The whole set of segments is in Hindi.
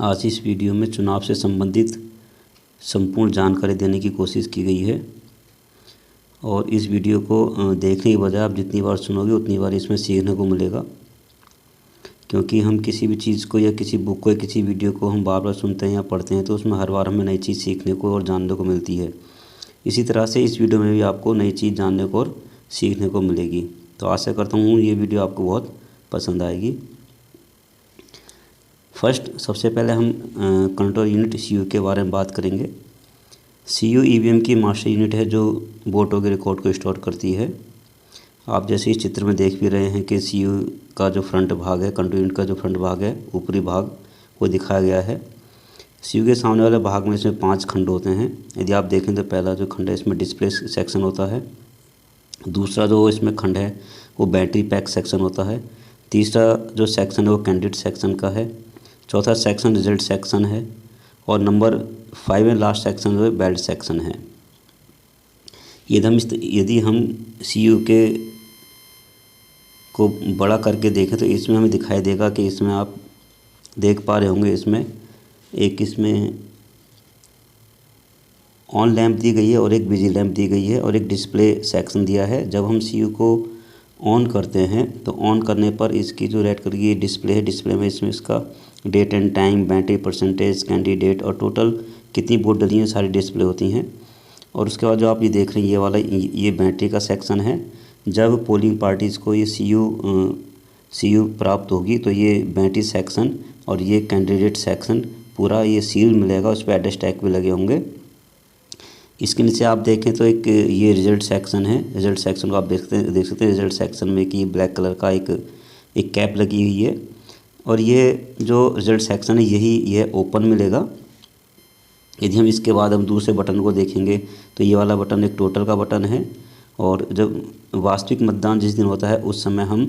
आज इस वीडियो में चुनाव से संबंधित संपूर्ण जानकारी देने की कोशिश की गई है और इस वीडियो को देखने के बजाय आप जितनी बार सुनोगे उतनी बार इसमें सीखने को मिलेगा, क्योंकि हम किसी भी चीज़ को या किसी बुक को या किसी वीडियो को हम बार बार सुनते हैं या पढ़ते हैं तो उसमें हर बार हमें नई चीज़ सीखने को और जानने को मिलती है। इसी तरह से इस वीडियो में भी आपको नई चीज़ जानने को और सीखने को मिलेगी। तो आशा करता हूँ ये वीडियो आपको बहुत पसंद आएगी। फर्स्ट सबसे पहले हम कंट्रोल यूनिट सीयू के बारे में बात करेंगे। सीयू ईवीएम की मास्टर यूनिट है जो वोटों के रिकॉर्ड को स्टोर करती है। आप जैसे इस चित्र में देख भी रहे हैं कि सीयू का जो फ्रंट भाग है, कंट्रोल यूनिट का जो फ्रंट भाग है, ऊपरी भाग वो दिखाया गया है। सीयू के सामने वाले भाग में इसमें 5 खंड होते हैं। यदि आप देखें तो पहला जो खंड है इसमें डिस्प्ले सेक्शन होता है। दूसरा जो इसमें खंड है वो बैटरी पैक सेक्शन होता है। तीसरा जो सेक्शन है वो कैंडिडेट सेक्शन का है। चौथा सेक्शन रिजल्ट सेक्शन है और नंबर 5 में लास्ट सेक्शन जो है बैल्ट सेक्शन है। यदि हम सीयू के को बड़ा करके देखें तो इसमें हमें दिखाई देगा कि इसमें आप देख पा रहे होंगे इसमें ऑन लैंप दी गई है और एक बिजी लैंप दी गई है और एक डिस्प्ले सेक्शन दिया है। जब हम सीयू को ऑन करते हैं तो ऑन करने पर इसकी जो रेड कलर की डिस्प्ले है, डिस्प्ले में इसमें इसका date and time, battery percentage, candidate और टोटल कितनी वोट डली हैं सारी डिस्प्ले होती हैं। और उसके बाद जो आप ये देख रहे हैं ये वाला ये बैटरी का सेक्शन है। जब पोलिंग पार्टीज़ को ये सीयू प्राप्त होगी तो ये बैटरी सेक्शन और ये कैंडिडेट सेक्शन पूरा ये सील मिलेगा, उस पर एड्रेस टैग भी लगे होंगे। इसके नीचे आप देखें तो एक ये रिजल्ट सेक्शन है। रिजल्ट सेक्शन को आप देख सकते हैं। रिजल्ट सेक्शन में कि ब्लैक कलर का एक कैप लगी हुई है और ये जो रिजल्ट सेक्शन है यह ओपन मिलेगा। यदि हम इसके बाद हम दूसरे बटन को देखेंगे तो ये वाला बटन एक टोटल का बटन है और जब वास्तविक मतदान जिस दिन होता है उस समय हम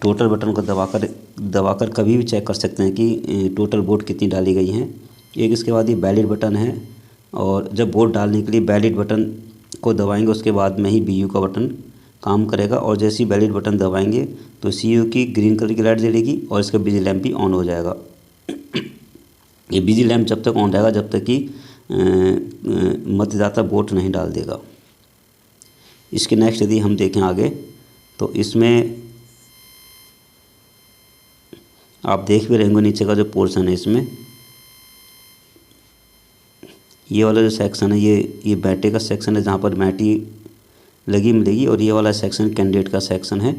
टोटल बटन को दबाकर कभी भी चेक कर सकते हैं कि टोटल वोट कितनी डाली गई हैं। एक इसके बाद ये वैलिड बटन है और जब वोट डालने के लिए वैलिड बटन को दबाएंगे उसके बाद में ही बीयू का बटन काम करेगा और जैसे ही वैलिड बटन दबाएंगे तो सीयू की ग्रीन कलर की लाइट जलेगी और इसका बिजी लैंप भी ऑन हो जाएगा। ये बिजी लैंप जब तक ऑन रहेगा जब तक कि मतदाता वोट नहीं डाल देगा। इसके नेक्स्ट यदि हम देखें आगे तो इसमें आप देख भी रहेंगे नीचे का जो पोर्शन है इसमें ये वाला जो सेक्शन है ये बैटरी का सेक्शन है जहाँ पर बैटरी लगी मिलेगी और ये वाला सेक्शन कैंडिडेट का सेक्शन है।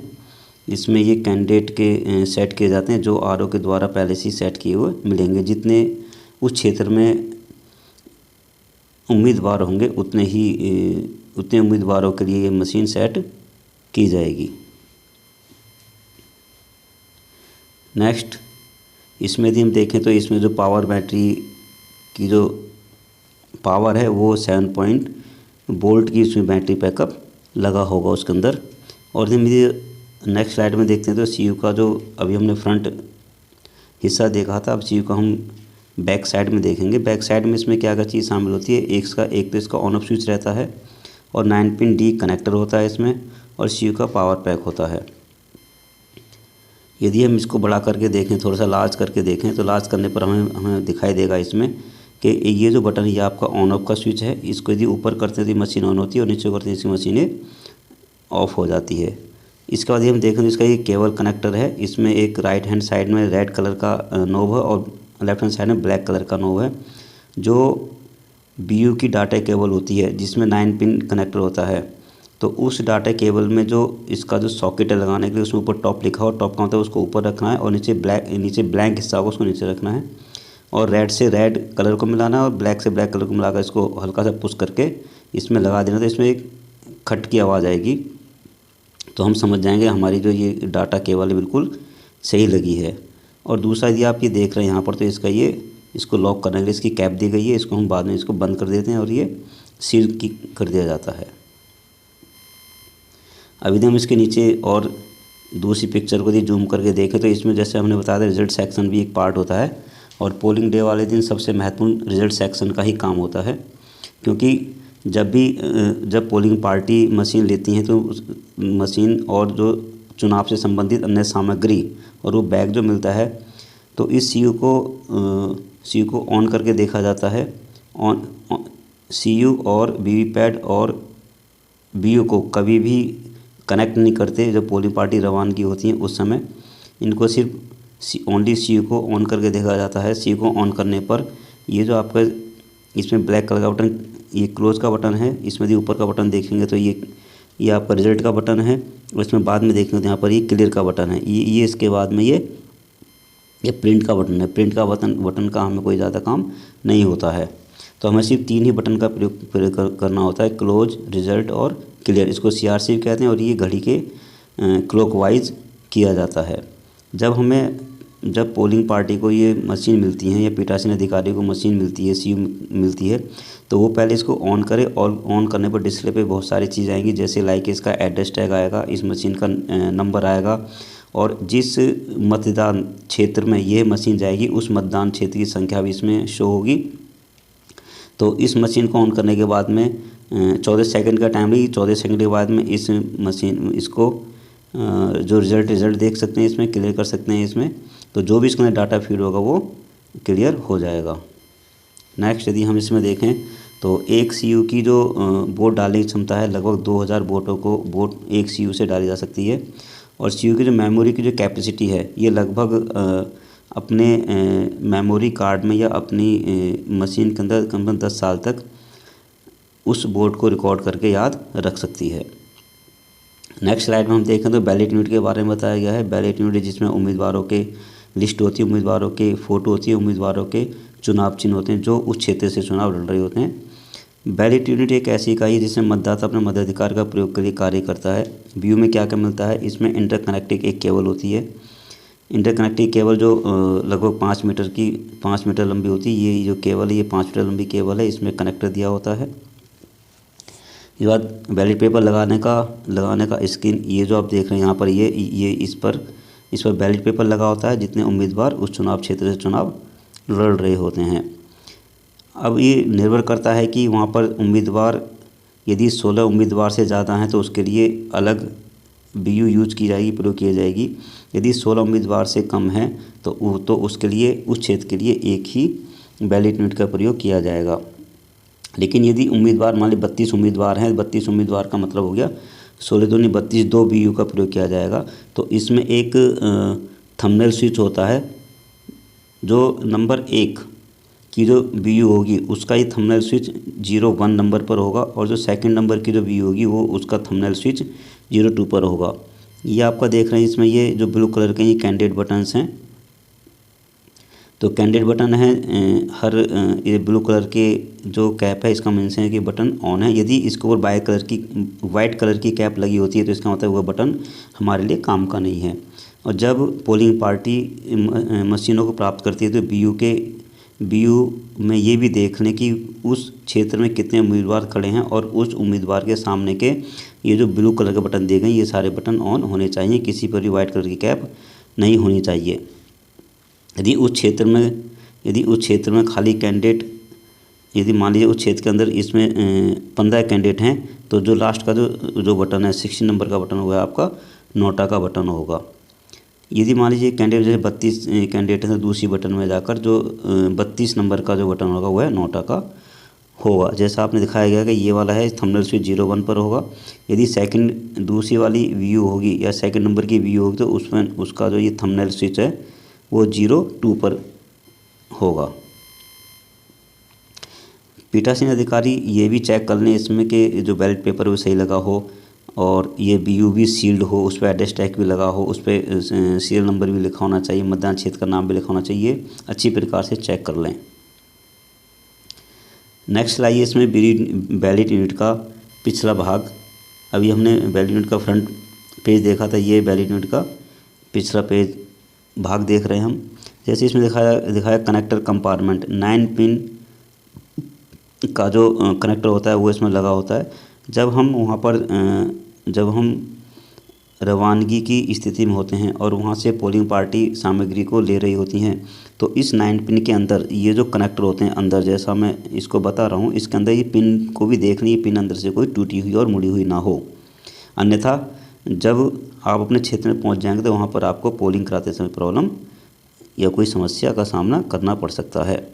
इसमें ये कैंडिडेट के सेट किए जाते हैं जो आरओ के द्वारा पहले से सेट किए हुए मिलेंगे। जितने उस क्षेत्र में उम्मीदवार होंगे उतने उम्मीदवारों के लिए ये मशीन सेट की जाएगी। नेक्स्ट इसमें यदि हम देखें तो इसमें जो पावर बैटरी की जो पावर है वो 7 पॉइंट वोल्ट की इसमें बैटरी बैकअप लगा होगा उसके अंदर। और यदि नेक्स्ट स्लाइड में देखते हैं तो सीयू का जो अभी हमने फ्रंट हिस्सा देखा था, अब सीयू का हम बैक साइड में देखेंगे। बैक साइड में इसमें क्या क्या चीज़ शामिल होती है। एक तो इसका ऑन ऑफ स्विच रहता है और 9 पिन डी कनेक्टर होता है इसमें और सीयू का पावर पैक होता है। यदि हम इसको बड़ा करके देखें, थोड़ा सा लार्ज करके देखें तो लार्ज करने पर हमें दिखाई देगा इसमें कि ये जो बटन ये आपका ऑन ऑफ का स्विच है। इसको यदि ऊपर करते हैं तो मशीन ऑन होती है और नीचे करते हैं इसकी मशीनें ऑफ हो जाती है। इसके बाद ये हम देखें तो इसका ये केबल कनेक्टर है। इसमें एक राइट हैंड साइड में रेड कलर का नोब है और लेफ्ट हैंड साइड में ब्लैक कलर का नोब है। जो बीयू की डाटा केबल होती है जिसमें 9 पिन कनेक्टर होता है तो उस डाटा केबल में जो इसका जो सॉकेट है लगाने के लिए उसमें ऊपर टॉप लिखा हो, टॉप का मतलब उसको ऊपर रखना है और नीचे ब्लैंक हिस्सा होगा उसको नीचे रखना है और रेड से रेड कलर को मिलाना है और ब्लैक से ब्लैक कलर को मिलाकर इसको हल्का सा पुश करके इसमें लगा देना। तो इसमें एक खट की आवाज़ आएगी तो हम समझ जाएंगे हमारी जो ये डाटा केबल है बिल्कुल सही लगी है। और दूसरा यदि आप ये देख रहे हैं यहाँ पर तो इसको लॉक करने के लिए इसकी कैप दी गई है। इसको हम बाद में इसको बंद कर देते हैं और ये सील कर दिया जाता है। अभी हम इसके नीचे और दूसरी पिक्चर को यदि जूम करके देखें तो इसमें जैसे हमने बताया था रिजल्ट सेक्शन भी एक पार्ट होता है और पोलिंग डे वाले दिन सबसे महत्वपूर्ण रिजल्ट सेक्शन का ही काम होता है, क्योंकि जब पोलिंग पार्टी मशीन लेती हैं तो मशीन और जो चुनाव से संबंधित अन्य सामग्री और वो बैग जो मिलता है तो इस सी को ऑन करके देखा जाता है। ऑन CU और वीवीपैट और BU को कभी भी कनेक्ट नहीं करते जब पोलिंग पार्टी रवानगी होती है उस समय। इनको सिर्फ ओनली CU को ऑन करके देखा जाता है। CU को ऑन करने पर ये जो आपका इसमें ब्लैक कलर का बटन, ये क्लोज का बटन है। इसमें यदि ऊपर का बटन देखेंगे तो ये आपका रिजल्ट का बटन है, और इसमें बाद में देखेंगे तो यहाँ पर ये क्लियर का बटन है। ये इसके बाद में ये प्रिंट का बटन है। प्रिंट का बटन का हमें कोई ज़्यादा काम नहीं होता है। तो हमें सिर्फ 3 ही बटन का प्रयोग करना होता है, क्लोज, रिजल्ट और क्लियर। इसको CRC कहते हैं और ये घड़ी के क्लॉकवाइज किया जाता है। जब पोलिंग पार्टी को ये मशीन मिलती है या पीठासीन अधिकारी को मशीन मिलती है, CU मिलती है, तो वो पहले इसको ऑन करे, और ऑन करने पर डिस्प्ले पे बहुत सारी चीज़ आएंगी, जैसे लाइक इसका एड्रेस टैग आएगा, इस मशीन का नंबर आएगा, और जिस मतदान क्षेत्र में ये मशीन जाएगी उस मतदान क्षेत्र की संख्या भी इसमें शो होगी। तो इस मशीन को ऑन करने के बाद में 14 सेकंड का टाइम लगी। 14 सेकंड के बाद में इसको जो रिज़ल्ट देख सकते हैं, इसमें क्लियर कर सकते हैं इसमें। तो जो भी इसके अंदर डाटा फीड होगा वो क्लियर हो जाएगा। नेक्स्ट यदि हम इसमें देखें तो एक CU की जो वोट डालने की क्षमता है, लगभग 2000 वोट एक CU से डाली जा सकती है। और CU की जो मेमोरी की जो कैपेसिटी है, ये लगभग अपने मेमोरी कार्ड में या अपनी मशीन के अंदर कम से कम 10 साल तक उस वोट को रिकॉर्ड करके याद रख सकती है। नेक्स्ट स्लाइड में हम देखें तो बैलेट यूनिट के बारे में बताया गया है। बैलेट यूनिट जिसमें उम्मीदवारों के लिस्ट होती है, उम्मीदवारों के फ़ोटो होती है, उम्मीदवारों के चुनाव चिन्ह होते हैं जो उस क्षेत्र से चुनाव लड़ रहे होते हैं। बैलेट यूनिट एक ऐसी इकाई है जिसमें मतदाता अपने मताधिकार का प्रयोग करके कार्य करता है। BU में क्या क्या मिलता है, इसमें इंटरकनेक्टेड एक केबल होती है। इंटरकनेक्टिंग केबल जो लगभग 5 मीटर लंबी होती है। ये जो केबल है ये 5 मीटर लंबी केबल है, इसमें कनेक्टर दिया होता है। इसके बाद बैलेट पेपर लगाने का स्क्रीन, ये जो आप देख रहे हैं यहाँ पर, ये इस पर बैलेट पेपर लगा होता है जितने उम्मीदवार उस चुनाव क्षेत्र से चुनाव लड़ रहे होते हैं। अब ये निर्भर करता है कि वहाँ पर उम्मीदवार यदि 16 उम्मीदवार से ज़्यादा हैं तो उसके लिए अलग BU यूज की जाएगी, प्रयोग की जाएगी। यदि 16 उम्मीदवार से कम है तो उसके लिए उस क्षेत्र के लिए एक ही बैलेट यूनिट का प्रयोग किया जाएगा। लेकिन यदि उम्मीदवार मान लीजिए 32 उम्मीदवार हैं, 32 उम्मीदवार का मतलब हो गया 16 दूनी 32, 2 BU का प्रयोग किया जाएगा। तो इसमें एक थंबनेल स्विच होता है, जो नंबर 1 की जो BU होगी उसका ये थंबनेल स्विच 01 नंबर पर होगा, और जो सेकंड नंबर की जो BU होगी वो उसका थंबनेल स्विच 02 पर होगा। ये आपका देख रहे हैं इसमें ये जो ब्लू कलर के ये कैंडिडेट बटन्स हैं। तो कैंडिडेट बटन है हर ये ब्लू कलर के जो कैप है इसका मीन्स है कि बटन ऑन है। यदि इसके ऊपर वाइट कलर की कैप लगी होती है तो इसका मतलब वह बटन हमारे लिए काम का नहीं है। और जब पोलिंग पार्टी मशीनों को प्राप्त करती है तो BU में ये भी देख लें कि उस क्षेत्र में कितने उम्मीदवार खड़े हैं, और उस उम्मीदवार के सामने के ये जो ब्लू कलर के बटन दिए गए ये सारे बटन ऑन होने चाहिए, किसी पर भी वाइट कलर की कैप नहीं होनी चाहिए। यदि उस क्षेत्र में खाली कैंडिडेट, यदि मान लीजिए उस क्षेत्र के अंदर इसमें 15 कैंडिडेट हैं तो जो लास्ट का जो बटन है 16 नंबर का बटन होगा आपका नोटा का बटन होगा। यदि मान लीजिए कैंडिडेट जैसे 32 कैंडिडेट हैं तो दूसरी बटन में जाकर जो 32 नंबर का जो बटन होगा वह नोटा का होगा। जैसा आपने दिखाया गया कि ये वाला है थंबनेल स्विच 01 पर होगा। यदि दूसरी वाली BU होगी या सेकंड नंबर की BU होगी तो उसमें उसका जो ये थंबनेल स्विच है वो 02 पर होगा। पीठासीन अधिकारी ये भी चेक कर लें इसमें कि जो बैलेट पेपर वो सही लगा हो, और ये BU भी सील्ड हो, उस पर एड्रेस टैग भी लगा हो, उस पर सीरियल नंबर भी लिखा होना चाहिए, मतदान क्षेत्र का नाम भी लिखा होना चाहिए। अच्छी प्रकार से चेक कर लें। नेक्स्ट लाइए इसमें बैलेट यूनिट का पिछला भाग। अभी हमने बैलेट यूनिट का फ्रंट पेज देखा था, ये बैलेट यूनिट का पिछला पेज भाग देख रहे हैं हम। जैसे इसमें दिखाया कनेक्टर कंपार्टमेंट 9 पिन का जो कनेक्टर होता है वो इसमें लगा होता है। जब हम रवानगी की स्थिति में होते हैं और वहाँ से पोलिंग पार्टी सामग्री को ले रही होती हैं तो इस 9 पिन के अंदर ये जो कनेक्टर होते हैं अंदर, जैसा मैं इसको बता रहा हूँ, इसके अंदर ये पिन को भी देख लीजिए, पिन अंदर से कोई टूटी हुई और मुड़ी हुई ना हो, अन्यथा जब आप अपने क्षेत्र में पहुँच जाएंगे तो वहाँ पर आपको पोलिंग कराते समय प्रॉब्लम या कोई समस्या का सामना करना पड़ सकता है।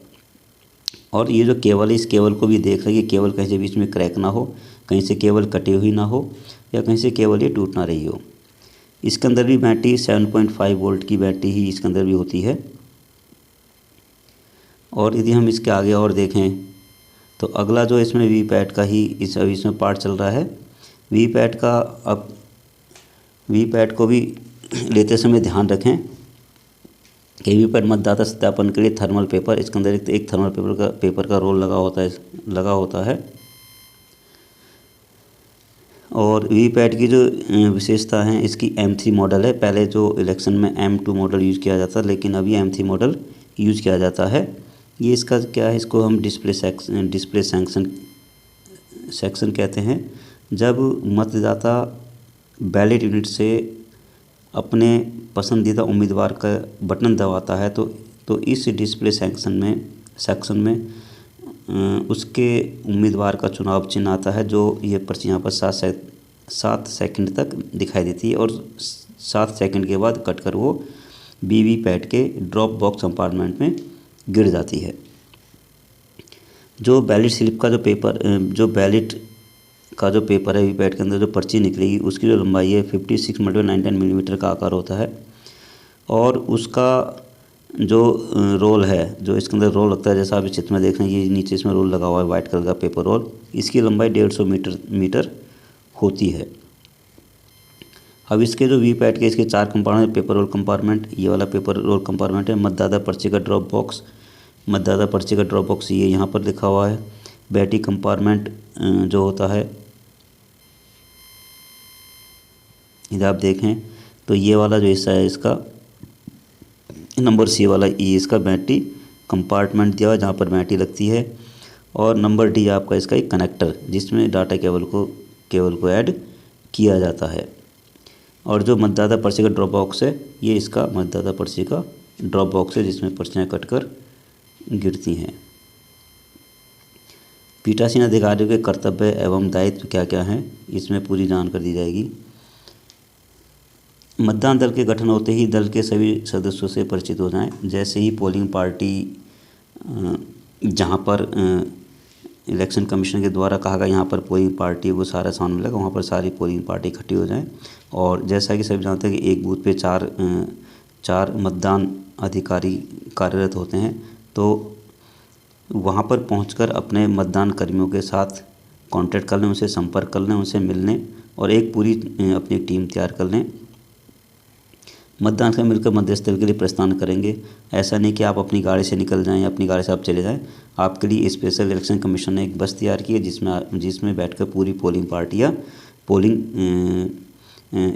और ये जो केबल है, इस केबल को भी देख रहे हैं कि केबल कहीं से बीच में क्रैक ना हो, कहीं से केबल कटी हुई ना हो, या कहीं से केबल ये टूट ना रही हो। इसके अंदर भी बैटरी 7.5 वोल्ट की बैटरी ही इसके अंदर भी होती है। और यदि हम इसके आगे और देखें तो अगला जो इसमें वीपैट का ही अभी इसमें पार्ट चल रहा है। वीपैट का, अब वीपैट को भी लेते समय ध्यान रखें कि वीपैट मतदाता सत्यापन के लिए थर्मल पेपर, इसके अंदर एक थर्मल पेपर का रोल लगा होता है। और वीपैट की जो विशेषता है, इसकी M3 मॉडल है। पहले जो इलेक्शन में M2 मॉडल यूज़ किया जाता है, लेकिन अभी M3 मॉडल यूज़ किया जाता है। ये इसका क्या है, इसको हम डिस्प्ले सेक्शन कहते हैं। जब मतदाता बैलेट यूनिट से अपने पसंदीदा उम्मीदवार का बटन दबाता है तो इस डिस्प्ले सेक्शन में उसके उम्मीदवार का चुनाव चिन्ह आता है, जो ये पर्ची यहाँ पर 7 सेकंड तक दिखाई देती है और 7 सेकंड के बाद कटकर वो वीवीपैट के ड्रॉप बॉक्स कंपार्टमेंट में गिर जाती है। जो बैलेट स्लिप का बैलेट का जो पेपर है, वीपैट के अंदर जो पर्ची निकलेगी, उसकी जो लंबाई है 56x9 मिलीमीटर का आकार होता है। और उसका जो रोल है, जो इसके अंदर रोल लगता है, जैसा आप इस चित्र में देख रहे हैं, ये नीचे इसमें रोल लगा हुआ है वाइट कलर का पेपर रोल, इसकी लंबाई 150 मीटर होती है। अब इसके जो वीपैट के इसके 4 कंपार्टमेंट, पेपर रोल कंपार्टमेंट, ये वाला पेपर रोल कंपार्टमेंट है, मतदाता पर्ची का ड्रॉप बॉक्स ये यहाँ पर लिखा हुआ है। बैटरी कंपार्टमेंट जो होता है, यदि आप देखें तो ये वाला जो हिस्सा है, इसका नंबर C वाला, ये इसका बैटरी कंपार्टमेंट दिया हुआ है जहाँ पर बैटरी लगती है। और नंबर D आपका इसका एक कनेक्टर, जिसमें डाटा केबल को ऐड किया जाता है। और जो मतदाता पर्ची का ड्रॉप बॉक्स है, ये इसका मतदाता पर्ची का ड्रॉप बॉक्स है, जिसमें पर्चियाँ कटकर गिरती हैं। पीठासीन अधिकारियों के कर्तव्य एवं दायित्व क्या क्या हैं, इसमें पूरी जानकारी दी जाएगी। मतदान दल के गठन होते ही दल के सभी सदस्यों से परिचित हो जाएं। जैसे ही पोलिंग पार्टी, जहां पर इलेक्शन कमीशन के द्वारा कहा गया यहाँ पर पोलिंग पार्टी वो सारा सामान मिलेगा, वहाँ पर सारी पोलिंग पार्टी इकट्ठी हो जाएं। और जैसा कि सभी जानते हैं कि एक बूथ पे चार मतदान अधिकारी कार्यरत होते हैं, तो वहाँ पर पहुंचकर अपने मतदान कर्मियों के साथ कांटेक्ट कर लें, उनसे संपर्क कर लें, उनसे मिलने और एक पूरी अपनी टीम तैयार कर लें। मतदान से मिलकर मध्यस्थ दल के लिए प्रस्थान करेंगे। ऐसा नहीं कि आप अपनी गाड़ी से निकल जाएं या अपनी गाड़ी से आप चले जाएं। आपके लिए स्पेशल इलेक्शन कमीशन ने एक बस तैयार की है, जिसमें बैठकर पूरी पोलिंग पार्टियाँ पोलिंग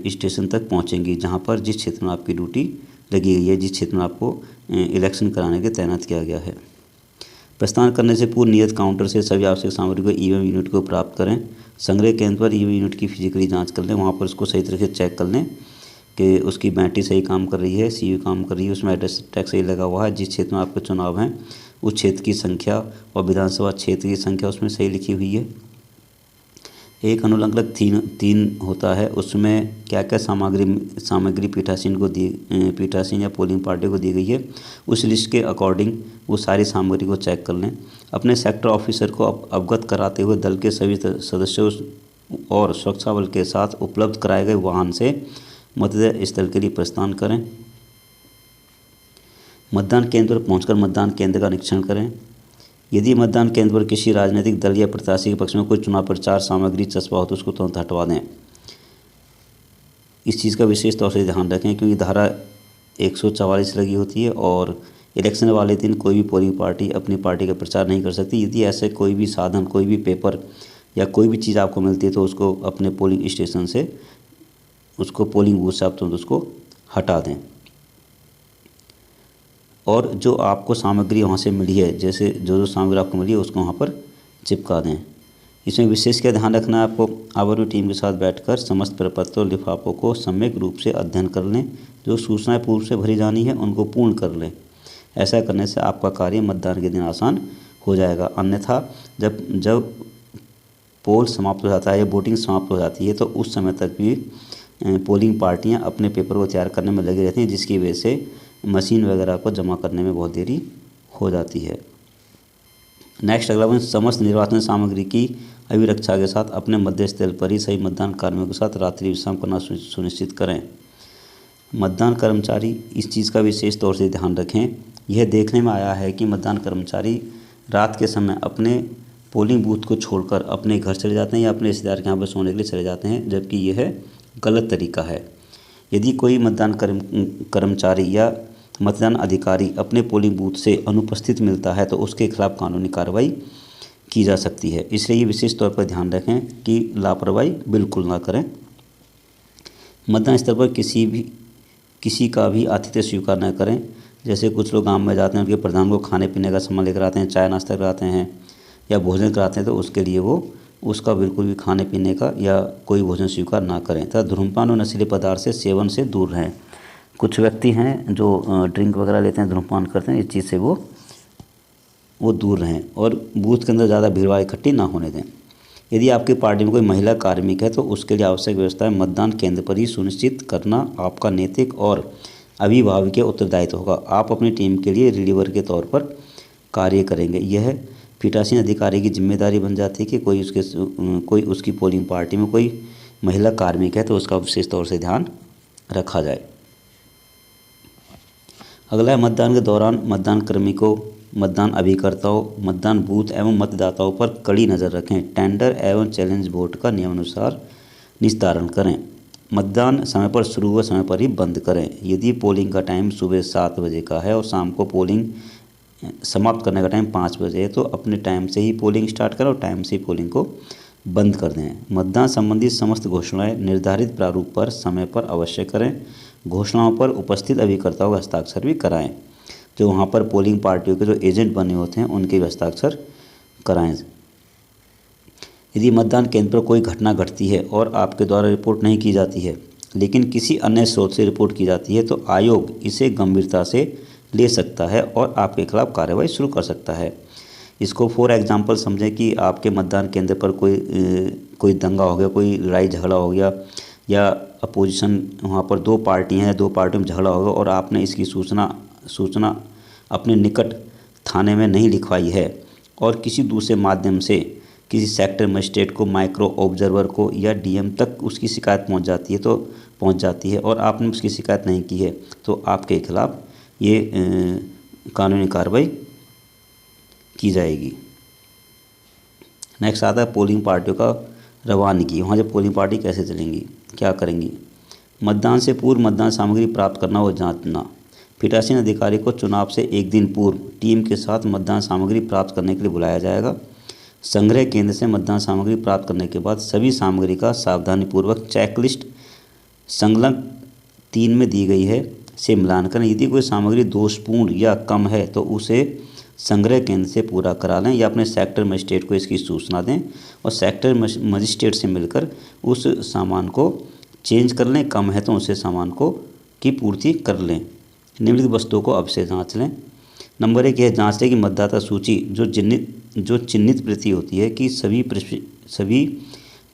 स्टेशन तक पहुंचेंगी, जहां पर जिस क्षेत्र में आपकी ड्यूटी लगी गई है, जिस क्षेत्र में आपको इलेक्शन कराने के तैनात किया गया है। प्रस्थान करने से पूर्व नियत काउंटर से सभी आवश्यक सामग्री को ईवीएम यूनिट को प्राप्त करें। संग्रह केंद्र पर ईवीएम यूनिट की फिजिकली जांच कर लें, वहाँ पर उसको सही तरह से चेक कर लें कि उसकी बैटरी सही काम कर रही है, सीयू काम कर रही है, उसमें एड्रेस टैग सही लगा हुआ है, जिस क्षेत्र में आपके चुनाव हैं उस क्षेत्र की संख्या और विधानसभा क्षेत्र की संख्या उसमें सही लिखी हुई है। एक अनुलग्नक 3 होता है, उसमें क्या क्या सामग्री पीठासीन या पोलिंग पार्टी को दी गई है, उस लिस्ट के अकॉर्डिंग वो सारी सामग्री को चेक कर लें। अपने सेक्टर ऑफिसर को अवगत कराते हुए दल के सभी सदस्यों और सुरक्षा बल के साथ उपलब्ध कराए गए वाहन से मतदान स्थल के लिए प्रस्थान करें। मतदान केंद्र पर पहुंचकर मतदान केंद्र का निरीक्षण करें। यदि मतदान केंद्र पर किसी राजनीतिक दल या प्रत्याशी के पक्ष में कोई चुनाव प्रचार सामग्री चस्पा हो तो उसको तुरंत हटवा दें। इस चीज़ का विशेष तौर से ध्यान रखें, क्योंकि धारा 144 लगी होती है और इलेक्शन वाले दिन कोई भी पोलिंग पार्टी अपनी पार्टी का प्रचार नहीं कर सकती। यदि ऐसे कोई भी साधन, कोई भी पेपर या कोई भी चीज़ आपको मिलती है तो उसको अपने पोलिंग स्टेशन से, उसको पोलिंग बूथ से आप तुरंत उसको हटा दें। और जो आपको सामग्री वहाँ से मिली है, जैसे जो सामग्री आपको मिली है उसको वहाँ पर चिपका दें। इसमें विशेष क्या ध्यान रखना है आपको, आवर टीम के साथ बैठकर समस्त प्रपत्र और लिफाफों को सम्यक रूप से अध्ययन कर लें। जो सूचनाएं पूर्व से भरी जानी है उनको पूर्ण कर लें। ऐसा करने से आपका कार्य मतदान के दिन आसान हो जाएगा। अन्यथा जब पोल समाप्त हो जाता है या वोटिंग समाप्त हो जाती है तो उस समय तक भी पोलिंग पार्टियां अपने पेपर को तैयार करने में लगी रहती हैं, जिसकी वजह से मशीन वगैरह को जमा करने में बहुत देरी हो जाती है। नेक्स्ट अगला पॉइंट, समस्त निर्वाचन सामग्री की अभिरक्षा के साथ अपने मध्य स्थल पर ही सही मतदान कार्मिकों के साथ रात्रि विश्राम करना सुनिश्चित करें। मतदान कर्मचारी इस चीज़ का विशेष तौर से ध्यान रखें। यह देखने में आया है कि मतदान कर्मचारी रात के समय अपने पोलिंग बूथ को छोड़कर अपने घर चले जाते हैं या अपने रिश्तेदार के यहाँ पर सोने के लिए चले जाते हैं, जबकि यह गलत तरीका है। यदि कोई मतदान कर्मचारी या मतदान अधिकारी अपने पोलिंग बूथ से अनुपस्थित मिलता है तो उसके खिलाफ कानूनी कार्रवाई की जा सकती है। इसलिए ये विशेष तौर पर ध्यान रखें कि लापरवाही बिल्कुल ना करें। मतदान स्थल पर किसी का भी आतिथ्य स्वीकार न करें। जैसे कुछ लोग गांव में जाते हैं, उनके प्रधान को खाने पीने का सामान लेकर आते हैं, चाय नाश्ता कराते हैं या भोजन कराते हैं, तो उसके लिए वो उसका बिल्कुल भी खाने पीने का या कोई भोजन स्वीकार ना करें तथा धूम्रपान और नशीले पदार्थ से सेवन से दूर रहें। कुछ व्यक्ति हैं जो ड्रिंक वगैरह लेते हैं, धूम्रपान करते हैं, इस चीज़ से वो दूर रहें और बूथ के अंदर ज़्यादा भीड़ इकट्ठी ना होने दें। यदि आपकी पार्टी में कोई महिला कार्मिक है तो उसके लिए आवश्यक व्यवस्थाएं मतदान केंद्र पर ही सुनिश्चित करना आपका नैतिक और अभिभावकीय उत्तरदायित्व होगा। आप अपनी टीम के लिए लीडर के तौर पर कार्य करेंगे। यह पीठासीन अधिकारी की जिम्मेदारी बन जाती है कि कोई उसकी पोलिंग पार्टी में कोई महिला कार्मिक है तो उसका विशेष तौर से ध्यान रखा जाए। अगला है, मतदान के दौरान मतदान कर्मियों, मतदान अभिकर्ताओं, मतदान बूथ एवं मतदाताओं पर कड़ी नज़र रखें। टेंडर एवं चैलेंज वोट का नियमानुसार निस्तारण करें। मतदान समय पर शुरू व समय पर ही बंद करें। यदि पोलिंग का टाइम सुबह 7 बजे का है और शाम को पोलिंग समाप्त करने का टाइम 5 बजे है तो अपने टाइम से ही पोलिंग स्टार्ट करें और टाइम से ही पोलिंग को बंद कर दें। मतदान संबंधी समस्त घोषणाएं निर्धारित प्रारूप पर समय पर अवश्य करें। घोषणाओं पर उपस्थित अभिकर्ताओं का हस्ताक्षर भी कराएं। जो वहाँ पर पोलिंग पार्टियों के जो एजेंट बने होते हैं उनके भी हस्ताक्षर कराएं। यदि मतदान केंद्र पर कोई घटना घटती है और आपके द्वारा रिपोर्ट नहीं की जाती है लेकिन किसी अन्य स्रोत से रिपोर्ट की जाती है तो आयोग इसे गंभीरता से ले सकता है और आपके खिलाफ कार्रवाई शुरू कर सकता है। इसको फॉर एग्जांपल समझें कि आपके मतदान केंद्र पर कोई दंगा हो गया, कोई लड़ाई झगड़ा हो गया या अपोजिशन, वहाँ पर 2 पार्टियाँ हैं, 2 पार्टियों में झगड़ा होगा और आपने इसकी सूचना अपने निकट थाने में नहीं लिखवाई है और किसी दूसरे माध्यम से किसी सेक्टर मजिस्ट्रेट को, माइक्रो ऑब्जर्वर को या डीएम तक उसकी शिकायत पहुंच जाती है और आपने उसकी शिकायत नहीं की है तो आपके खिलाफ ये कानूनी कार्रवाई की जाएगी। नेक्स्ट आता है पोलिंग पार्टियों का रवानगी। वहाँ जब पोलिंग पार्टी कैसे चलेंगी, क्या करेंगी। मतदान से पूर्व मतदान सामग्री प्राप्त करना और जांचना। पीठासीन अधिकारी को चुनाव से एक दिन पूर्व टीम के साथ मतदान सामग्री प्राप्त करने के लिए बुलाया जाएगा। संग्रह केंद्र से मतदान सामग्री प्राप्त करने के बाद सभी सामग्री का सावधानीपूर्वक चेकलिस्ट संलग्न 3 में दी गई है से मिलान करें। यदि कोई सामग्री दोषपूर्ण या कम है तो उसे संग्रह केंद्र से पूरा करा लें या अपने सेक्टर मजिस्ट्रेट को इसकी सूचना दें और सेक्टर मजिस्ट्रेट से मिलकर उस सामान को चेंज कर लें। कम है तो उसे सामान को की पूर्ति कर लें। निम्नलिखित वस्तुओं को अब से जाँच लें। नंबर 1 यह जाँच लें कि मतदाता सूची जो चिन्हित प्रति होती है कि सभी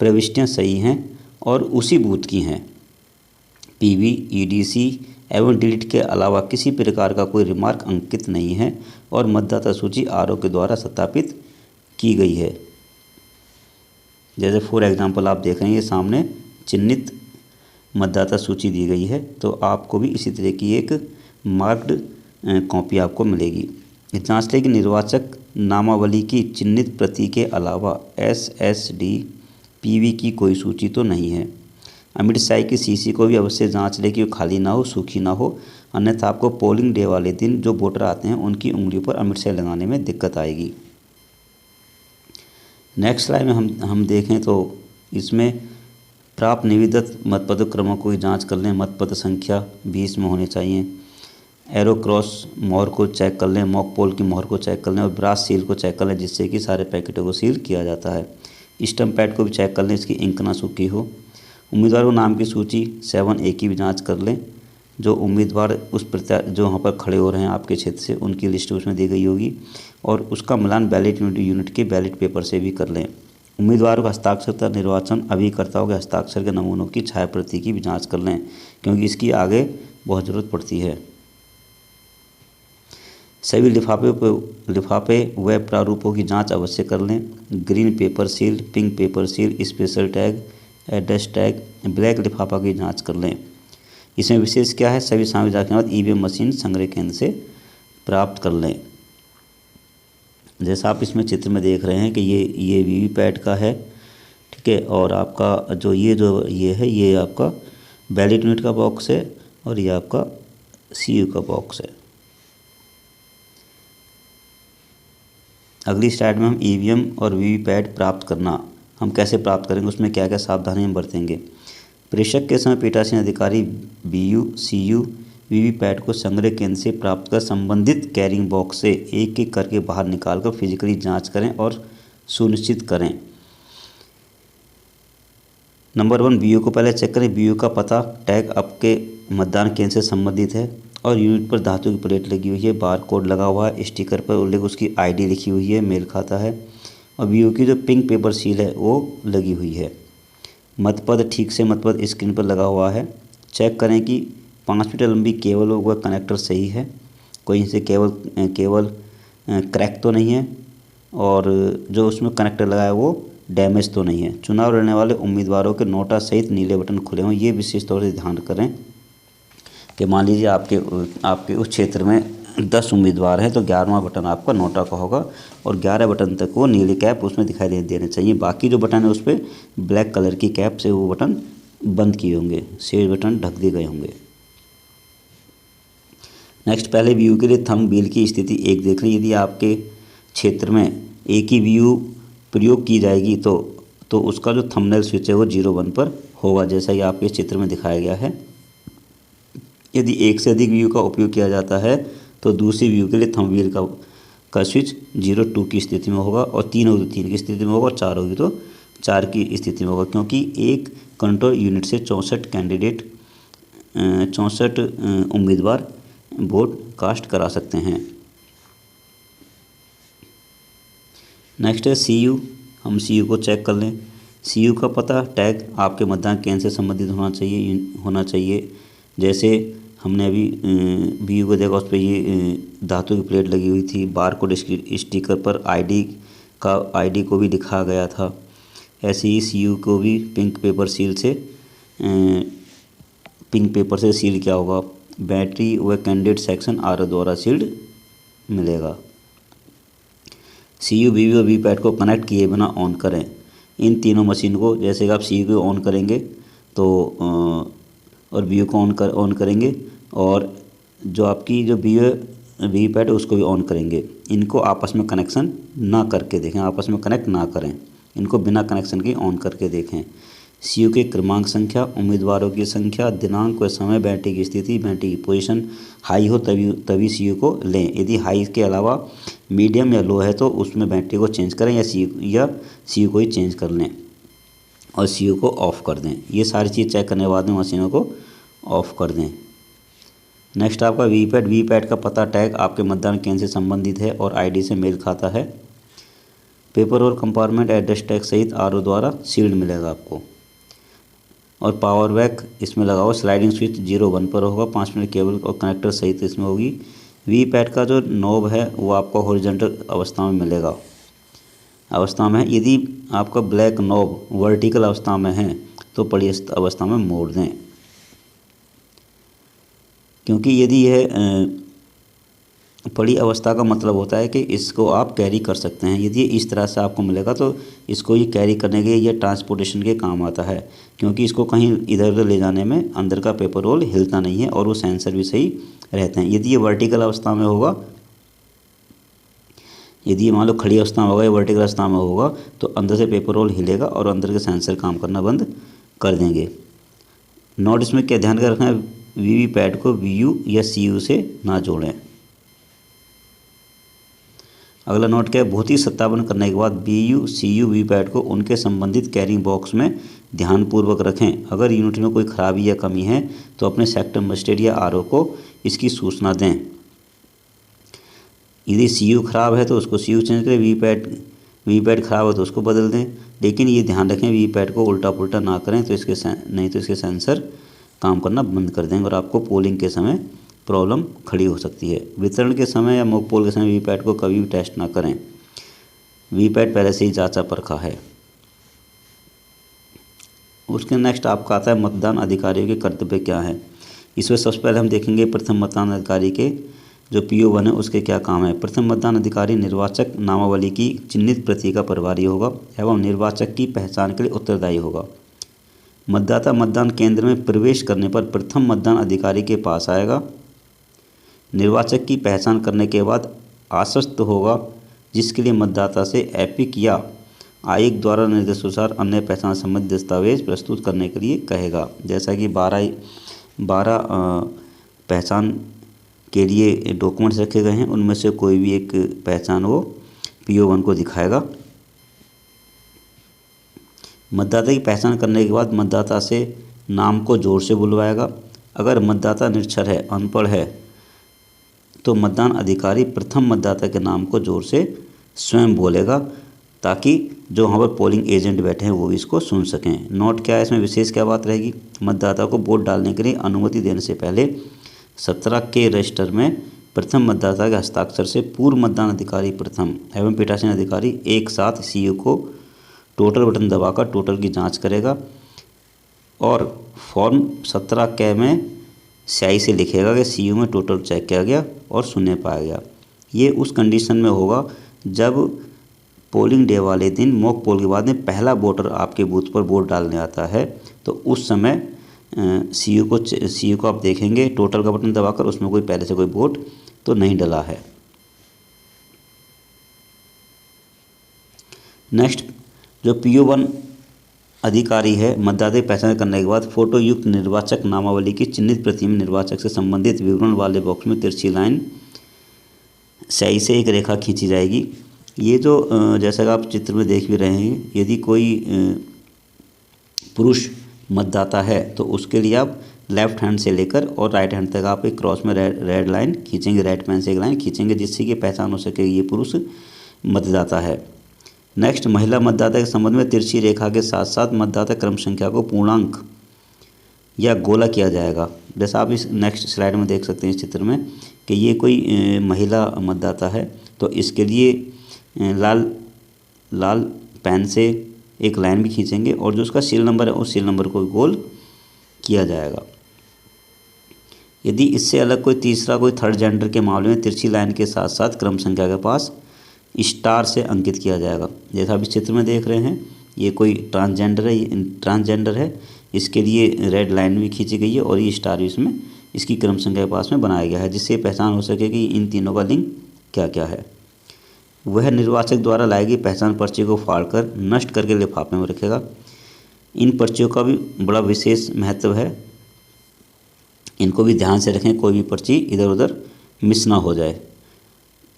प्रविष्टियाँ सही हैं और उसी बूथ की हैं। पीवी, ईडीसी एवं डिलीट के अलावा किसी प्रकार का कोई रिमार्क अंकित नहीं है और मतदाता सूची आरओ के द्वारा सत्यापित की गई है। जैसे फॉर एग्जांपल आप देख रहे हैं ये सामने चिन्हित मतदाता सूची दी गई है तो आपको भी इसी तरह की एक मार्क्ड कॉपी आपको मिलेगी। जांच लें कि निर्वाचक नामावली की चिन्हित प्रति के अलावा एसएसडी पीवी की कोई सूची तो नहीं है। अमिट स्याही की सीसी को भी अवश्य जांच लें कि वो खाली ना हो, सूखी ना हो, अन्यथा आपको पोलिंग डे वाले दिन जो वोटर आते हैं उनकी उंगलियों पर अमिट स्याही लगाने में दिक्कत आएगी। नेक्स्ट स्लाइड में हम देखें तो इसमें प्राप्त निविदत मतपत्र क्रमांकों की जांच कर लें। मतपत्र संख्या 20 में होने चाहिए। एरो क्रॉस मोहर को चेक कर लें, मॉक पोल की मोहर को चेक कर लें और ब्रास सील को चेक कर लें जिससे कि सारे पैकेटों को सील किया जाता है। स्टम्प पैड को भी चेक कर लें, इसकी इंक ना सूखी हो। उम्मीदवारों नाम की सूची 7A की भी जांच कर लें। जो उम्मीदवार जो वहाँ पर खड़े हो रहे हैं आपके क्षेत्र से उनकी लिस्ट उसमें दी गई होगी और उसका मिलान बैलेट यूनिट के बैलेट पेपर से भी कर लें। उम्मीदवारों का हस्ताक्षर तथा निर्वाचन अभिकर्ताओं के हस्ताक्षर के नमूनों की छाया प्रति की भी जाँच कर लें क्योंकि इसकी आगे बहुत ज़रूरत पड़ती है। सभी लिफाफे व प्रारूपों की जांच अवश्य कर लें। Green pepper seal, pink paper seal, special tag, address tag, black लिफाफा की जांच कर लें। इसमें विशेष क्या है, सभी सामग्री जांच के बाद ईवीएम मशीन संग्रह केंद्र से प्राप्त कर लें। जैसा आप इसमें चित्र में देख रहे हैं कि ये वीवीपैट का है, ठीक है। और आपका ये आपका बैलेट यूनिट का बॉक्स है और ये आपका सीयू का बॉक्स है। अगली स्लाइड में हम ईवीएम और वीवीपैट प्राप्त करना, हम कैसे प्राप्त करेंगे, उसमें क्या क्या सावधानी हम बरतेंगे। प्रेषक के समय पीठासीन अधिकारी बीयू सीयू वीवीपैट को संग्रह केंद्र से प्राप्त कर संबंधित कैरिंग बॉक्स से एक एक करके बाहर निकालकर फिजिकली जांच करें और सुनिश्चित करें। नंबर 1, बीयू को पहले चेक करें। बीयू का पता टैग आपके मतदान केंद्र से संबंधित है और यूनिट पर धातु की प्लेट लगी हुई है, बार कोड लगा हुआ है, स्टिकर पर उल्लेख उसकी आईडी लिखी हुई है, मेल खाता है और बीयू की जो पिंक पेपर सील है वो लगी हुई है। मतपद ठीक से मतपद स्क्रीन पर लगा हुआ है। चेक करें कि 5 मीटर लंबी केबल व कनेक्टर सही है, कोई इनसे केबल क्रैक तो नहीं है और जो उसमें कनेक्टर लगा है वो डैमेज तो नहीं है। चुनाव लड़ने वाले उम्मीदवारों के नोटा सहित नीले बटन खुले हों, ये विशेष तौर से ध्यान करें कि मान लीजिए आपके उस क्षेत्र में 10 उम्मीदवार हैं तो 11वां बटन आपका नोटा का होगा और 11 बटन तक वो नीली कैप उसमें दिखाई देने चाहिए। बाकी जो बटन है उस पर ब्लैक कलर की कैप से वो बटन बंद किए होंगे, शेष बटन ढक दिए गए होंगे। नेक्स्ट, पहले व्यू के लिए थंब व्हील की स्थिति 1 देख लें। यदि आपके क्षेत्र में एक ही व्यू प्रयोग की जाएगी तो उसका जो थंबनेल स्विच है वो 0 1 पर होगा, जैसा कि आपके चित्र में दिखाया गया है। यदि एक से अधिक व्यू का उपयोग किया जाता है तो दूसरी व्यू के लिए थंब व्हील का स्विच 0 2 की स्थिति में होगा और 3 होगी तो 3 की स्थिति में होगा और 4 होगी तो 4 की स्थिति में होगा, क्योंकि एक कंट्रोल यूनिट से 64 उम्मीदवार वोट कास्ट करा सकते हैं। नेक्स्ट है सीयू, हम सीयू को चेक कर लें। सीयू का पता टैग आपके मतदान केंद्र से संबंधित होना चाहिए। जैसे हमने अभी बीयू को देखा, उस पर ये धातु की प्लेट लगी हुई थी, बारकोड स्टिकर पर आईडी को भी लिखा गया था। ऐसे ही सीयू को भी पिंक पेपर से सील किया होगा। बैटरी व कैंडिडेट सेक्शन आरओ द्वारा सील्ड मिलेगा। सीयू बीयू और वीपैट को कनेक्ट किए बिना ऑन करें। इन तीनों मशीन को, जैसे कि आप सीयू को ऑन करेंगे तो और बीयू को ऑन करेंगे और जो आपकी जो वीपैट है उसको भी ऑन करेंगे। इनको आपस में कनेक्शन ना करके देखें, आपस में कनेक्ट ना करें, इनको बिना कनेक्शन के ऑन करके देखें। सीयू के क्रमांक संख्या, उम्मीदवारों की संख्या, दिनांक व समय, बैटरी की स्थिति, बैटरी की पोजीशन हाई हो तभी सीयू को लें। यदि हाई के अलावा मीडियम या लो है तो उसमें बैटरी को चेंज करें या सीयू को ही चेंज कर लें और सीयू को ऑफ़ कर दें। ये सारी चीज़ चेक करने के बाद में मशीनों को ऑफ़ कर दें। नेक्स्ट आपका वीपैट का पता टैग आपके मतदान केंद्र से संबंधित है और आईडी से मेल खाता है। पेपर और कंपार्टमेंट एड्रेस टैग सहित आरओ द्वारा सील्ड मिलेगा आपको। और पावर बैक इसमें लगा हुआ, स्लाइडिंग स्विच 0 1 पर होगा, 5 मिनट केबल और कनेक्टर सहित इसमें होगी। वीपैट का जो नॉब है वो आपको हॉरिजॉन्टल अवस्था में मिलेगा, यदि आपका ब्लैक नॉब वर्टिकल अवस्था में है तो पड़ी अवस्था में मोड़ दें, क्योंकि यदि यह पड़ी अवस्था का मतलब होता है कि इसको आप कैरी कर सकते हैं। यदि इस तरह से आपको मिलेगा तो इसको ये कैरी करने के या ट्रांसपोर्टेशन के काम आता है, क्योंकि इसको कहीं इधर उधर ले जाने में अंदर का पेपर रोल हिलता नहीं है और वो सेंसर भी सही रहते हैं। यदि ये वर्टिकल अवस्था में होगा, यदि मान लो खड़ी अवस्था में होगा या वर्टिकल अवस्था में होगा तो अंदर से पेपर रोल हिलेगा और अंदर के सेंसर काम करना बंद कर देंगे। नोट इसमें क्या ध्यान रखना है, वीवीपैट को बीयू या सीयू से ना जोड़ें। अगला नोट क्या है, भौतिक सत्यापन करने के बाद बीयू सीयू वीपैट को उनके संबंधित कैरिंग बॉक्स में ध्यानपूर्वक रखें। अगर यूनिट में कोई खराबी या कमी है तो अपने सेक्टर मजिस्ट्रेट या आरओ को इसकी सूचना दें। यदि सीयू खराब है तो उसको सीयू चेंज करें, वीपैट खराब है तो उसको बदल दें, लेकिन ये ध्यान रखें वीपैट को उल्टा पुल्टा ना करें तो नहीं तो इसके सेंसर काम करना बंद कर देंगे और आपको पोलिंग के समय प्रॉब्लम खड़ी हो सकती है। वितरण के समय या मॉक पोल के समय वीवीपैट को कभी भी टेस्ट ना करें। वीवीपैट पहले से ही जांचा परखा है। उसके नेक्स्ट आपका आता है मतदान अधिकारियों के कर्तव्य क्या हैं। इसमें सबसे पहले हम देखेंगे प्रथम मतदान अधिकारी के जो PO1 है उसके क्या काम है। प्रथम मतदान अधिकारी निर्वाचक नामावली की चिन्हित प्रति का प्रभारी होगा एवं निर्वाचक की पहचान के लिए उत्तरदायी होगा। मतदाता मतदान केंद्र में प्रवेश करने पर प्रथम मतदान अधिकारी के पास आएगा। निर्वाचक की पहचान करने के बाद आश्वस्त होगा, जिसके लिए मतदाता से एपिक या आयोग द्वारा निर्देशानुसार अन्य पहचान संबंधी दस्तावेज प्रस्तुत करने के लिए कहेगा। जैसा कि 12 पहचान के लिए डॉक्यूमेंट्स रखे गए हैं, उनमें से कोई भी एक पहचान वो PO1 को दिखाएगा। मतदाता की पहचान करने के बाद मतदाता से नाम को जोर से बुलवाएगा। अगर मतदाता निरक्षर है, अनपढ़ है, तो मतदान अधिकारी प्रथम मतदाता के नाम को जोर से स्वयं बोलेगा, ताकि जो वहाँ पर पोलिंग एजेंट बैठे हैं वो भी इसको सुन सकें। नोट क्या है इसमें, विशेष क्या बात रहेगी, मतदाता को वोट डालने के लिए अनुमति देने से पहले 17 के रजिस्टर में प्रथम मतदाता के हस्ताक्षर से पूर्व मतदान अधिकारी प्रथम एवं पीठासीन अधिकारी एक साथ CO को टोटल बटन दबाकर टोटल की जांच करेगा और फॉर्म 17 के में स्याही से लिखेगा कि CO में टोटल चेक किया गया और शून्य पाया गया। ये उस कंडीशन में होगा जब पोलिंग डे वाले दिन मॉक पोल के बाद में पहला वोटर आपके बूथ पर वोट डालने आता है, तो उस समय CO को आप देखेंगे टोटल का बटन दबाकर उसमें कोई पहले से कोई वोट तो नहीं डला है। नेक्स्ट जो PO1 अधिकारी है, मतदाता की पहचान करने के बाद फोटो युक्त निर्वाचक नामावली की चिन्हित प्रति में निर्वाचक से संबंधित विवरण वाले बॉक्स में तिरछी लाइन स्याही से एक रेखा खींची जाएगी। ये जो जैसा कि आप चित्र में देख भी रहे हैं, यदि कोई पुरुष मतदाता है तो उसके लिए आप लेफ्ट हैंड से लेकर और राइट हैंड तक आप एक क्रॉस में रेड लाइन खींचेंगे, रेड पेन से एक लाइन खींचेंगे, जिससे कि पहचान हो सके ये पुरुष मतदाता है। नेक्स्ट महिला मतदाता के संबंध में तिरछी रेखा के साथ साथ मतदाता क्रम संख्या को पूर्णांक या गोला किया जाएगा। जैसा आप इस नेक्स्ट स्लाइड में देख सकते हैं इस चित्र में कि ये कोई महिला मतदाता है, तो इसके लिए लाल पेन से एक लाइन भी खींचेंगे और जो उसका सीरियल नंबर है उस सीरियल नंबर को गोल किया जाएगा। यदि इससे अलग कोई तीसरा कोई थर्ड जेंडर के मामले में तिरछी लाइन के साथ साथ क्रम संख्या के पास स्टार से अंकित किया जाएगा। जैसा आप इस चित्र में देख रहे हैं, ये कोई ट्रांसजेंडर है, इसके लिए रेड लाइन भी खींची गई है और ये स्टार भी इसमें इसकी क्रम संख्या के पास में बनाया गया है, जिससे पहचान हो सके कि इन तीनों का लिंक क्या क्या है। वह निर्वाचक द्वारा लाई गई पहचान पर्ची को फाड़कर नष्ट करके लिफाफे में रखेगा। इन पर्चियों का भी बड़ा विशेष महत्व है, इनको भी ध्यान से रखें, कोई भी पर्ची इधर उधर मिस ना हो जाए।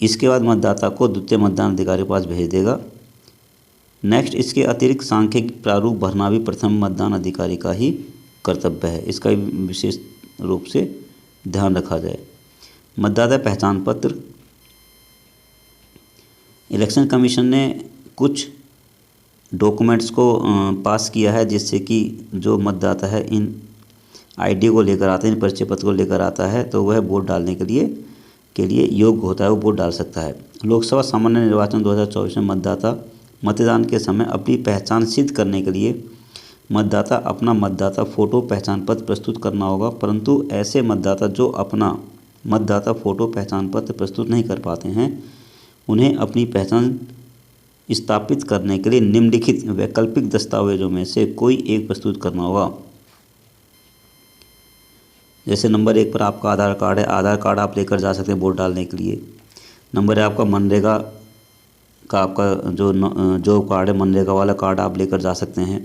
इसके बाद मतदाता को द्वितीय मतदान अधिकारी के पास भेज देगा। नेक्स्ट, इसके अतिरिक्त सांख्यिकी प्रारूप भरना भी प्रथम मतदान अधिकारी का ही कर्तव्य है, इसका भी विशेष रूप से ध्यान रखा जाए। मतदाता पहचान पत्र, इलेक्शन कमीशन ने कुछ डॉक्यूमेंट्स को पास किया है, जिससे कि जो मतदाता है इन ID को लेकर आता है, इन परिचय पत्र को लेकर आता है, तो वह वोट डालने के लिए योग्य होता है, वो वोट डाल सकता है। लोकसभा सामान्य निर्वाचन 2024 में मतदाता मतदान के समय अपनी पहचान सिद्ध करने के लिए मतदाता अपना मतदाता फ़ोटो पहचान पत्र प्रस्तुत करना होगा, परंतु ऐसे मतदाता जो अपना मतदाता फ़ोटो पहचान पत्र प्रस्तुत नहीं कर पाते हैं, उन्हें अपनी पहचान स्थापित करने के लिए निम्नलिखित वैकल्पिक दस्तावेजों में से कोई एक प्रस्तुत करना होगा। जैसे नंबर 1 पर आपका आधार कार्ड है, आधार कार्ड आप लेकर जा सकते हैं वोट डालने के लिए। नंबर है आपका मनरेगा का आपका जो जॉब कार्ड है, मनरेगा वाला कार्ड आप लेकर जा सकते हैं,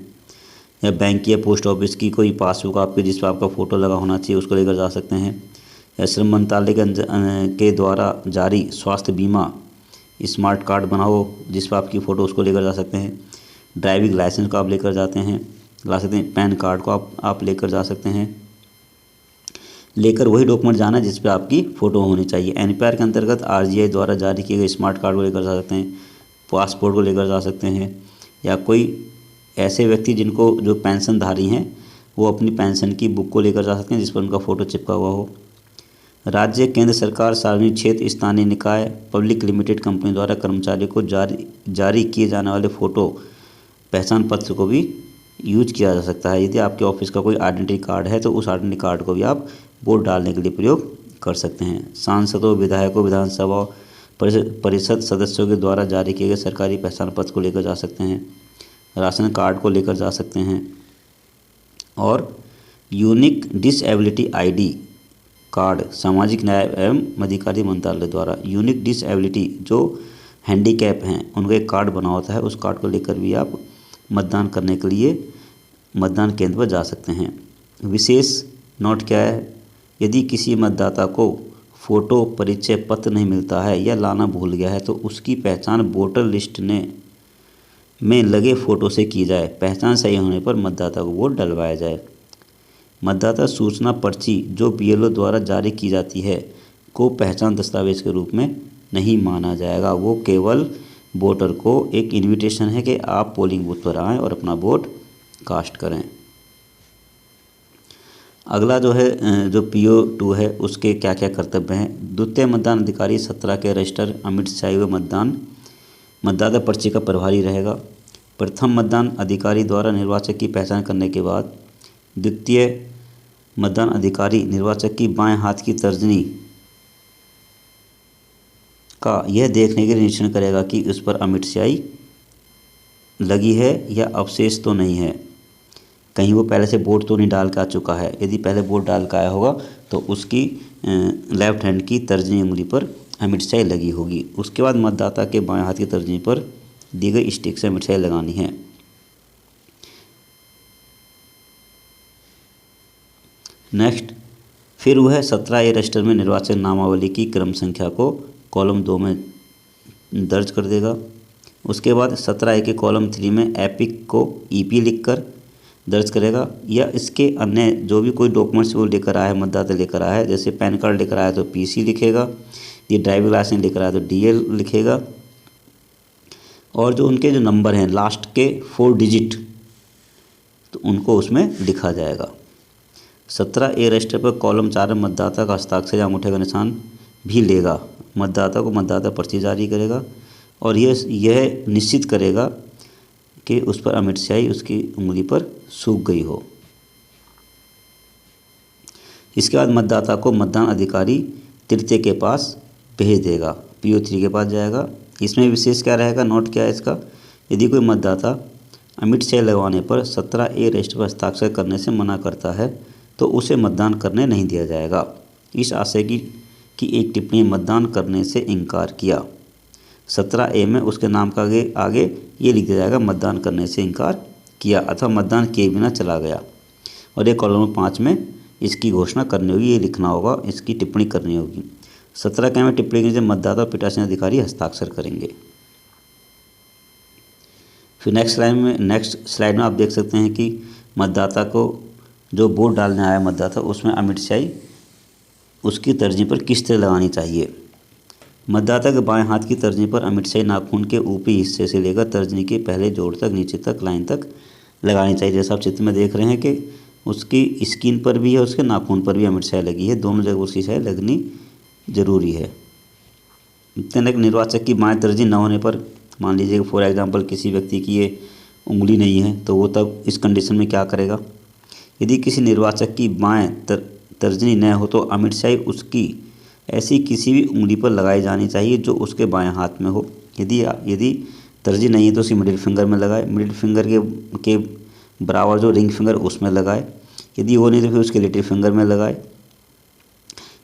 या बैंक या पोस्ट ऑफिस की कोई पासबुक आपकी जिस पर आपका फ़ोटो लगा होना चाहिए उसको लेकर जा सकते हैं, या श्रम मंत्रालय के द्वारा जारी स्वास्थ्य बीमा स्मार्ट कार्ड बनाओ जिस पर आपकी फ़ोटो उसको लेकर जा सकते हैं। ड्राइविंग लाइसेंस को आप लेकर ला सकते हैं। पैन कार्ड को आप लेकर जा सकते हैं। लेकर वही डॉक्यूमेंट जाना जिस पे आपकी फ़ोटो होनी चाहिए। NPR के अंतर्गत RGI द्वारा जारी किए गए स्मार्ट कार्ड को लेकर जा सकते हैं, पासपोर्ट को लेकर जा सकते हैं, या कोई ऐसे व्यक्ति जिनको जो पेंशनधारी हैं वो अपनी पेंशन की बुक को लेकर जा सकते हैं जिस पर उनका फ़ोटो चिपका हुआ हो। राज्य केंद्र सरकार, सार्वजनिक क्षेत्र, स्थानीय निकाय, पब्लिक लिमिटेड कंपनी द्वारा कर्मचारियों को जारी किए जाने वाले फ़ोटो पहचान पत्र को भी यूज किया जा सकता है। यदि आपके ऑफिस का कोई आइडेंटिटी कार्ड है तो उस आइडेंटिटी कार्ड को भी आप वोट डालने के लिए प्रयोग कर सकते हैं। सांसदों, विधायकों, विधानसभा परिषद सदस्यों के द्वारा जारी किए गए सरकारी पहचान पत्र को लेकर जा सकते हैं। राशन कार्ड को लेकर जा सकते हैं। और यूनिक डिसेबिलिटी आईडी कार्ड सामाजिक न्याय एवं अधिकारिता मंत्रालय द्वारा यूनिक डिसेबिलिटी जो हैंडीकैप हैं उनका एक कार्ड बना होता है, उस कार्ड को लेकर भी आप मतदान करने के लिए मतदान केंद्र पर जा सकते हैं। विशेष नोट क्या है, यदि किसी मतदाता को फ़ोटो परिचय पत्र नहीं मिलता है या लाना भूल गया है तो उसकी पहचान वोटर लिस्ट में लगे फ़ोटो से की जाए। पहचान सही होने पर मतदाता को वोट डलवाया जाए। मतदाता सूचना पर्ची जो बीएलओ द्वारा जारी की जाती है को पहचान दस्तावेज के रूप में नहीं माना जाएगा। वो केवल वोटर को एक इनविटेशन है कि आप पोलिंग बूथ पर आएँ और अपना वोट कास्ट करें। अगला जो है जो PO2 है उसके क्या क्या कर्तव्य हैं। द्वितीय मतदान अधिकारी 17 के रजिस्टर अमिट शाही हुए मतदाता पर्ची का प्रभारी रहेगा। प्रथम मतदान अधिकारी द्वारा निर्वाचक की पहचान करने के बाद द्वितीय मतदान अधिकारी निर्वाचक की बाएं हाथ की तर्जनी का यह देखने के लिए निरीक्षण करेगा कि उस पर अमिट स्याही लगी है या अवशेष तो नहीं है, कहीं वो पहले से वोट तो नहीं डाल के आ चुका है। यदि पहले वोट डाल के आया होगा तो उसकी लेफ्ट हैंड की तर्जनी उंगली पर अमिट स्याही लगी होगी। उसके बाद मतदाता के बाएं हाथ की तर्जनी पर दी गई स्टिक से अमिट स्याही लगानी है। नेक्स्ट, फिर वह 17A रजिस्टर में निर्वाचन नामावली की क्रम संख्या को कॉलम 2 में दर्ज कर देगा। उसके बाद 17A के कॉलम 3 में एपिक को EP लिखकर दर्ज करेगा, या इसके अन्य जो भी कोई डॉक्यूमेंट्स वो लेकर आया है, मतदाता लेकर आया है, जैसे पैन कार्ड लेकर आया तो PC लिखेगा, ये ड्राइविंग लाइसेंस लेकर आया तो DL लिखेगा, और जो उनके जो नंबर हैं लास्ट के 4 डिजिट तो उनको उसमें लिखा जाएगा। 17A रजिस्टर पर कॉलम 4 में मतदाता का हस्ताक्षर या अंगूठे का निशान भी लेगा। मतदाता को मतदाता पर्ची जारी करेगा और यह निश्चित करेगा कि उस पर अमिट स्याही उसकी उंगली पर सूख गई हो। इसके बाद मतदाता को मतदान अधिकारी तृतीय के पास भेज देगा, PO3 के पास जाएगा। इसमें विशेष क्या रहेगा, नोट क्या है इसका, यदि कोई मतदाता अमिट स्याही लगवाने पर 17A रजिस्टर पर हस्ताक्षर करने से मना करता है तो उसे मतदान करने नहीं दिया जाएगा। इस आशय की एक टिप्पणी मतदान करने से इनकार किया। 17A में उसके नाम का आगे ये लिख दिया जाएगा मतदान करने से इनकार किया अथवा मतदान किए बिना चला गया। और ये कॉलम 5 में इसकी घोषणा करनी होगी, ये लिखना होगा, इसकी टिप्पणी करनी होगी। 17K में टिप्पणी के मतदाता और पीठासीन अधिकारी हस्ताक्षर करेंगे। फिर नेक्स्ट स्लाइड में आप देख सकते हैं कि मतदाता को जो वोट डालने आया मतदाता उसमें अमिट स्याही उसकी तर्जनी पर किस तरह लगानी चाहिए। मतदाता के बाएं हाथ की तर्जनी पर अमिट स्याही नाखून के ऊपरी हिस्से से लेकर तर्जनी के पहले जोड़ तक नीचे तक लाइन तक लगानी चाहिए। जैसा आप चित्र में देख रहे हैं कि उसकी स्किन पर भी है, उसके नाखून पर भी अमिट स्याही लगी है, दोनों जगह उसकी स्याही लगनी जरूरी है। निर्वाचक की बाएं तर्जनी न होने पर, मान लीजिए कि फॉर एग्जाम्पल किसी व्यक्ति की ये उंगली नहीं है तो वो तब इस कंडीशन में क्या करेगा, यदि किसी निर्वाचक की बाएं तर्जनी न हो तो अमिट स्याही उसकी ऐसी किसी भी उंगली पर लगाई जानी चाहिए जो उसके बाएं हाथ में हो। यदि तर्जनी नहीं है तो उसकी मिडिल फिंगर में लगाए, मिडिल फिंगर के बराबर जो रिंग फिंगर उसमें लगाए, यदि वो नहीं तो फिर उसके लिटिल फिंगर में लगाए।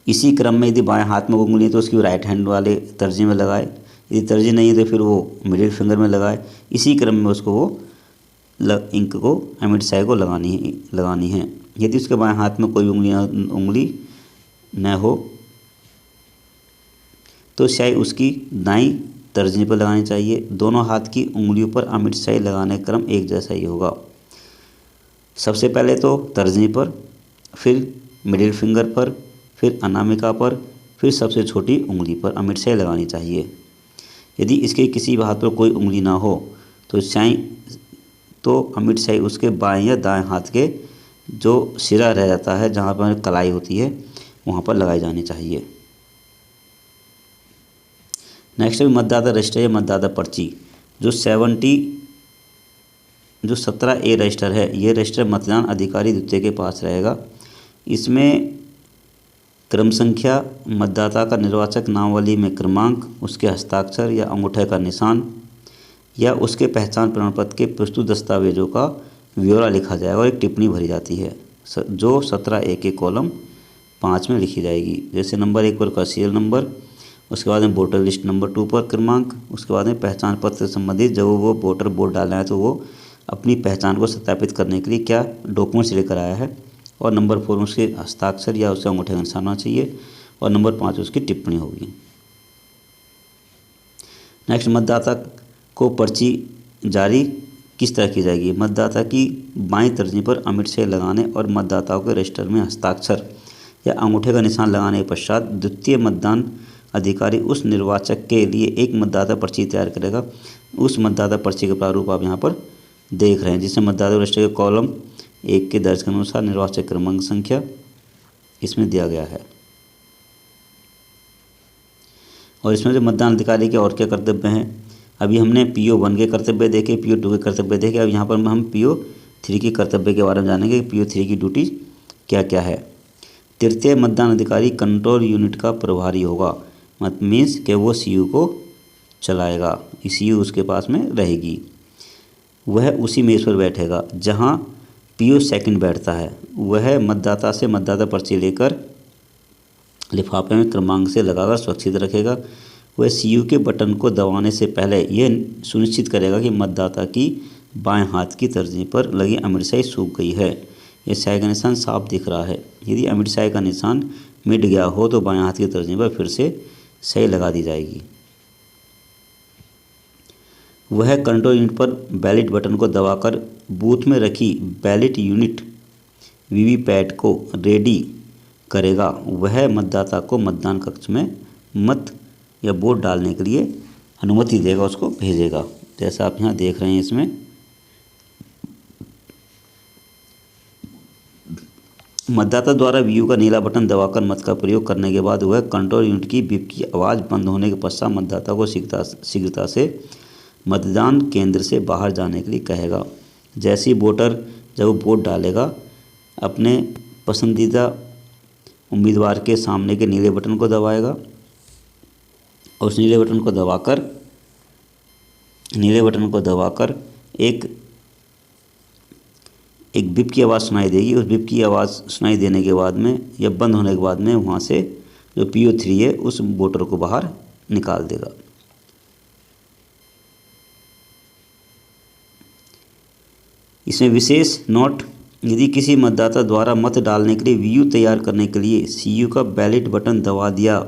इसी क्रम में यदि बाएं हाथ में उंगली है तो उसकी राइट हैंड वाले तर्जनी में लगाए, यदि तर्जनी नहीं है तो फिर वो मिडिल फिंगर में लगाए। इसी क्रम में उसको वो इंक को अमिट स्याही को लगानी है। यदि उसके बाएं हाथ में कोई उंगली न हो तो स्याही उसकी दाईं तर्जनी पर लगानी चाहिए। दोनों हाथ की उंगलियों पर अमिट स्याही लगाने का क्रम एक जैसा ही होगा। सबसे पहले तो तर्जनी पर, फिर मिडिल फिंगर पर, फिर अनामिका पर, फिर सबसे छोटी उंगली पर अमिट स्याही लगानी चाहिए। यदि इसके किसी हाथ पर कोई उंगली ना हो तो अमिट स्याही उसके बाएं या दाएं हाथ के जो सिरा रह जाता है, जहाँ पर कलाई होती है, वहाँ पर लगाई जानी चाहिए। नेक्स्ट है मतदाता रजिस्टर या मतदाता पर्ची। जो 17A रजिस्टर है, ये रजिस्टर मतदान अधिकारी द्वितीय के पास रहेगा। इसमें क्रम संख्या, मतदाता का निर्वाचक नामावली में क्रमांक, उसके हस्ताक्षर या अंगूठे का निशान या उसके पहचान प्रमाण पत्र के प्रस्तुत दस्तावेजों का ब्यौरा लिखा जाएगा और एक टिप्पणी भरी जाती है जो 17A के कॉलम 5 में लिखी जाएगी। जैसे नंबर 1 पर का सीरियल नंबर, उसके बाद में वोटर लिस्ट नंबर 2 पर क्रमांक, उसके बाद में पहचान पत्र से संबंधित जब वो वोटर वोट डालना है तो वो अपनी पहचान को सत्यापित करने के लिए क्या डॉक्यूमेंट्स लेकर आया है, और नंबर 4 उसके हस्ताक्षर या उसके अंगूठे का निशान होना चाहिए, और नंबर 5 उसकी टिप्पणी होगी। नेक्स्ट, मतदाता को पर्ची जारी किस तरह की जाएगी। मतदाता की बाईं तर्जनी पर अमिट से लगाने और मतदाताओं के रजिस्टर में हस्ताक्षर या अंगूठे का निशान लगाने के पश्चात द्वितीय मतदान अधिकारी उस निर्वाचक के लिए एक मतदाता पर्ची तैयार करेगा। उस मतदाता पर्ची का प्रारूप आप यहाँ पर देख रहे हैं, जिसमें मतदाता रजिस्टर के कॉलम 1 के दर्ज के अनुसार निर्वाचक क्रमांक संख्या इसमें दिया गया है। और इसमें जो मतदान अधिकारी के और क्या कर्तव्य हैं, अभी हमने PO1 के कर्तव्य देखे, PO2 के कर्तव्य देखे। अब यहाँ पर हम PO3 के कर्तव्य के बारे में जानेंगे कि PO3 की ड्यूटी क्या क्या है। तृतीय मतदान अधिकारी कंट्रोल यूनिट का प्रभारी होगा, मीन्स कि वो CU को चलाएगा, CU उसके पास में रहेगी। वह उसी मेज़ पर बैठेगा जहाँ PO2 बैठता है। वह मतदाता से मतदाता पर्ची लेकर लिफाफे में क्रमांक से लगाकर सुरक्षित रखेगा। वह CU के बटन को दबाने से पहले यह सुनिश्चित करेगा कि मतदाता की बाएं हाथ की तर्जनी पर लगी अमिट स्याही सूख गई है। यह स्याही का निशान साफ दिख रहा है। यदि अमिट स्याही का निशान मिट गया हो तो बाएं हाथ की तर्जनी पर फिर से स्याही लगा दी जाएगी। वह कंट्रोल यूनिट पर बैलेट बटन को दबाकर बूथ में रखी बैलेट यूनिट वीवीपैट को रेडी करेगा। वह मतदाता को मतदान कक्ष में मत या वोट डालने के लिए अनुमति देगा, उसको भेजेगा। जैसा आप यहाँ देख रहे हैं, इसमें मतदाता द्वारा VU का नीला बटन दबाकर मत का प्रयोग करने के बाद वह कंट्रोल यूनिट की बीप की आवाज़ बंद होने के पश्चात मतदाता को शीघ्रता से मतदान केंद्र से बाहर जाने के लिए कहेगा। जैसे ही वोटर जब वोट डालेगा, अपने पसंदीदा उम्मीदवार के सामने के नीले बटन को दबाएगा और उस नीले बटन को दबाकर एक बिप की आवाज़ सुनाई देगी। उस बिप की आवाज़ सुनाई देने के बाद में या बंद होने के बाद में वहाँ से जो PO3 है उस वोटर को बाहर निकाल देगा। इसमें विशेष नोट, यदि किसी मतदाता द्वारा मत डालने के लिए VU तैयार करने के लिए CU का बैलेट बटन दबा दिया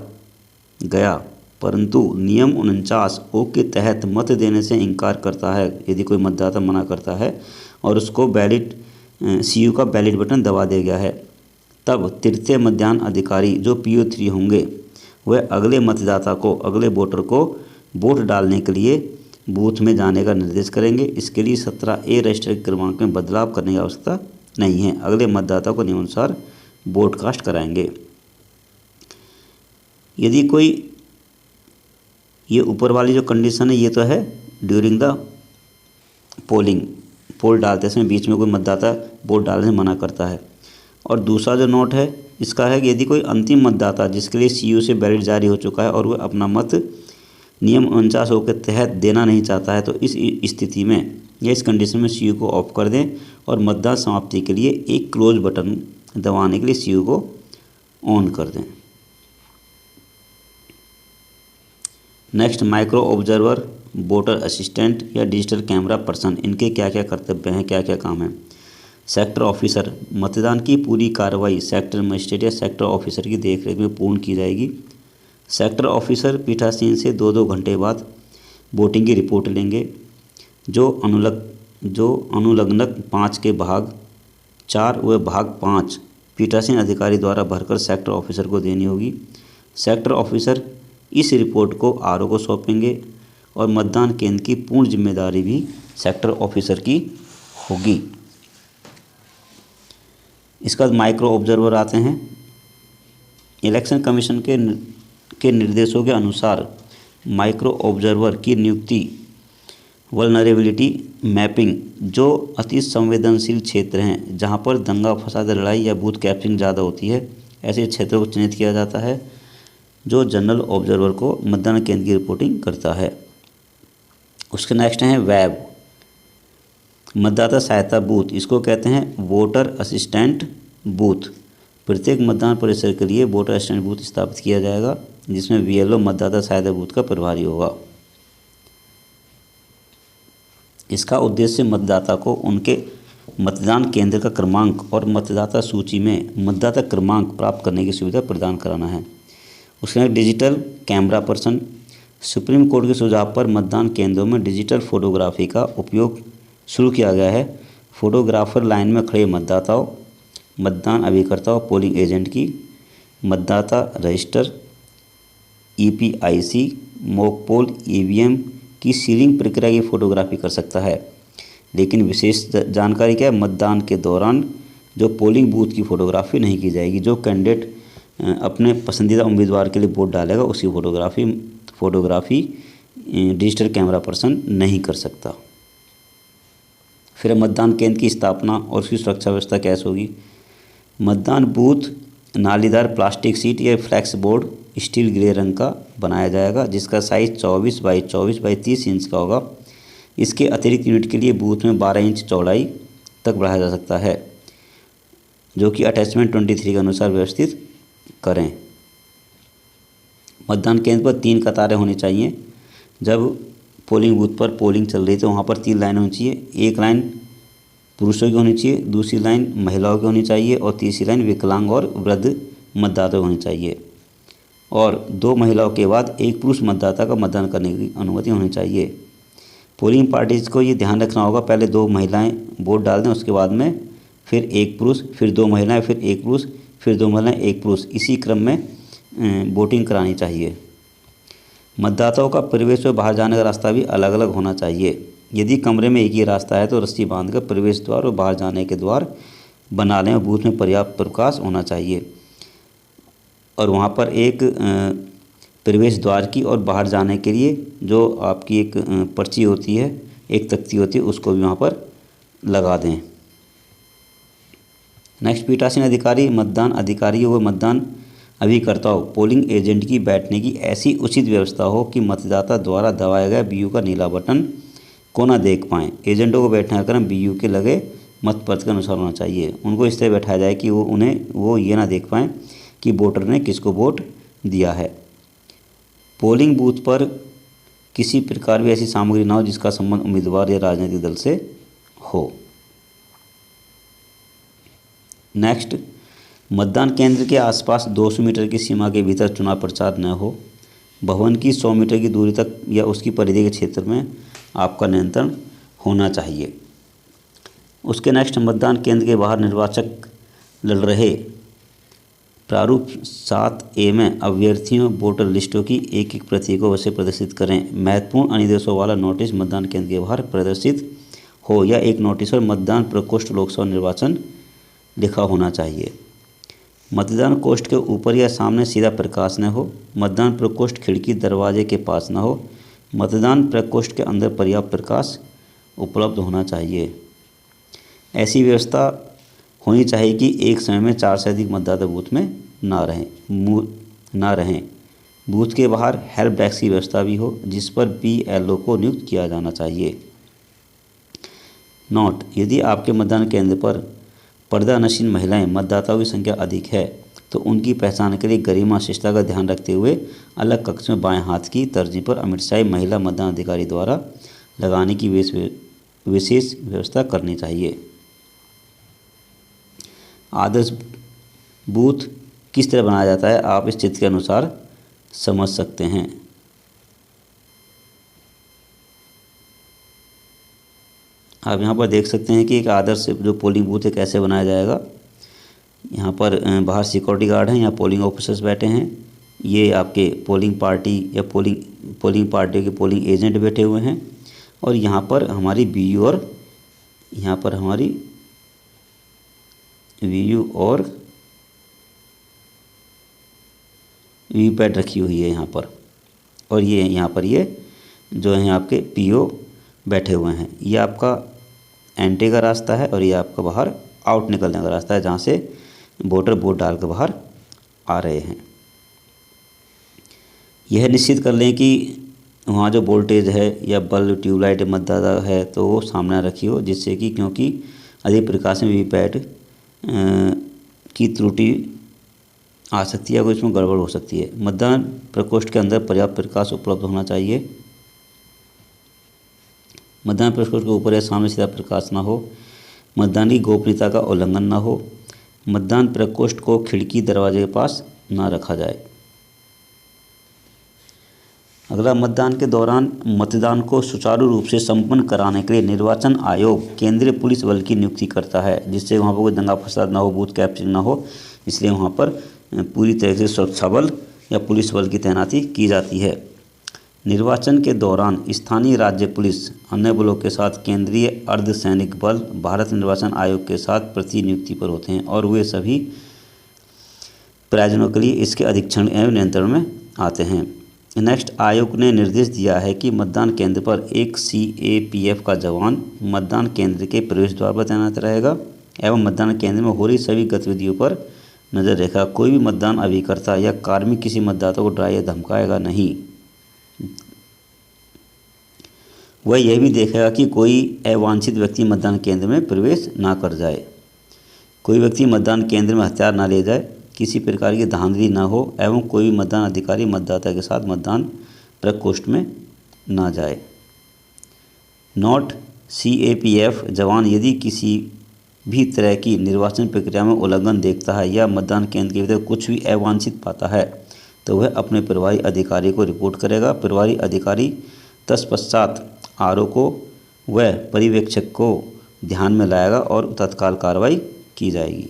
गया परंतु नियम 49O के तहत मत देने से इनकार करता है, यदि कोई मतदाता मना करता है और उसको CU का बैलेट बटन दबा दिया गया है, तब तृतीय मतदान अधिकारी जो PO3 होंगे वह अगले मतदाता को, अगले वोटर को वोट डालने के लिए बूथ में जाने का निर्देश करेंगे। इसके लिए 17A रजिस्टर के क्रमांक में बदलाव करने की आवश्यकता नहीं है। अगले मतदाता को नियमानुसार वोट कास्ट कराएंगे। यदि कोई, ये ऊपर वाली जो कंडीशन है ये तो है ड्यूरिंग द पोल डालते समय बीच में कोई मतदाता वोट डालने से मना करता है। और दूसरा जो नोट है इसका है कि यदि कोई अंतिम मतदाता जिसके लिए CU से बैलेट जारी हो चुका है और वह अपना मत नियम 49O के तहत देना नहीं चाहता है, तो इस स्थिति में या इस कंडीशन में CU को ऑफ कर दें और मतदान समाप्ति के लिए एक क्लोज बटन दबाने के लिए CU को ऑन कर दें। Next, micro observer, voter assistant या डिजिटल कैमरा पर्सन, इनके क्या क्या कर्तव्य हैं, क्या क्या काम हैं। सेक्टर ऑफिसर, मतदान की पूरी कार्रवाई सेक्टर मजिस्ट्रेट या सेक्टर ऑफिसर की देखरेख में पूर्ण की जाएगी। सेक्टर ऑफिसर पीठासीन से 2-2 घंटे बाद वोटिंग की रिपोर्ट लेंगे। जो अनुलग्नक 5 के भाग 4 व भाग 5 पीठासीन अधिकारी द्वारा भरकर सेक्टर ऑफिसर को देनी होगी। सेक्टर ऑफिसर इस रिपोर्ट को RO को सौंपेंगे और मतदान केंद्र की पूर्ण जिम्मेदारी भी सेक्टर ऑफिसर की होगी। इसके बाद माइक्रो ऑब्जर्वर आते हैं। इलेक्शन कमीशन के निर्देशों के अनुसार माइक्रो ऑब्जर्वर की नियुक्ति वल्नरेबिलिटी मैपिंग, जो अति संवेदनशील क्षेत्र हैं जहां पर दंगा फसाद लड़ाई या बूथ कैप्चरिंग ज़्यादा होती है, ऐसे क्षेत्रों को चिन्हित किया जाता है, जो जनरल ऑब्जर्वर को मतदान केंद्र की रिपोर्टिंग करता है। उसके नेक्स्ट हैं वेब, मतदाता सहायता बूथ, इसको कहते हैं वोटर असिस्टेंट बूथ। प्रत्येक मतदान परिसर के लिए वोटर असिस्टेंट बूथ स्थापित किया जाएगा, जिसमें वीएलओ मतदाता सहायता बूथ का प्रभारी होगा। इसका उद्देश्य मतदाता को उनके मतदान केंद्र का क्रमांक और मतदाता सूची में मतदाता क्रमांक प्राप्त करने की सुविधा प्रदान कराना है। उसके बाद digital camera person, supreme court के सुझाव पर मतदान केंद्रों में डिजिटल फोटोग्राफी का उपयोग शुरू किया गया है। फोटोग्राफर लाइन में खड़े मतदाताओं, मतदान अभिकर्ताओं, पोलिंग एजेंट की मतदाता register, EPIC, mock poll, EVM की सीलिंग प्रक्रिया की फोटोग्राफी कर सकता है। लेकिन विशेष जानकारी क्या है, मतदान के दौरान जो पोलिंग बूथ की फ़ोटोग्राफी नहीं की जाएगी। जो कैंडिडेट अपने पसंदीदा उम्मीदवार के लिए वोट डालेगा उसकी फ़ोटोग्राफी डिजिटल कैमरा पर्सन नहीं कर सकता। फिर मतदान केंद्र की स्थापना और उसकी सुरक्षा व्यवस्था कैसे होगी। मतदान बूथ नालीदार प्लास्टिक सीट या फ्लैक्स बोर्ड स्टील ग्रे रंग का बनाया जाएगा, जिसका साइज़ 24 बाई 24 बाई 30 इंच का होगा। इसके अतिरिक्त यूनिट के लिए बूथ में 12 इंच चौड़ाई तक बढ़ाया जा सकता है, जो कि अटैचमेंट 23 के अनुसार व्यवस्थित करें। मतदान केंद्र पर 3 कतारें होनी चाहिए। जब पोलिंग बूथ पर पोलिंग चल रही है तो वहाँ पर 3 लाइन होनी चाहिए। एक लाइन पुरुषों की होनी चाहिए, दूसरी लाइन महिलाओं की होनी चाहिए और तीसरी लाइन विकलांग और वृद्ध मतदाता होनी चाहिए। और 2 महिलाओं के बाद एक पुरुष मतदाता का मतदान करने की अनुमति होनी चाहिए। पोलिंग पार्टीज को ये ध्यान रखना होगा, पहले 2 महिलाएं वोट डाल दें, उसके बाद में फिर 1 पुरुष, फिर 2 महिलाएं, फिर 1 पुरुष, फिर 2 महिलाएं, 1 पुरुष, इसी क्रम में वोटिंग करानी चाहिए। मतदाताओं का प्रवेश और बाहर जाने का रास्ता भी अलग अलग होना चाहिए। यदि कमरे में एक ही रास्ता है तो रस्सी बांधकर प्रवेश द्वार और बाहर जाने के द्वार बना लें। बूथ में पर्याप्त प्रकाश होना चाहिए और वहाँ पर एक प्रवेश द्वार की और बाहर जाने के लिए जो आपकी एक पर्ची होती है, एक तख्ती होती है, उसको भी वहाँ पर लगा दें। नेक्स्ट पीठासीन अधिकारी, मतदान अधिकारियों व मतदान अभिकर्ताओं, पोलिंग एजेंट की बैठने की ऐसी उचित व्यवस्था हो कि मतदाता द्वारा दबाया गया बीयू का नीला बटन को ना देख पाएँ। एजेंटों को बैठने का क्रम बीयू के लगे मतपत्र के अनुसार होना चाहिए। उनको इस तरह बैठाया जाए कि वो ये ना देख पाएँ कि वोटर ने किसको वोट दिया है। पोलिंग बूथ पर किसी प्रकार भी ऐसी सामग्री ना हो जिसका संबंध उम्मीदवार या राजनीतिक दल से हो। नेक्स्ट, मतदान केंद्र के आसपास 200 मीटर की सीमा के भीतर चुनाव प्रचार न हो। भवन की 100 मीटर की दूरी तक या उसकी परिधि के क्षेत्र में आपका नियंत्रण होना चाहिए। उसके नेक्स्ट, मतदान केंद्र के बाहर निर्वाचक लड़ रहे प्रारूप 7A में अभ्यर्थियों वोटर लिस्टों की एक प्रति को अवश्य प्रदर्शित करें। महत्वपूर्ण अनुदेशों वाला नोटिस मतदान केंद्र के बाहर प्रदर्शित हो या एक नोटिस पर मतदान प्रकोष्ठ लोकसभा निर्वाचन लिखा होना चाहिए। मतदान कोष्ठ के ऊपर या सामने सीधा प्रकाश न हो। मतदान प्रकोष्ठ खिड़की दरवाजे के पास न हो। मतदान प्रकोष्ठ के अंदर पर्याप्त प्रकाश उपलब्ध होना चाहिए। ऐसी व्यवस्था होनी चाहिए कि एक समय में 4 से अधिक मतदाता बूथ में ना रहें। बूथ के बाहर हेल्प डेस्क की व्यवस्था भी हो, जिस पर BLO को नियुक्त किया जाना चाहिए। नोट, यदि आपके मतदान केंद्र पर पर्दानशीन महिलाएं मतदाताओं की संख्या अधिक है तो उनकी पहचान के लिए गरिमा शिष्टता का ध्यान रखते हुए अलग कक्ष में बाएं हाथ की तर्ज पर अमिटशाही महिला मतदान अधिकारी द्वारा लगाने की विशेष व्यवस्था करनी चाहिए। आदर्श बूथ किस तरह बनाया जाता है, आप इस चित्र के अनुसार समझ सकते हैं। आप यहाँ पर देख सकते हैं कि एक आदर्श जो पोलिंग बूथ है कैसे बनाया जाएगा। यहाँ पर बाहर सिक्योरिटी गार्ड हैं, यहाँ पोलिंग ऑफिसर्स बैठे हैं, ये आपके पोलिंग पार्टी या पोलिंग पार्टी के पोलिंग एजेंट बैठे हुए हैं और यहाँ पर हमारी BU और यहाँ पर हमारी VU और वीवीपैट रखी हुई है यहाँ पर, और ये यहाँ पर ये जो है आपके पीओ बैठे हुए हैं। ये आपका एंट्री का रास्ता है और ये आपका बाहर आउट निकलने का रास्ता है, जहाँ से वोटर वोट डाल कर बाहर आ रहे हैं। यह निश्चित कर लें कि वहाँ जो वोल्टेज है या बल्ब ट्यूबलाइट मतदाता है तो वो सामने रखी हो, जिससे कि क्योंकि अधिक प्रकाश में वीवीपैट की त्रुटि आ सकती है, कोई इसमें गड़बड़ हो सकती है। मतदान प्रकोष्ठ के अंदर पर्याप्त प्रकाश उपलब्ध होना चाहिए। मतदान प्रकोष्ठ के ऊपर या सामने सीधा प्रकाश ना हो। मतदान की गोपनीयता का उल्लंघन ना हो। मतदान प्रकोष्ठ को खिड़की दरवाजे के पास ना रखा जाए। अगला, मतदान के दौरान मतदान को सुचारू रूप से संपन्न कराने के लिए निर्वाचन आयोग केंद्रीय पुलिस बल की नियुक्ति करता है, जिससे वहाँ पर कोई दंगा फसाद ना हो, बूथ कैप्चरिंग ना हो, इसलिए वहाँ पर पूरी तरह से सुरक्षा बल या पुलिस बल की तैनाती की जाती है। निर्वाचन के दौरान स्थानीय राज्य पुलिस अन्य बलों के साथ केंद्रीय अर्धसैनिक बल भारत निर्वाचन आयोग के साथ प्रतिनियुक्ति पर होते हैं और वे सभी प्रयोजनों के लिए इसके अधीक्षण एवं नियंत्रण में आते हैं। नेक्स्ट, आयोग ने निर्देश दिया है कि मतदान केंद्र पर एक CAPF का जवान मतदान केंद्र के प्रवेश द्वार पर तैनात रहेगा एवं मतदान केंद्र में हो रही सभी गतिविधियों पर नजर रखेगा। कोई भी मतदान अभिकर्ता या कार्मिक किसी मतदाता को डराए या धमकाएगा नहीं। वह यह भी देखेगा कि कोई अवांछित व्यक्ति मतदान केंद्र में प्रवेश ना कर जाए। कोई व्यक्ति मतदान केंद्र में हथियार ना ले जाए, किसी प्रकार की धांधली ना हो एवं कोई भी मतदान अधिकारी मतदाता के साथ मतदान प्रकोष्ठ में ना जाए। नोट, CAPF जवान यदि किसी भी तरह की निर्वाचन प्रक्रिया में उल्लंघन देखता है या मतदान केंद्र के भीतर कुछ भी अवांछित पाता है तो वह अपने प्रभारी अधिकारी को रिपोर्ट करेगा। प्रभारी अधिकारी तत्पश्चात RO को व पर्यवेक्षक को ध्यान में लाएगा और तत्काल कार्रवाई की जाएगी।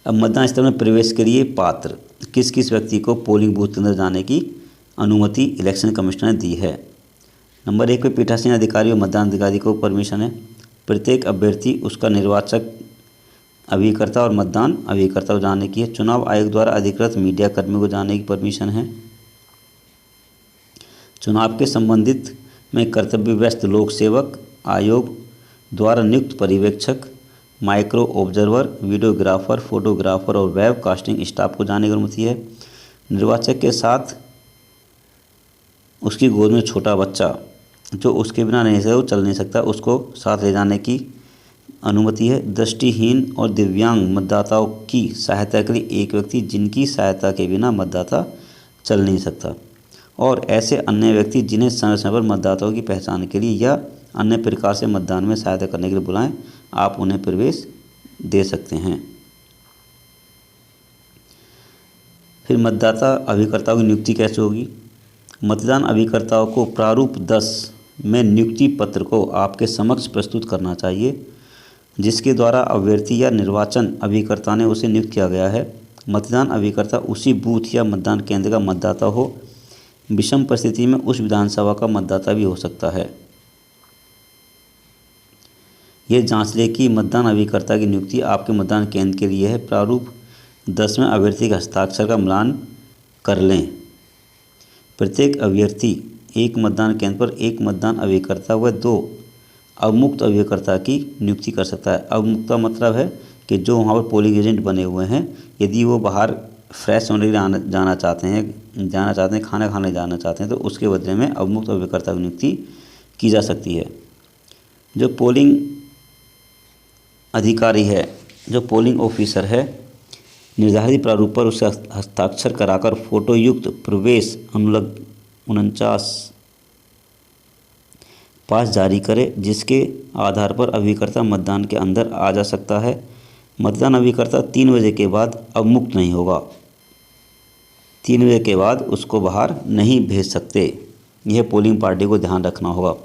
अब मतदान स्थल में प्रवेश के लिए पात्र किस किस व्यक्ति को पोलिंग बूथ के अंदर जाने की अनुमति इलेक्शन कमिश्नर ने दी है। नंबर 1 पे पीठासीन अधिकारी और मतदान अधिकारी को परमिशन है। प्रत्येक अभ्यर्थी, उसका निर्वाचक अभिकर्ता और मतदान अभिकर्ता को जाने की है। चुनाव आयोग द्वारा अधिकृत मीडिया कर्मियों को जाने की परमिशन है। चुनाव के संबंधित में कर्तव्य व्यस्त लोक सेवक, आयोग द्वारा नियुक्त पर्यवेक्षक, माइक्रो ऑब्जर्वर, वीडियोग्राफर, फोटोग्राफर और वेब कास्टिंग स्टाफ को जाने की अनुमति है। निर्वाचक के साथ उसकी गोद में छोटा बच्चा जो उसके बिना नहीं सकता, वो चल नहीं सकता, उसको साथ ले जाने की अनुमति है। दृष्टिहीन और दिव्यांग मतदाताओं की सहायता के लिए एक व्यक्ति जिनकी सहायता के बिना मतदाता चल नहीं सकता, और ऐसे अन्य व्यक्ति जिन्हें समय समय पर मतदाताओं की पहचान के लिए या अन्य प्रकार से मतदान में सहायता करने के लिए बुलाएं, आप उन्हें प्रवेश दे सकते हैं। फिर मतदाता अभिकर्ताओं की नियुक्ति कैसे होगी। मतदान अभिकर्ताओं को प्रारूप 10 में नियुक्ति पत्र को आपके समक्ष प्रस्तुत करना चाहिए, जिसके द्वारा अभ्यर्थी या निर्वाचन अभिकर्ता ने उसे नियुक्त किया गया है। मतदान अभिकर्ता उसी बूथ या मतदान केंद्र का मतदाता हो। विषम परिस्थिति में उस विधानसभा का मतदाता भी हो सकता है। यह जांच ले कि मतदान अभिकर्ता की नियुक्ति आपके मतदान केंद्र के लिए है। प्रारूप 10 में अभ्यर्थी के हस्ताक्षर का मिलान कर लें। प्रत्येक अभ्यर्थी एक मतदान केंद्र पर एक मतदान अभिकर्ता व 2 अवमुक्त अभिकर्ता की नियुक्ति कर सकता है। अवमुक्ता मतलब है कि जो वहाँ पर पोलिंग एजेंट बने हुए हैं, यदि वो बाहर फ्रेश होने के लिए जाना चाहते हैं, खाना खाने जाना चाहते हैं, तो उसके बदले में अवमुक्त अभिकर्ता की नियुक्ति की जा सकती है। जो पोलिंग अधिकारी है, जो पोलिंग ऑफिसर है, निर्धारित प्रारूप पर उससे हस्ताक्षर कराकर फोटो युक्त प्रवेश अनुलग 49 पास जारी करे, जिसके आधार पर अभिकर्ता मतदान के अंदर आ जा सकता है। मतदान अभिकर्ता 3 बजे के बाद अवमुक्त नहीं होगा। 3 बजे के बाद उसको बाहर नहीं भेज सकते। यह पोलिंग पार्टी को ध्यान रखना होगा।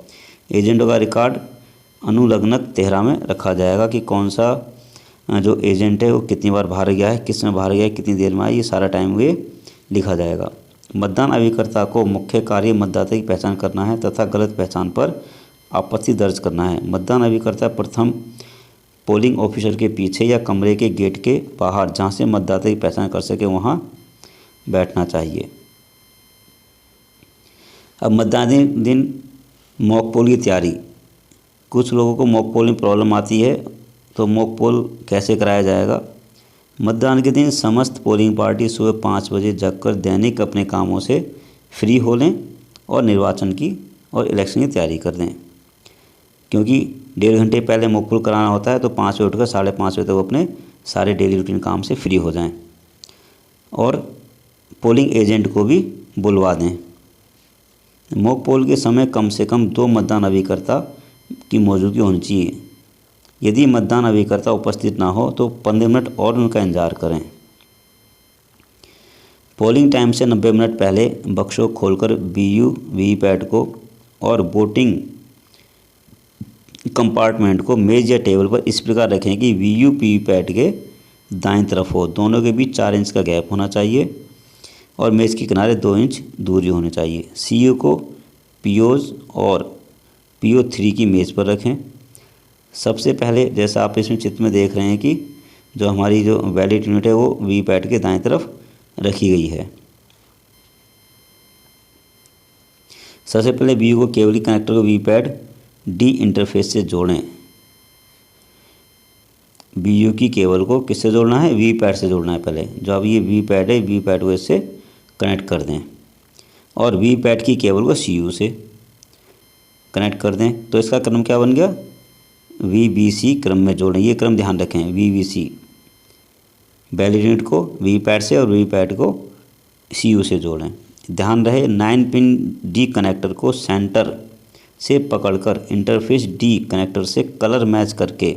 एजेंटों का रिकॉर्ड अनुलग्नक 13 में रखा जाएगा कि कौन सा जो एजेंट है वो कितनी बार बाहर गया है, किस में बाहर गया है, कितनी देर में आया, ये सारा टाइम ये लिखा जाएगा। मतदान अभिकर्ता को मुख्य कार्य मतदाता की पहचान करना है तथा गलत पहचान पर आपत्ति दर्ज करना है। मतदान अभिकर्ता प्रथम पोलिंग ऑफिसर के पीछे या कमरे के गेट के बाहर जहाँ से मतदाता की पहचान कर सके वहाँ बैठना चाहिए। अब मतदान दिन मॉक पोल की तैयारी। कुछ लोगों को मॉक पोल में प्रॉब्लम आती है, तो मॉक पोल कैसे कराया जाएगा। मतदान के दिन समस्त पोलिंग पार्टी सुबह 5 बजे जगकर दैनिक अपने कामों से फ्री हो लें और निर्वाचन की और इलेक्शन की तैयारी कर दें। क्योंकि 1.5 घंटे पहले मॉक पोल कराना होता है, तो 5 बजे उठकर 5:30 बजे तक वो अपने सारे डेली रूटीन काम से फ्री हो जाएं और पोलिंग एजेंट को भी बुलवा दें। मॉक पोल के समय कम से कम 2 मतदान अभिकर्ता की मौजूदगी होनी चाहिए। यदि मतदान अभिकर्ता उपस्थित ना हो तो 15 मिनट और उनका इंतजार करें। पोलिंग टाइम से 90 मिनट पहले बक्सों खोलकर वीवीपैट को और वोटिंग कंपार्टमेंट को मेज या टेबल पर इस प्रकार रखें कि वीवीपैट के दाईं तरफ हो। दोनों के बीच 4 इंच का गैप होना चाहिए और मेज के किनारे 2 इंच दूरी होनी चाहिए। सीयू को पीओज और PO3 की मेज़ पर रखें। सबसे पहले जैसा आप इसमें चित्र में देख रहे हैं कि जो हमारी जो वैलिड यूनिट है वो वीवीपैट के दाएं तरफ रखी गई है। सबसे पहले VU को केबल कनेक्टर को वीवीपैट D इंटरफेस से जोड़ें। VU की केबल को किससे जोड़ना है, वीवीपैट से जोड़ना है। पहले जो अब ये वीवीपैट है, वीवीपैट को इससे कनेक्ट कर दें और वीवीपैट की केबल को CU से कनेक्ट कर दें। तो इसका क्रम क्या बन गया, VBC क्रम में जोड़ें। ये क्रम ध्यान रखें, VBC वैलिड यूनिट को वीवीपैट से और वीवीपैट को CU से जोड़ें। ध्यान रहे 9 पिन D कनेक्टर को सेंटर से पकड़कर इंटरफेस D कनेक्टर से कलर मैच करके,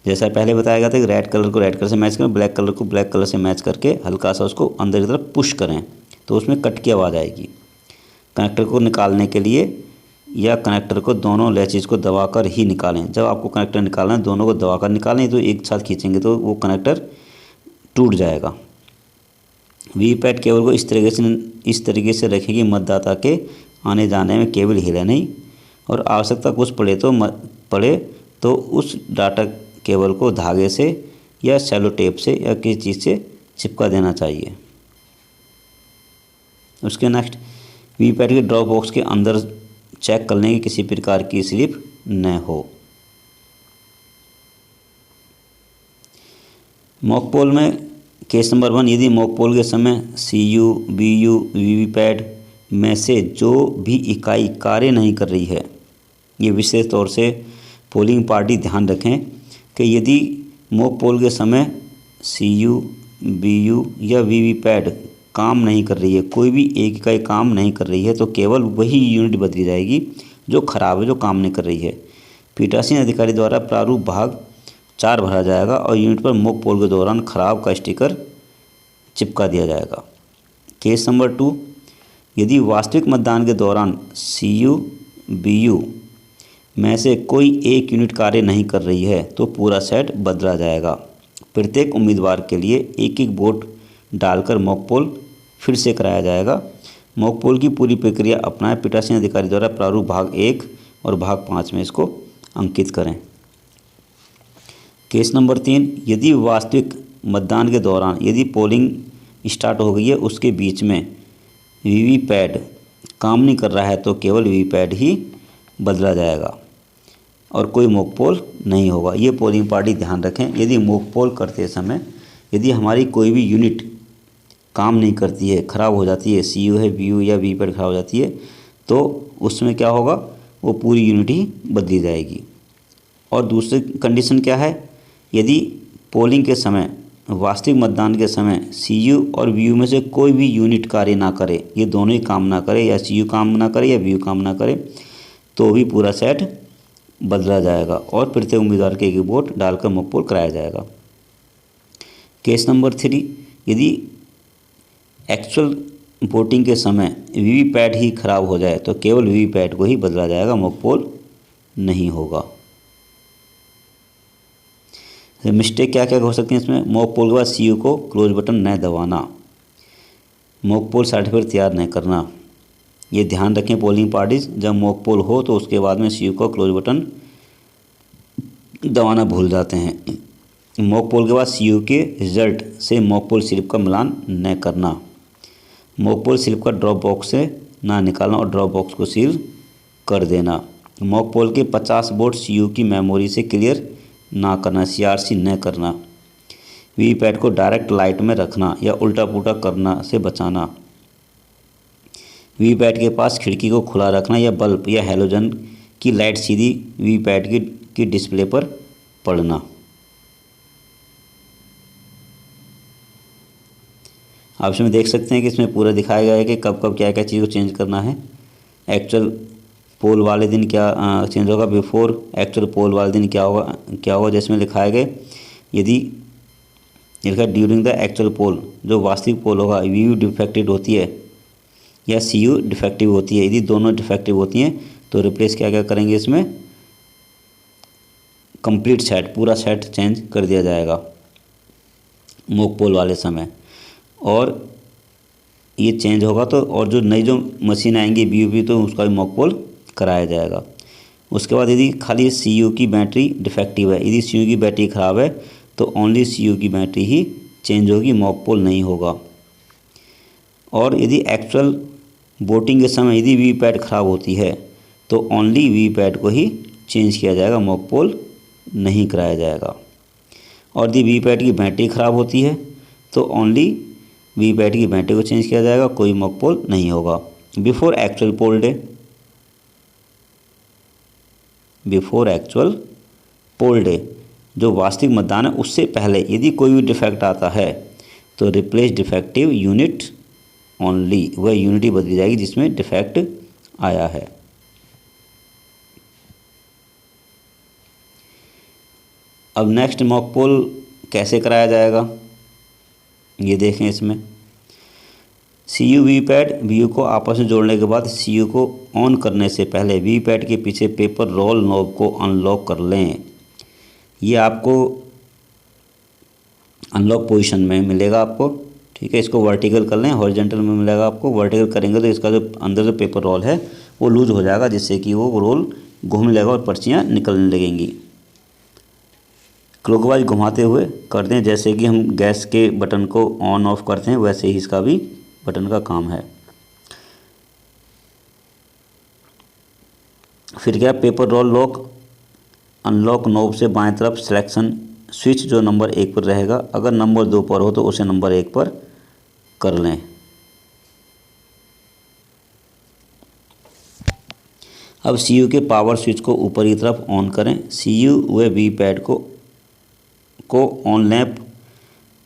जैसा पहले बताया गया था कि रेड कलर को रेड कलर से मैच करें, ब्लैक कलर को ब्लैक कलर से मैच करके हल्का सा उसको अंदर की तरफ पुश करें तो उसमें कट की आवाज़ आएगी। कनेक्टर को निकालने के लिए या कनेक्टर को दोनों लैचेज को दबाकर ही निकालें। जब आपको कनेक्टर निकालना है दोनों को दबाकर निकालें, तो एक साथ खींचेंगे तो वो कनेक्टर टूट जाएगा। वीवीपैट केबल को इस तरीके से रखें कि मतदाता के आने जाने में केबल हिले नहीं और आवश्यकता कुछ पड़े तो उस डाटा केबल को धागे से या सेलो टेप से या किसी चीज़ से चिपका देना चाहिए। उसके नेक्स्ट वीवीपैट के ड्रॉप बॉक्स के अंदर चेक कर लें कि किसी प्रकार की स्लिप न हो। मॉक पोल में केस नंबर 1, यदि मॉक पोल के समय CU, BU, वीवीपैट में से जो भी इकाई कार्य नहीं कर रही है, ये विशेष तौर से पोलिंग पार्टी ध्यान रखें कि यदि मॉक पोल के समय CU, BU या वीवीपैट काम नहीं कर रही है, कोई भी एक इकाई काम नहीं कर रही है, तो केवल वही यूनिट बदली जाएगी जो खराब है, जो काम नहीं कर रही है। पीठासीन अधिकारी द्वारा प्रारूप भाग 4 भरा जाएगा और यूनिट पर मॉक पोल के दौरान खराब का स्टिकर चिपका दिया जाएगा। केस नंबर 2, यदि वास्तविक मतदान के दौरान CU, BU में से कोई एक यूनिट कार्य नहीं कर रही है तो पूरा सेट बदला जाएगा। प्रत्येक उम्मीदवार के लिए एक एक वोट डालकर मॉक पोल फिर से कराया जाएगा। मॉक पोल की पूरी प्रक्रिया अपनाएं। पीठासीन अधिकारी द्वारा प्रारूप भाग 1 और भाग 5 में इसको अंकित करें। केस नंबर 3, यदि वास्तविक मतदान के दौरान यदि पोलिंग स्टार्ट हो गई है उसके बीच में वीवीपैट काम नहीं कर रहा है तो केवल वीवीपैट ही बदला जाएगा और कोई मॉक पोल नहीं होगा। ये पोलिंग पार्टी ध्यान रखें। यदि मॉक पोल करते समय यदि हमारी कोई भी यूनिट काम नहीं करती है, ख़राब हो जाती है, CU है, BU या वीवीपैट ख़राब हो जाती है, तो उसमें क्या होगा, वो पूरी यूनिट ही बदली जाएगी। और दूसरी कंडीशन क्या है, यदि पोलिंग के समय वास्तविक मतदान के समय CU और BU में से कोई भी यूनिट कार्य ना करे, ये दोनों ही काम ना करे, या CU काम ना करे या BU काम ना करे, तो भी पूरा सेट बदला जाएगा और प्रत्येक उम्मीदवार के एक वोट डालकर मॉक पोल कराया जाएगा। केस नंबर 3, यदि एक्चुअल वोटिंग के समय वीवीपैट ही खराब हो जाए तो केवल वीवीपैट को ही बदला जाएगा, मॉक पोल नहीं होगा। मिस्टेक क्या क्या हो सकती है इसमें, मॉक पोल के बाद CU को क्लोज बटन न दबाना, मॉक पोल सर्टिफिकेट तैयार न करना। ये ध्यान रखें पोलिंग पार्टीज, जब मॉक पोल हो तो उसके बाद में CU को क्लोज बटन दबाना भूल जाते हैं। मॉक पोल के बाद सीयू के रिजल्ट से मॉक पोल स्लिप का मिलान न करना। मॉक पोल स्लिप का ड्रॉप बॉक्स से ना निकालना और ड्रॉप बॉक्स को सील कर देना। मॉक पोल के 50 वोल्ट सीयू की मेमोरी से क्लियर ना करना, सीआरसी न करना। वीवीपैट को डायरेक्ट लाइट में रखना या उल्टा पुल्टा करना से बचाना। वीवीपैट के पास खिड़की को खुला रखना या बल्ब या हैलोजन की लाइट सीधी वीवीपैट की डिस्प्ले पर पड़ना। आप इसमें देख सकते हैं कि इसमें पूरा दिखाया गया है कि कब कब क्या क्या चीज़ को चेंज करना है। एक्चुअल पोल वाले दिन क्या चेंज होगा, बिफोर एक्चुअल पोल वाले दिन क्या होगा जिसमें लिखाया गया यदि लिखा ड्यूरिंग द एक्चुअल पोल, जो वास्तविक पोल होगा वीयू डिफेक्टिव होती है या सीयू डिफेक्टिव होती है। यदि दोनों डिफेक्टिव होती हैं तो रिप्लेस क्या क्या करेंगे, इसमें कंप्लीट सेट पूरा सेट चेंज कर दिया जाएगा मॉक पोल वाले समय। और ये चेंज होगा तो और जो नई जो मशीन आएंगी वीयूपी तो उसका भी मॉक पोल कराया जाएगा। उसके बाद यदि खाली सीयू की बैटरी डिफेक्टिव है, यदि सीयू की बैटरी ख़राब है तो ओनली सीयू की बैटरी ही चेंज होगी, मॉक पोल नहीं होगा। और यदि एक्चुअल बोटिंग के समय यदि वीवीपैट ख़राब होती है तो ओनली वीवीपैट को ही चेंज किया जाएगा, मॉक पोल नहीं कराया जाएगा। और यदि वीवीपैट की बैटरी ख़राब होती है तो ओनली वीवीपैट की बैटरी को चेंज किया जाएगा, कोई मॉक पोल नहीं होगा। Before actual poll day, before actual poll day जो वास्तविक मतदान है उससे पहले यदि कोई भी डिफेक्ट आता है तो रिप्लेस डिफेक्टिव यूनिट ओनली, वह यूनिट ही बदली जाएगी जिसमें डिफेक्ट आया है। अब नेक्स्ट मॉक पोल कैसे कराया जाएगा ये देखें। इसमें सीयू वीवीपैट वीयू को आपस में जोड़ने के बाद सीयू को ऑन करने से पहले वीवीपैट के पीछे पेपर रोल नॉब को अनलॉक कर लें। ये आपको अनलॉक पोजीशन में मिलेगा आपको, ठीक है। इसको वर्टिकल कर लें, हॉरिजॉन्टल में मिलेगा आपको। वर्टिकल करेंगे तो इसका जो अंदर जो पेपर रोल है वो लूज हो जाएगा, जिससे कि वो रोल घूमने लगेगा और पर्चियाँ निकलने लगेंगी। क्लॉकवाइज घुमाते हुए कर दें, जैसे कि हम गैस के बटन को ऑन ऑफ करते हैं वैसे ही इसका भी बटन का काम है। फिर क्या, paper roll lock unlock knob से बाएं तरफ सिलेक्शन स्विच जो नंबर 1 पर रहेगा, अगर नंबर 2 पर हो तो उसे नंबर 1 पर कर लें। अब सीयू के पावर स्विच को ऊपर की तरफ ऑन करें। सीयू व वीवीपैट को ऑन लैंप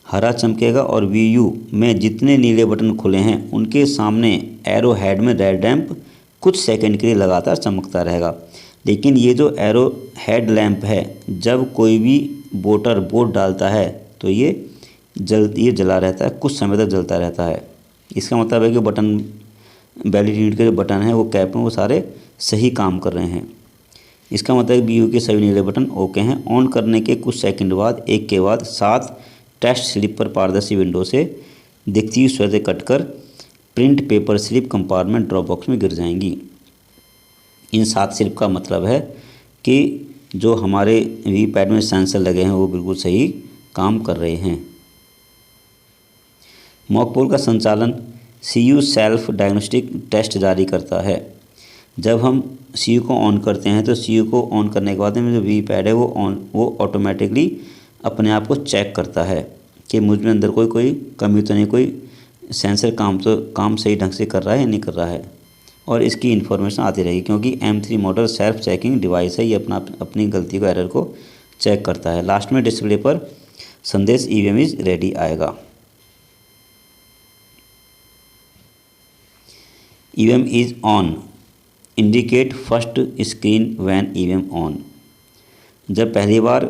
हरा चमकेगा और वीयू में जितने नीले बटन खुले हैं उनके सामने एरो हेड में रेड लैंप कुछ सेकंड के लिए लगातार चमकता रहेगा। लेकिन ये जो एरो हेड लैंप है, जब कोई भी बोटर वोट डालता है तो ये जला रहता है, कुछ समय तक जलता रहता है। इसका मतलब है कि बटन वैलिड यूनिट के जो बटन हैं वो कैप में वो सारे सही काम कर रहे हैं। इसका मतलब वीयू के सभी नीले बटन ओके हैं। ऑन करने के कुछ सेकंड बाद एक के बाद 7 टेस्ट स्लिप पर पारदर्शी विंडो से दिखती हुई स्वतः कटकर print paper slip compartment drop box में गिर जाएंगी। इन 7 स्लिप का मतलब है कि जो हमारे वीवीपैट में सेंसर लगे हैं वो बिल्कुल सही काम कर रहे हैं। मॉक पोल का संचालन सीयू सेल्फ डायग्नोस्टिक टेस्ट जारी करता है। जब हम सीयू को ऑन करते हैं तो सीयू को ऑन करने के बाद में जो वीवीपैट है वो ऑटोमेटिकली अपने आप को चेक करता है कि मुझ में अंदर कोई कमी तो नहीं, कोई सेंसर काम सही ढंग से कर रहा है या नहीं कर रहा है, और इसकी इन्फॉर्मेशन आती रहेगी। क्योंकि M3 model self checking device है, ये अपनी गलती को एरर को चेक करता है। लास्ट में डिस्प्ले पर संदेश EVM इज रेडी आएगा। EVM is on indicate first screen when EVM on. जब पहली बार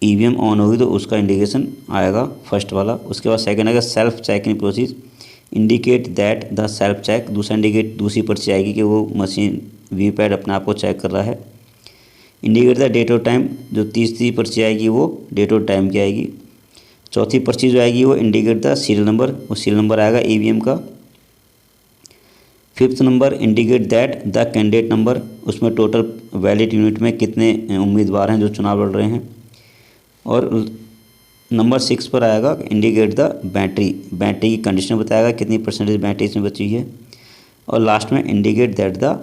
EVM ऑन होगी तो उसका इंडिकेशन आएगा फर्स्ट वाला। उसके बाद सेकंड आएगा self checking process indicate that the self check. दूसरी पर्ची आएगी कि वो मशीन वीवीपैट अपने आप को चेक कर रहा है। इंडिकेट द डेट और टाइम, जो तीसरी पर्ची आएगी वो डेट और टाइम की आएगी। चौथी पर्ची जो आएगी वो इंडिकेट द सीरियल नंबर, वो सीरियल नंबर आएगा EVM का। 5th number indicate that the candidate number, उसमें टोटल वैलिड यूनिट में कितने उम्मीदवार हैं जो चुनाव लड़ रहे हैं। और नंबर 6 पर आएगा इंडिकेट द बैटरी की कंडीशन बताएगा कितनी परसेंटेज बैटरी इसमें बची है। और लास्ट में indicate that the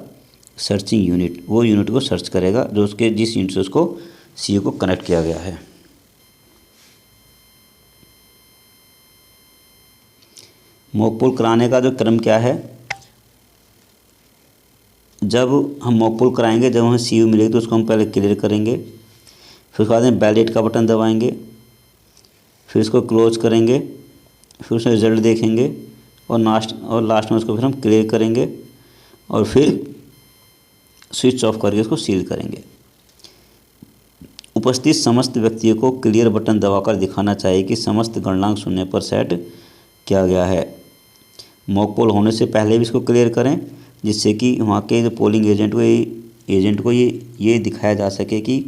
searching unit, वो यूनिट को सर्च करेगा जो उसके जिस यूनिट से उसको सीयू को कनेक्ट किया गया है। मॉक पोल कराने का जो क्रम क्या है, जब हम मॉक पोल कराएंगे, जब हमें सीयू मिलेगी तो उसको हम पहले क्लियर करेंगे, फिर उसके बाद में बैलेट का बटन दबाएंगे, फिर इसको क्लोज करेंगे, फिर उसमें रिजल्ट देखेंगे और लास्ट में उसको फिर हम क्लियर करेंगे और फिर स्विच ऑफ करके उसको सील करेंगे। उपस्थित समस्त व्यक्तियों को क्लियर बटन दबाकर दिखाना चाहिए कि समस्त गणनांक शून्य पर सेट किया गया है। मॉक पोल होने से पहले भी इसको क्लियर करें जिससे कि वहाँ के जो पोलिंग एजेंट को ये दिखाया जा सके कि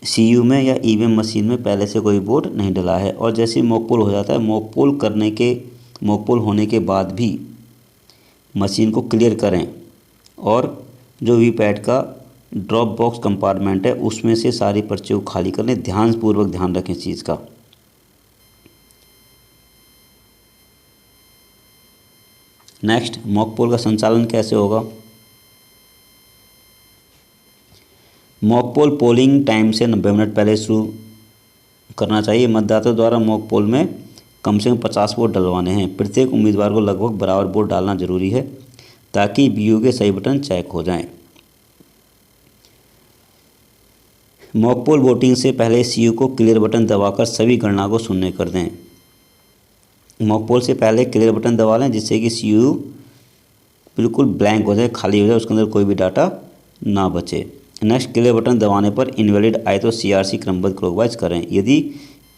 सीयू में या ईवीएम मशीन में पहले से कोई वोट नहीं डला है। और जैसे ही मॉक पोल हो जाता है, मॉक पोल होने के बाद भी मशीन को क्लियर करें और जो वीपैट का ड्रॉप बॉक्स कंपार्टमेंट है उसमें से सारी पर्चियों को खाली कर लें। ध्यानपूर्वक ध्यान रखें इस चीज़ का। नेक्स्ट, मॉक पोल का संचालन कैसे होगा। मॉक पोल पोलिंग टाइम से 90 मिनट पहले शुरू करना चाहिए। मतदाताओं द्वारा मॉक पोल में कम से कम 50 वोट डलवाने हैं। प्रत्येक उम्मीदवार को लगभग बराबर वोट डालना जरूरी है ताकि बीयू के सही बटन चेक हो जाएं। मॉक पोल वोटिंग से पहले सीयू को क्लियर बटन दबाकर सभी गणना को शून्य कर दें। मॉक पोल से पहले क्लियर बटन दबा लें जिससे कि सीयू बिल्कुल ब्लैंक हो जाए, खाली हो जाए, उसके अंदर कोई भी डाटा ना बचे। नेक्स्ट, क्लियर बटन दबाने पर इनवैलिड आए तो सीआरसी क्रमबद्ध क्लॉकवाइज करें। यदि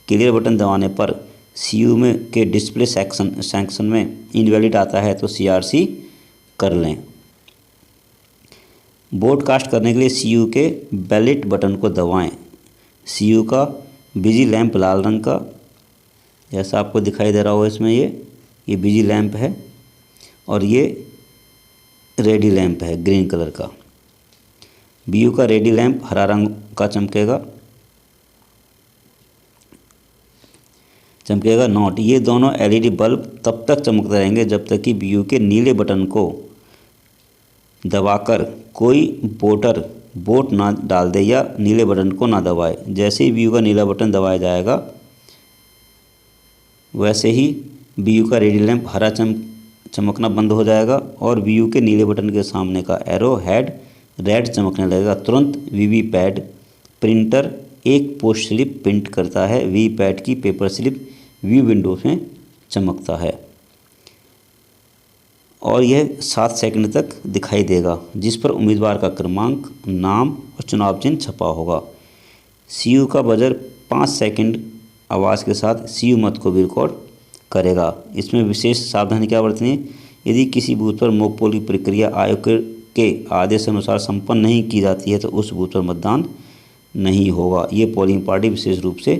क्लियर बटन दबाने पर सीयू में के डिस्प्ले सेक्शन में इनवैलिड आता है तो सीआरसी कर लें। वोट कास्ट करने के लिए सीयू के बैलेट बटन को दबाएं। सीयू का बिजी लैंप लाल रंग का, जैसा आपको दिखाई दे रहा होगा इसमें, ये बिजी लैंप है और ये रेडी लैंप है ग्रीन कलर का। बीयू का रेडी लैंप हरा रंग का चमकेगा नॉट। ये दोनों एलईडी बल्ब तब तक चमकते रहेंगे जब तक कि बीयू के नीले बटन को दबाकर कोई वोटर वोट ना डाल दे या नीले बटन को ना दबाए। जैसे ही बीयू का नीला बटन दबाया जाएगा वैसे ही बीयू का रेडी लैंप हरा चमकना बंद हो जाएगा और बीयू के नीले बटन के सामने का एरो हेड रेड चमकने लगेगा। तुरंत वीवीपैट प्रिंटर एक पोस्ट स्लिप प्रिंट करता है। वीवीपैट की पेपर स्लिप व्यू विंडो में चमकता है और यह 7 सेकंड तक दिखाई देगा जिस पर उम्मीदवार का क्रमांक, नाम और चुनाव चिन्ह छपा होगा। सीयू का बजर 5 सेकंड आवाज़ के साथ सीयू मत को भी रिकॉर्ड करेगा। इसमें विशेष सावधानी क्या बरतनी है, यदि किसी बूथ पर मॉक पोल की प्रक्रिया आयोग के आदेश अनुसार संपन्न नहीं की जाती है तो उस बूथ पर मतदान नहीं होगा। ये पोलिंग पार्टी विशेष रूप से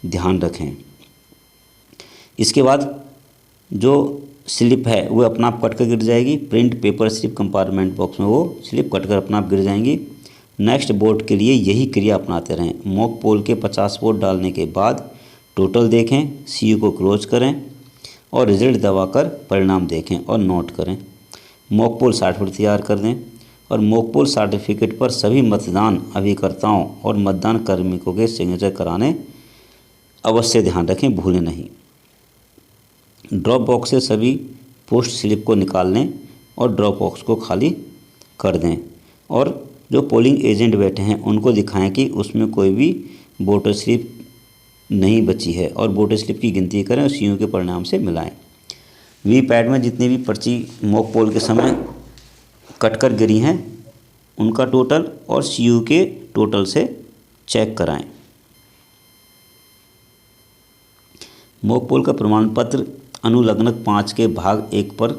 ध्यान रखें। इसके बाद जो स्लिप है वो अपना आप कट कर गिर जाएगी। Print paper slip compartment box में वो स्लिप कट कर अपना आप गिर जाएंगी। नेक्स्ट वोट के लिए यही क्रिया अपनाते रहें। मॉक पोल के 50 वोट डालने के बाद टोटल देखें, सीयू को क्लोज करें और रिजल्ट दबाकर परिणाम देखें और नोट करें। मॉक पोल सर्टिफिकेट तैयार कर दें और मॉक पोल सर्टिफिकेट पर सभी मतदान अभिकर्ताओं और मतदान कार्मिकों के सिग्नेचर कराने अवश्य ध्यान रखें, भूलें नहीं। ड्रॉप बॉक्स से सभी पोस्ट स्लिप को निकाल लें और ड्रॉप बॉक्स को खाली कर दें और जो पोलिंग एजेंट बैठे हैं उनको दिखाएं कि उसमें कोई भी वोटर स्लिप नहीं बची है और वोटर स्लिप की गिनती करें और सीयू के परिणाम से मिलाएं। वीपैट में जितनी भी पर्ची मॉक पोल के समय कट कर गिरी हैं उनका टोटल और सीयू के टोटल से चेक कराएं। मॉक पोल का प्रमाण पत्र अनुलग्नक 5 के भाग 1 पर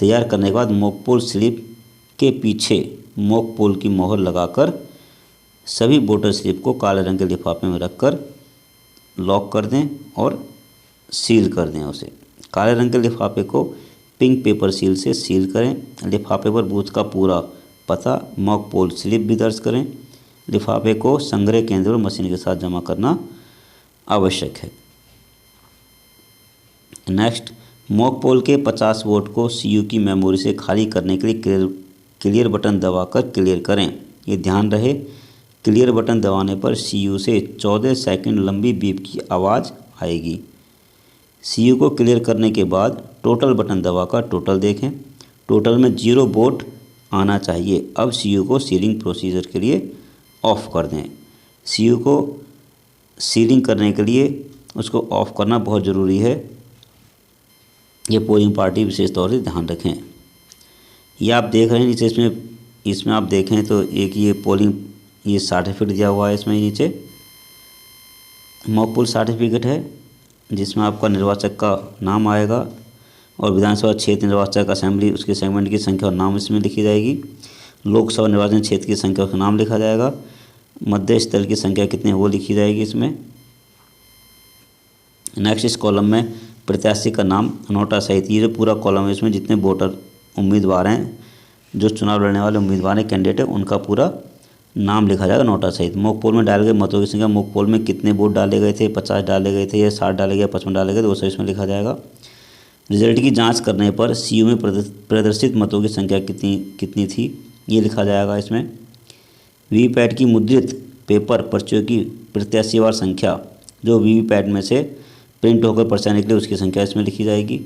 तैयार करने के बाद मॉक पोल स्लिप के पीछे मॉक पोल की मोहर लगाकर सभी वोटर स्लिप को काले रंग के लिफाफे में रखकर लॉक कर दें और सील कर दें उसे। काले रंग के लिफाफे को पिंक पेपर सील से सील करें। लिफाफे पर बूथ का पूरा पता, मॉक पोल स्लिप भी दर्ज करें। लिफाफे को संग्रह केंद्र और मशीन के साथ जमा करना आवश्यक है। नेक्स्ट, मॉक पोल के 50 वोट को सीयू की मेमोरी से खाली करने के लिए क्लियर बटन दबाकर क्लियर करें। ये ध्यान रहे, क्लियर बटन दबाने पर सीयू से 14 सेकंड लंबी बीप की आवाज़ आएगी। सीयू को क्लियर करने के बाद टोटल बटन दबाकर टोटल देखें। टोटल में 0 वोट आना चाहिए। अब सीयू को सीलिंग प्रोसीजर के लिए ऑफ़ कर दें। सीयू को सीलिंग करने के लिए उसको ऑफ़ करना बहुत ज़रूरी है। ये पोलिंग पार्टी विशेष तौर से ध्यान रखें। ये आप देख रहे हैं नीचे, इसमें आप देखें तो एक ये पोलिंग ये सर्टिफिकेट दिया हुआ है। इसमें नीचे मॉक पोल सर्टिफिकेट है जिसमें आपका निर्वाचक का नाम आएगा और विधानसभा क्षेत्र निर्वाचक असेंबली उसके सेगमेंट की संख्या और नाम इसमें लिखी जाएगी। लोकसभा निर्वाचन क्षेत्र की संख्या उसका नाम लिखा जाएगा। मध्य स्थल की संख्या कितनी है वो लिखी जाएगी इसमें। नेक्स्ट, इस कॉलम में प्रत्याशी का नाम नोटा सहित ये जो पूरा कॉलम है इसमें जितने वोटर उम्मीदवार हैं, जो चुनाव लड़ने वाले उम्मीदवार हैं, कैंडिडेट है, उनका पूरा नाम लिखा जाएगा नोटा सहित। मॉक पोल में डाले गए मतों की संख्या, मॉक पोल में कितने वोट डाले गए थे, 50 डाले गए थे या 60 डाले गए, 55 डाले गए, तो वो सब इसमें लिखा जाएगा। रिजल्ट की जांच करने पर सीयू में प्रदर्शित मतों की संख्या कितनी थी ये लिखा जाएगा इसमें। वीवीपैट की मुद्रित पेपर पर्चियों की प्रत्याशीवार संख्या, जो वीवीपैट में से प्रिंट होकर पर्चा निकले उसकी संख्या इसमें लिखी जाएगी।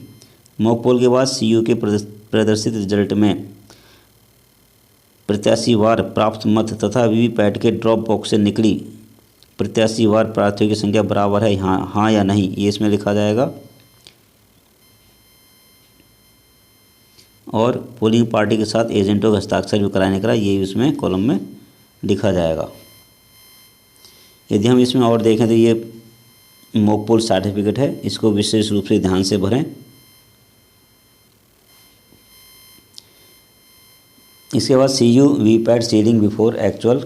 मॉक पोल के बाद सीयू के प्रदर्शित रिजल्ट में प्रत्याशीवार प्राप्त मत तथा वीवीपैट के ड्रॉप बॉक्स से निकली प्रत्याशीवार प्रार्थियों की संख्या बराबर है हाँ या नहीं, ये इसमें लिखा जाएगा। और पोलिंग पार्टी के साथ एजेंटों का हस्ताक्षर भी कराने का ये इसमें कॉलम में लिखा जाएगा। यदि हम इसमें और देखें तो ये मॉक पोल सर्टिफिकेट है, इसको विशेष रूप से ध्यान से भरें। इसके बाद CU VVPAT sealing before actual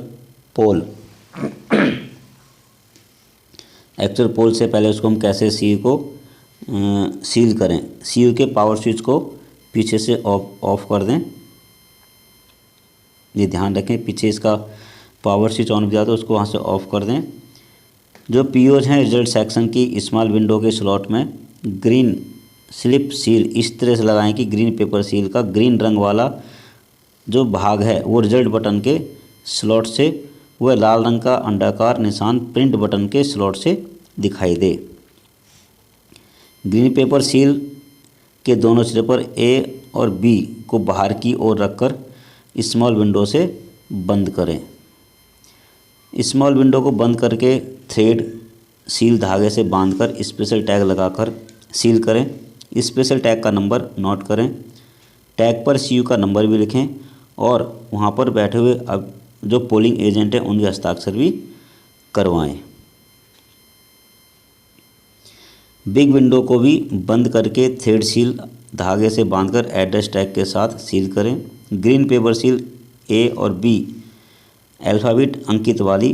poll. Actual poll से पहले उसको हम कैसे सीयू को सील करें। सीयू के पावर स्विच को पीछे से ऑफ कर दें। ये ध्यान रखें, पीछे इसका पावर स्विच ऑन किया तो उसको वहाँ से ऑफ कर दें। जो पीओज हैं रिजल्ट सेक्शन की स्मॉल विंडो के स्लॉट में ग्रीन स्लिप सील इस तरह से लगाएं कि ग्रीन पेपर सील का ग्रीन रंग वाला जो भाग है वो रिजल्ट बटन के स्लॉट से वह लाल रंग का अंडाकार निशान प्रिंट बटन के स्लॉट से दिखाई दे। ग्रीन पेपर सील के दोनों सिरे पर ए और बी को बाहर की ओर रखकर स्मॉल विंडो से बंद करें। स्मॉल विंडो को बंद करके थ्रेड सील धागे से बांधकर स्पेशल टैग लगाकर सील करें। स्पेशल टैग का नंबर नोट करें। टैग पर सीयू का नंबर भी लिखें और वहाँ पर बैठे हुए अब जो पोलिंग एजेंट हैं उनके हस्ताक्षर भी करवाएं। बिग विंडो को भी बंद करके थ्रेड सील धागे से बांधकर एड्रेस टैग के साथ सील करें। ग्रीन पेपर सील ए और बी अल्फ़ाबेट अंकित वाली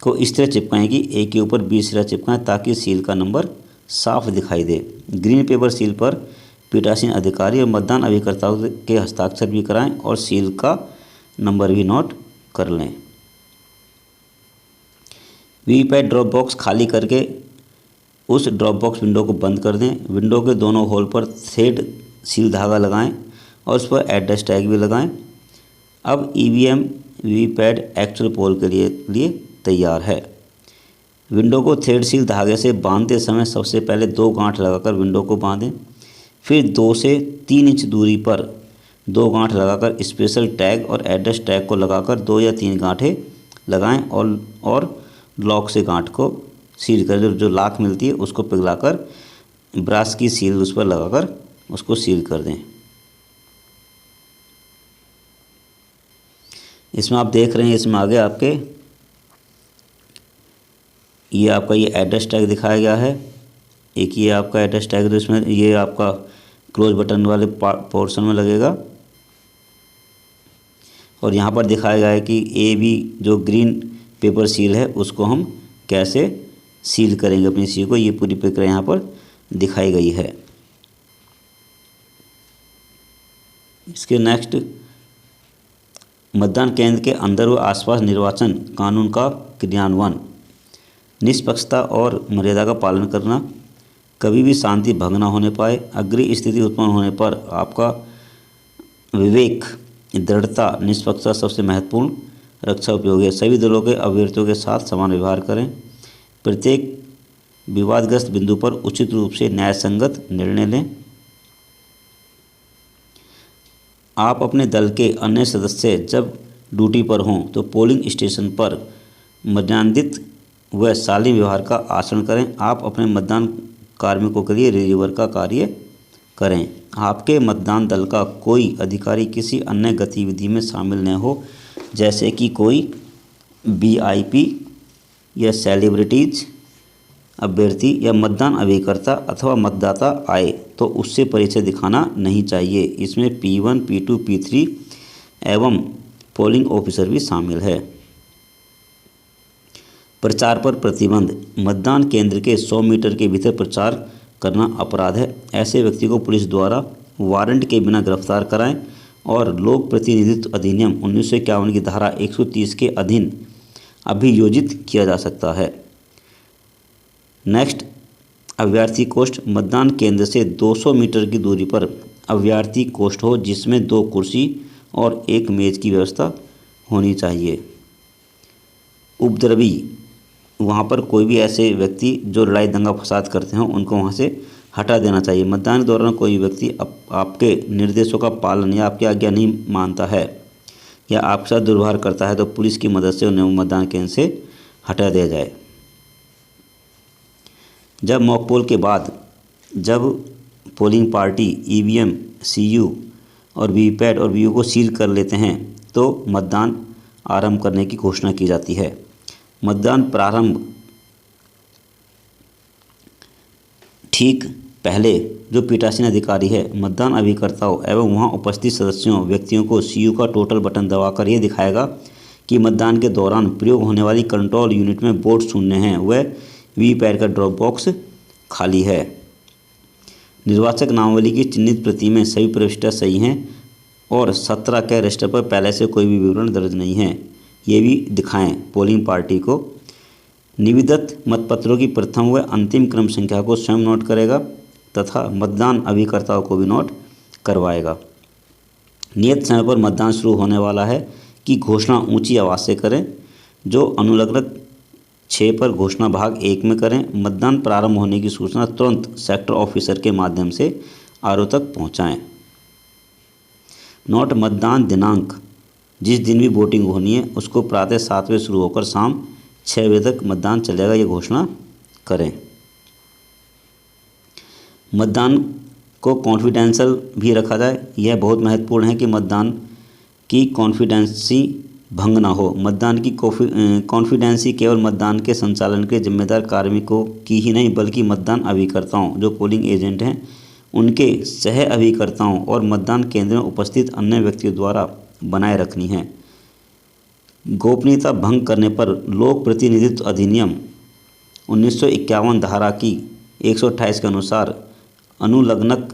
को इस तरह चिपकाएं कि ए के ऊपर बी सिरा चिपकाएं ताकि सील का नंबर साफ दिखाई दे। ग्रीन पेपर सील पर पीठासीन अधिकारी और मतदान अभिकर्ताओं के हस्ताक्षर भी कराएं और सील का नंबर भी नोट कर लें। वीवीपैट ड्रॉप बॉक्स खाली करके उस ड्रॉप बॉक्स विंडो को बंद कर दें। विंडो के दोनों होल पर थ्रेड सील धागा लगाएं और उस पर एड्रेस टैग भी लगाएं। अब ईवीएम वीवीपैट एक्चुअल पोल के लिए तैयार है। विंडो को थ्रेड सील धागे से बांधते समय सबसे पहले 2 गांठ लगाकर विंडो को बांधें। फिर 2 से 3 इंच दूरी पर 2 गांठ लगाकर स्पेशल टैग और एड्रेस टैग को लगाकर 2 या 3 गांठें लगाएं और लॉक से गांठ को सील कर जो लाक मिलती है उसको पिघलाकर ब्रास की सील उस पर लगाकर उसको सील कर दें। इसमें आप देख रहे हैं, इसमें आगे आपके ये आपका ये एड्रेस टैग दिखाया गया है। एक ये आपका एड्रेस टैग है, इसमें ये आपका क्लोज बटन वाले पोर्शन में लगेगा और यहाँ पर दिखाया गया है कि ए बी जो ग्रीन पेपर सील है उसको हम कैसे सील करेंगे अपनी सील को। ये पूरी प्रक्रिया यहाँ पर दिखाई गई है। इसके नेक्स्ट, मतदान केंद्र के अंदर व आसपास निर्वाचन कानून का क्रियान्वयन, निष्पक्षता और मर्यादा का पालन करना, कभी भी शांति भंग न होने पाए, अग्रिम स्थिति उत्पन्न होने पर आपका विवेक, दृढ़ता, निष्पक्षता सबसे महत्वपूर्ण रक्षा उपयोगी है। सभी दलों के अभ्यर्थियों के साथ समान व्यवहार करें। प्रत्येक विवादग्रस्त बिंदु पर उचित रूप से न्यायसंगत निर्णय लें। आप अपने दल के अन्य सदस्य जब ड्यूटी पर हों तो पोलिंग स्टेशन पर मर्यादित व शालीन व्यवहार का आचरण करें। आप अपने मतदान कार्मिकों के लिए रिसीवर का कार्य करें। आपके मतदान दल का कोई अधिकारी किसी अन्य गतिविधि में शामिल न हो, जैसे कि कोई वीआईपी या सेलिब्रिटीज अभ्यर्थी या मतदान अभिकर्ता अथवा मतदाता आए तो उससे परिचय दिखाना नहीं चाहिए। इसमें P1, P2, P3 एवं पोलिंग ऑफिसर भी शामिल है। प्रचार पर प्रतिबंध, मतदान केंद्र के 100 मीटर के भीतर प्रचार करना अपराध है। ऐसे व्यक्ति को पुलिस द्वारा वारंट के बिना गिरफ्तार कराएं और लोक प्रतिनिधित्व अधिनियम 1951 की धारा 130 के अधीन अभियोजित किया जा सकता है। नेक्स्ट, अभ्यर्थी कोष्ठ, मतदान केंद्र से 200 मीटर की दूरी पर अभ्यर्थी कोष्ठ हो जिसमें 2 कुर्सी और 1 मेज की व्यवस्था होनी चाहिए। उपद्रवी, वहाँ पर कोई भी ऐसे व्यक्ति जो लड़ाई दंगा फसाद करते हों उनको वहाँ से हटा देना चाहिए। मतदान के दौरान कोई व्यक्ति आपके निर्देशों का पालन या आपकी आज्ञा नहीं मानता है या आपके साथ दुर्व्यवहार करता है तो पुलिस की मदद से उन्हें मतदान केंद्र से हटा दिया जाए। जब मॉक पोल के बाद जब पोलिंग पार्टी ईवीएम, सीयू और वीवीपैट और वीयू को सील कर लेते हैं तो मतदान आरंभ करने की घोषणा की जाती है। मतदान प्रारंभ ठीक पहले जो पीठासीन अधिकारी है मतदान अभिकर्ताओं एवं वहां उपस्थित सदस्यों व्यक्तियों को सीयू का टोटल बटन दबाकर यह दिखाएगा कि मतदान के दौरान प्रयोग होने वाली कंट्रोल यूनिट में वोट शून्य हैं व वीवीपैट का ड्रॉप बॉक्स खाली है। निर्वाचक नामावली की चिन्हित प्रति में सभी प्रविष्टियां सही हैं और 17 के रजिस्टर पर पहले से कोई भी विवरण दर्ज नहीं है, ये भी दिखाएं पोलिंग पार्टी को। निविदत मतपत्रों की प्रथम व अंतिम क्रम संख्या को स्वयं नोट करेगा तथा मतदान अभिकर्ताओं को भी नोट करवाएगा। नियत समय पर मतदान शुरू होने वाला है कि घोषणा ऊंची आवाज़ से करें। जो अनुलग्नक 6 पर घोषणा भाग 1 में करें। मतदान प्रारंभ होने की सूचना तुरंत सेक्टर ऑफिसर के माध्यम से आरओ तक पहुंचाएं। नोट, मतदान दिनांक, जिस दिन भी वोटिंग होनी है उसको प्रातः 7 बजे शुरू होकर शाम 6 बजे तक मतदान चलेगा, ये घोषणा करें। मतदान को कॉन्फिडेंशियल भी रखा जाए। यह बहुत महत्वपूर्ण है कि मतदान की कॉन्फिडेंसी भंग ना हो। मतदान की कॉन्फिडेंसी केवल मतदान के संचालन के जिम्मेदार कार्मिकों की ही नहीं बल्कि मतदान अभिकर्ताओं जो पोलिंग एजेंट हैं उनके सह अभिकर्ताओं और मतदान केंद्र में उपस्थित अन्य व्यक्तियों द्वारा बनाए रखनी है। गोपनीयता भंग करने पर लोक प्रतिनिधित्व अधिनियम 1951 धारा की 128 के अनुसार अनुलग्नक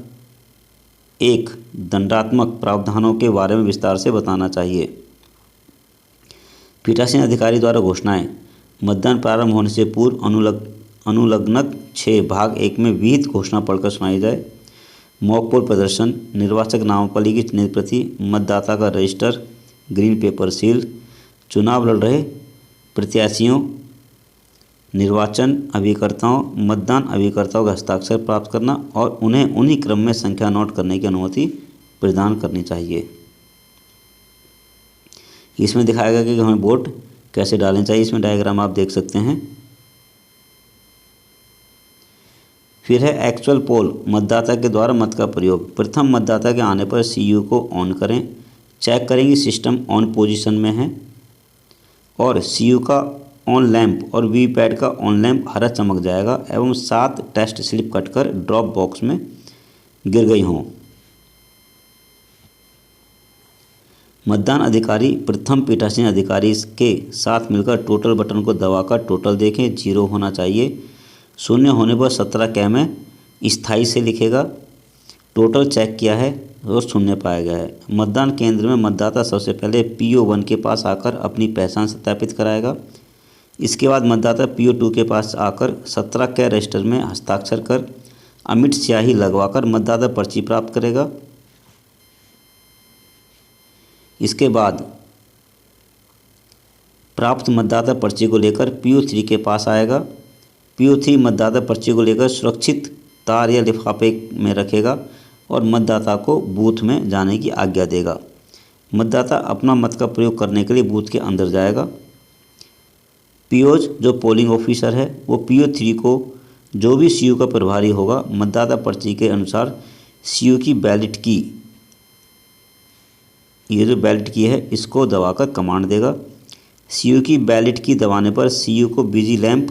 1 दंडात्मक प्रावधानों के बारे में विस्तार से बताना चाहिए। पीठासीन अधिकारी द्वारा घोषणाएं, मतदान प्रारंभ होने से पूर्व अनुलग्नक 6 भाग 1 में विहित घोषणा पढ़कर सुनाई जाए। मॉक पोल प्रदर्शन, निर्वाचक नामावली की चिन्हित प्रति, मतदाता का रजिस्टर, ग्रीन पेपर सील, चुनाव लड़ रहे प्रत्याशियों, निर्वाचन अभिकर्ताओं, मतदान अभिकर्ताओं का हस्ताक्षर प्राप्त करना और उन्हें उन्हीं क्रम में संख्या नोट करने की अनुमति प्रदान करनी चाहिए। इसमें दिखाया गया कि हमें वोट कैसे डालने चाहिए। इसमें डायग्राम आप देख सकते हैं। फिर है एक्चुअल पोल, मतदाता के द्वारा मत का प्रयोग। प्रथम मतदाता के आने पर सीयू को ऑन करें। चेक करें कि सिस्टम ऑन पोजीशन में है और सीयू का ऑन लैंप और वीवीपैट का ऑन लैंप हरा चमक जाएगा एवं 7 टेस्ट स्लिप कटकर ड्रॉप बॉक्स में गिर गई हों। मतदान अधिकारी प्रथम पीठासीन अधिकारी के साथ मिलकर टोटल बटन को दबाकर टोटल देखें। 0 होना चाहिए। शून्य होने पर 17 कै में स्थायी से लिखेगा। टोटल चेक किया है और शून्य पाया गया है। मतदान केंद्र में मतदाता सबसे पहले PO1 के पास आकर अपनी पहचान सत्यापित कराएगा। इसके बाद मतदाता PO2 के पास आकर 17 के रजिस्टर में हस्ताक्षर कर अमिट स्याही लगवाकर मतदाता पर्ची प्राप्त करेगा। इसके बाद प्राप्त मतदाता पर्ची को लेकर PO3 के पास आएगा। PO3 मतदाता पर्ची को लेकर सुरक्षित तार या लिफाफे में रखेगा और मतदाता को बूथ में जाने की आज्ञा देगा। मतदाता अपना मत का प्रयोग करने के लिए बूथ के अंदर जाएगा। POs जो पोलिंग ऑफिसर है वो PO3 को जो भी CU का प्रभारी होगा मतदाता पर्ची के अनुसार CU की बैलेट की, ये जो बैलेट की है इसको दबाकर कमांड देगा। CU की बैलेट की दबाने पर CU को बिजी लैंप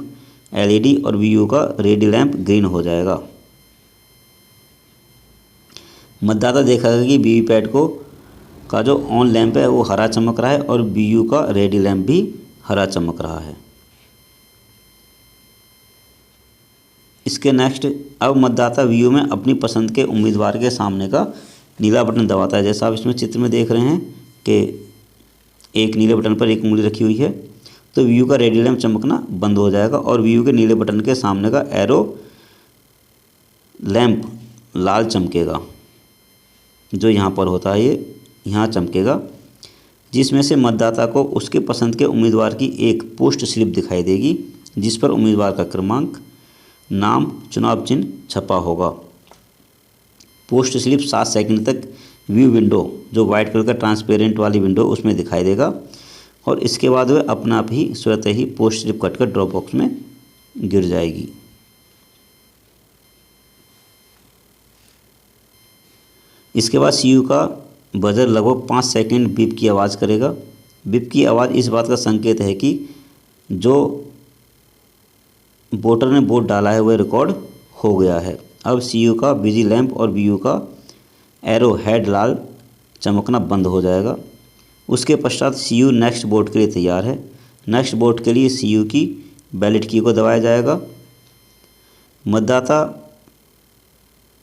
LED और VU का रेडी लैंप ग्रीन हो जाएगा। मतदाता देखेगा कि वीवीपैट का जो ऑन लैंप है वो हरा चमक रहा है और VU का रेडी लैंप भी हरा चमक रहा है। इसके नेक्स्ट अब मतदाता VU में अपनी पसंद के उम्मीदवार के सामने का नीला बटन दबाता है। जैसा आप इसमें चित्र में देख रहे हैं कि एक नीले बटन पर एक उंगली रखी हुई है, तो VU का रेडी लैंप चमकना बंद हो जाएगा और VU के नीले बटन के सामने का एरो लैंप लाल चमकेगा, जो यहाँ पर होता है ये यहाँ चमकेगा, जिसमें से मतदाता को उसके पसंद के उम्मीदवार की एक पोस्ट स्लिप दिखाई देगी जिस पर उम्मीदवार का क्रमांक, नाम, चुनाव चिन्ह छपा होगा। पोस्ट स्लिप 7 सेकंड तक व्यू विंडो, जो वाइट कलर का ट्रांसपेरेंट वाली विंडो, उसमें दिखाई देगा और इसके बाद वह अपना आप ही स्वतः ही पोस्ट स्लिप कटकर ड्रॉप बॉक्स में गिर जाएगी। इसके बाद CU का बजर लगभग 5 सेकंड बीप की आवाज़ करेगा। बीप की आवाज़ इस बात का संकेत है कि जो वोटर ने वोट डाला है वह रिकॉर्ड हो गया है। अब CU का बिजी लैंप और VU का एरो हेड लाल चमकना बंद हो जाएगा। उसके पश्चात CU नेक्स्ट वोट के लिए तैयार है। नेक्स्ट वोट के लिए CU की बैलेट की को दबाया जाएगा। मतदाता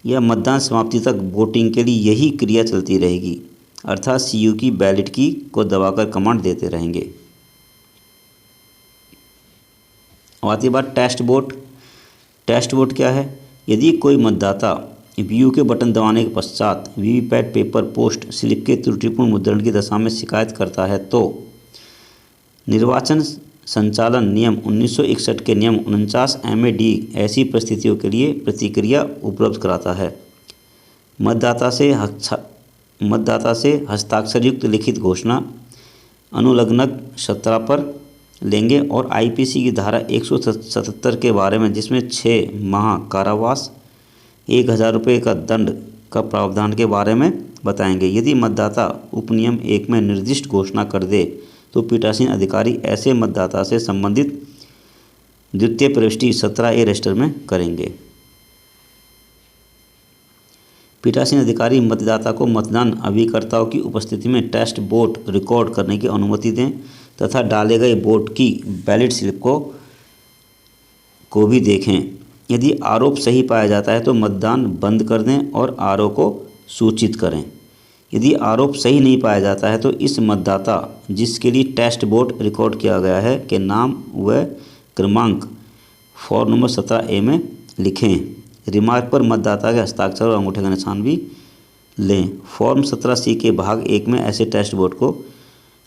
या मतदान समाप्ति तक वोटिंग के लिए यही क्रिया चलती रहेगी, अर्थात CU की बैलेट की को दबाकर कमांड देते रहेंगे। अब आती है बात टेस्ट वोट। टेस्ट वोट क्या है? यदि कोई मतदाता VU के बटन दबाने के पश्चात वीवीपैट पेपर पोस्ट स्लिप के त्रुटिपूर्ण मुद्रण की दशा में शिकायत करता है तो निर्वाचन संचालन नियम 1961 के नियम 49 MAD ऐसी परिस्थितियों के लिए प्रतिक्रिया उपलब्ध कराता है। मतदाता से हस्ताक्षर युक्त लिखित घोषणा अनुलग्नक 17 पर लेंगे और IPC की धारा 177 के बारे में, जिसमें 6 माह कारावास 1000 रुपये का दंड का प्रावधान के बारे में बताएंगे। यदि मतदाता उपनियम 1 में निर्दिष्ट घोषणा कर दे तो पीठासीन अधिकारी ऐसे मतदाता से संबंधित द्वितीय प्रविष्टि 17A रजिस्टर में करेंगे। पीठासीन अधिकारी मतदाता को मतदान अभिकर्ताओं की उपस्थिति में टेस्ट वोट रिकॉर्ड करने की अनुमति दें तथा डाले गए वोट की बैलेट स्लिप को भी देखें। यदि आरोप सही पाया जाता है तो मतदान बंद कर दें और RO को सूचित करें। यदि आरोप सही नहीं पाया जाता है तो इस मतदाता जिसके लिए टेस्ट वोट रिकॉर्ड किया गया है के नाम व क्रमांक फॉर्म नंबर 17A में लिखें। रिमार्क पर मतदाता के हस्ताक्षर और अंगूठे का निशान भी लें। फॉर्म 17C के भाग 1 में ऐसे टेस्ट वोट को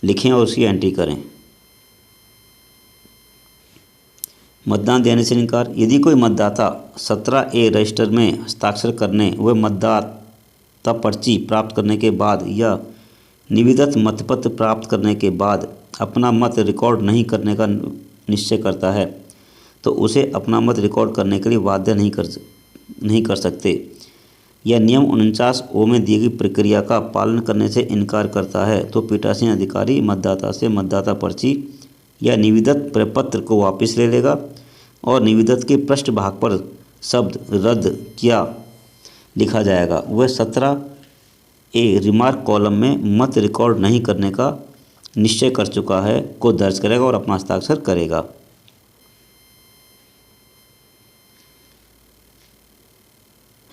लिखें और उसकी एंट्री करें। मतदान देने से इनकार। यदि कोई मतदाता 17A रजिस्टर में हस्ताक्षर करने व मतदाता पर्ची प्राप्त करने के बाद या निविदत मतपत्र प्राप्त करने के बाद अपना मत रिकॉर्ड नहीं करने का निश्चय करता है तो उसे अपना मत रिकॉर्ड करने के लिए बाध्य नहीं कर सकते या नियम 49O में दी गई प्रक्रिया का पालन करने से इनकार करता है तो पीठासीन अधिकारी मतदाता से मतदाता पर्ची या निविदत प्रपत्र को वापस ले लेगा और निविदत के पृष्ठ भाग पर शब्द रद्द किया लिखा जाएगा। वह 17A रिमार्क कॉलम में मत रिकॉर्ड नहीं करने का निश्चय कर चुका है को दर्ज करेगा और अपना हस्ताक्षर करेगा।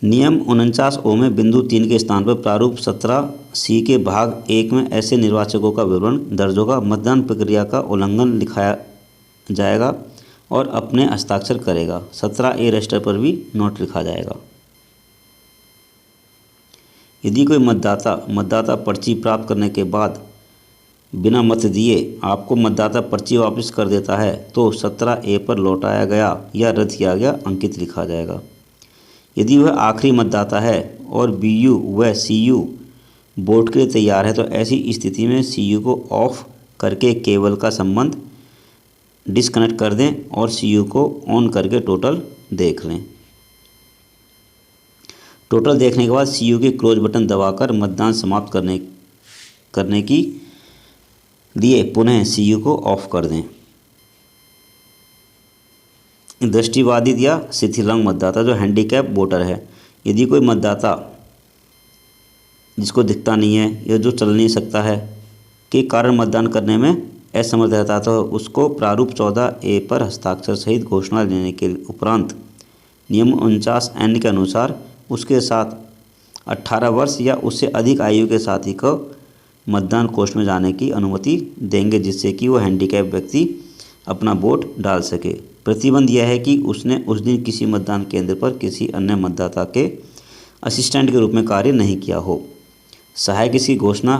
नियम 49 में बिंदु 3 के स्थान पर प्रारूप 17C के भाग 1 में ऐसे निर्वाचकों का विवरण दर्ज होगा। मतदान प्रक्रिया का उल्लंघन लिखाया जाएगा और अपने हस्ताक्षर करेगा। 17A रजिस्टर पर भी नोट लिखा जाएगा। यदि कोई मतदाता पर्ची प्राप्त करने के बाद बिना मत दिए आपको मतदाता पर्ची वापस कर देता है तो 17A पर लौटाया गया या रद्द किया गया अंकित लिखा जाएगा। यदि वह आखिरी मतदाता है और BU व CU वोट के लिए तैयार है तो ऐसी स्थिति में CU को ऑफ करके केबल का संबंध डिस्कनेक्ट कर दें और CU को ऑन करके टोटल देख लें। टोटल देखने के बाद CU के क्लोज बटन दबाकर मतदान समाप्त करने की लिए पुनः CU को ऑफ कर दें। दृष्टिबाधित या शिथिलांग मतदाता जो हैंडीकैप वोटर है, यदि कोई मतदाता जिसको दिखता नहीं है या जो चल नहीं सकता है के कारण मतदान करने में असमर्थ रहता तो उसको प्रारूप 14A पर हस्ताक्षर सहित घोषणा लेने के उपरांत नियम 49N के अनुसार उसके साथ 18 वर्ष या उससे अधिक आयु के साथी को मतदान कोष में जाने की अनुमति देंगे, जिससे कि वह हैंडीकैप व्यक्ति अपना वोट डाल सके। प्रतिबंध यह है कि उसने उस दिन किसी मतदान केंद्र पर किसी अन्य मतदाता के असिस्टेंट के रूप में कार्य नहीं किया हो। सहायक इसकी घोषणा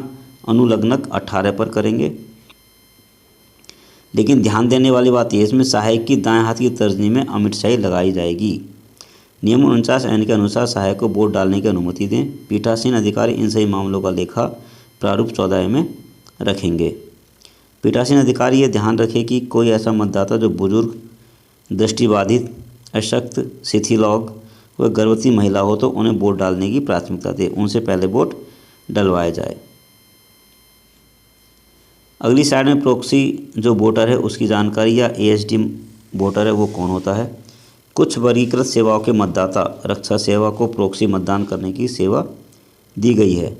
अनुलग्नक 18 पर करेंगे। लेकिन ध्यान देने वाली बात यह इसमें सहायक की दाएं हाथ की तर्जनी में अमिट शाही लगाई जाएगी। नियम 49N के अनुसार सहायक को वोट डालने की अनुमति दें। पीठासीन अधिकारी इन सभी मामलों का लेखा प्रारूप 14A में रखेंगे। पीठासीन अधिकारी ये ध्यान रखें कि कोई ऐसा मतदाता जो बुजुर्ग, दृष्टिबाधित, अशक्त, शिथिलौंग व गर्भवती महिला हो तो उन्हें वोट डालने की प्राथमिकता दे, उनसे पहले वोट डलवाया जाए। अगली साइड में प्रॉक्सी जो वोटर है उसकी जानकारी या ASD वोटर है वो कौन होता है। कुछ वर्गीकृत सेवाओं के मतदाता रक्षा सेवा को प्रॉक्सी मतदान करने की सेवा दी गई है।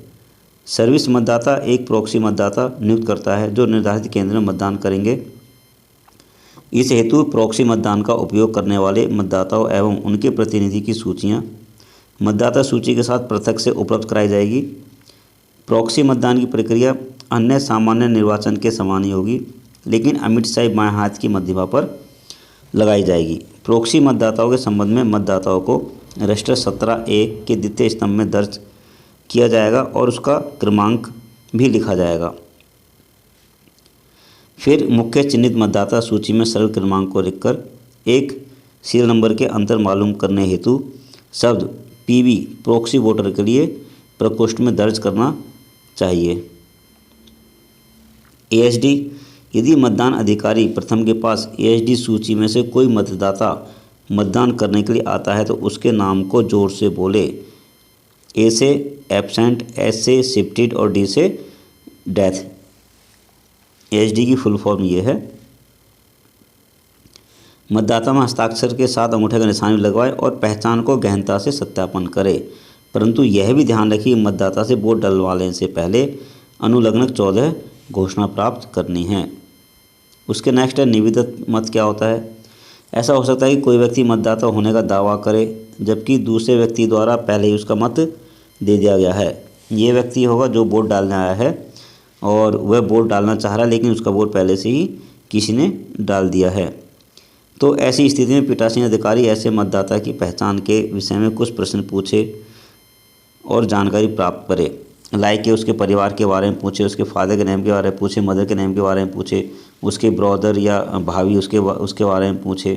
सर्विस मतदाता एक प्रॉक्सी मतदाता नियुक्त करता है जो निर्धारित केंद्र में मतदान करेंगे। इस हेतु प्रॉक्सी मतदान का उपयोग करने वाले मतदाताओं एवं उनके प्रतिनिधि की सूचियां मतदाता सूची के साथ पृथक से उपलब्ध कराई जाएगी। प्रॉक्सी मतदान की प्रक्रिया अन्य सामान्य निर्वाचन के समान ही होगी, लेकिन अमिट शाही बाएं हाथ की मध्यमा पर लगाई जाएगी। प्रॉक्सी मतदाताओं के संबंध में मतदाताओं को रजिस्टर 17A के द्वितीय स्तंभ में दर्ज किया जाएगा और उसका क्रमांक भी लिखा जाएगा। फिर मुख्य चिन्हित मतदाता सूची में सरल क्रमांक को लिखकर एक सीरियल नंबर के अंतर मालूम करने हेतु शब्द PB प्रॉक्सी वोटर के लिए प्रकोष्ठ में दर्ज करना चाहिए। ASD यदि मतदान अधिकारी प्रथम के पास ASD सूची में से कोई मतदाता मतदान करने के लिए आता है तो उसके नाम को जोर से बोले। A से एब्सेंट, S से शिफ्टेड और D से डेथ। ASD की फुल फॉर्म ये है। मतदाता में हस्ताक्षर के साथ अंगूठे का निशान भी लगवाए और पहचान को गहनता से सत्यापन करे, परंतु यह भी ध्यान रखिए मतदाता से वोट डलवाने से पहले अनुलग्नक 14 घोषणा प्राप्त करनी है। उसके नेक्स्ट है निविदत मत क्या होता है। ऐसा हो सकता है कि कोई व्यक्ति मतदाता होने का दावा करे जबकि दूसरे व्यक्ति द्वारा पहले ही उसका मत दे दिया गया है। ये व्यक्ति होगा जो वोट डालने आया है और वह वोट डालना चाह रहा है लेकिन उसका वोट पहले से ही किसी ने डाल दिया है। तो ऐसी स्थिति में पीठासीन अधिकारी ऐसे मतदाता की पहचान के विषय में कुछ प्रश्न पूछे और जानकारी प्राप्त करे। लाइक के उसके परिवार के बारे में पूछे, उसके फादर के नेम के बारे में पूछे, मदर के नेम के बारे में पूछे, उसके ब्रदर या भाभी उसके बारे में पूछे।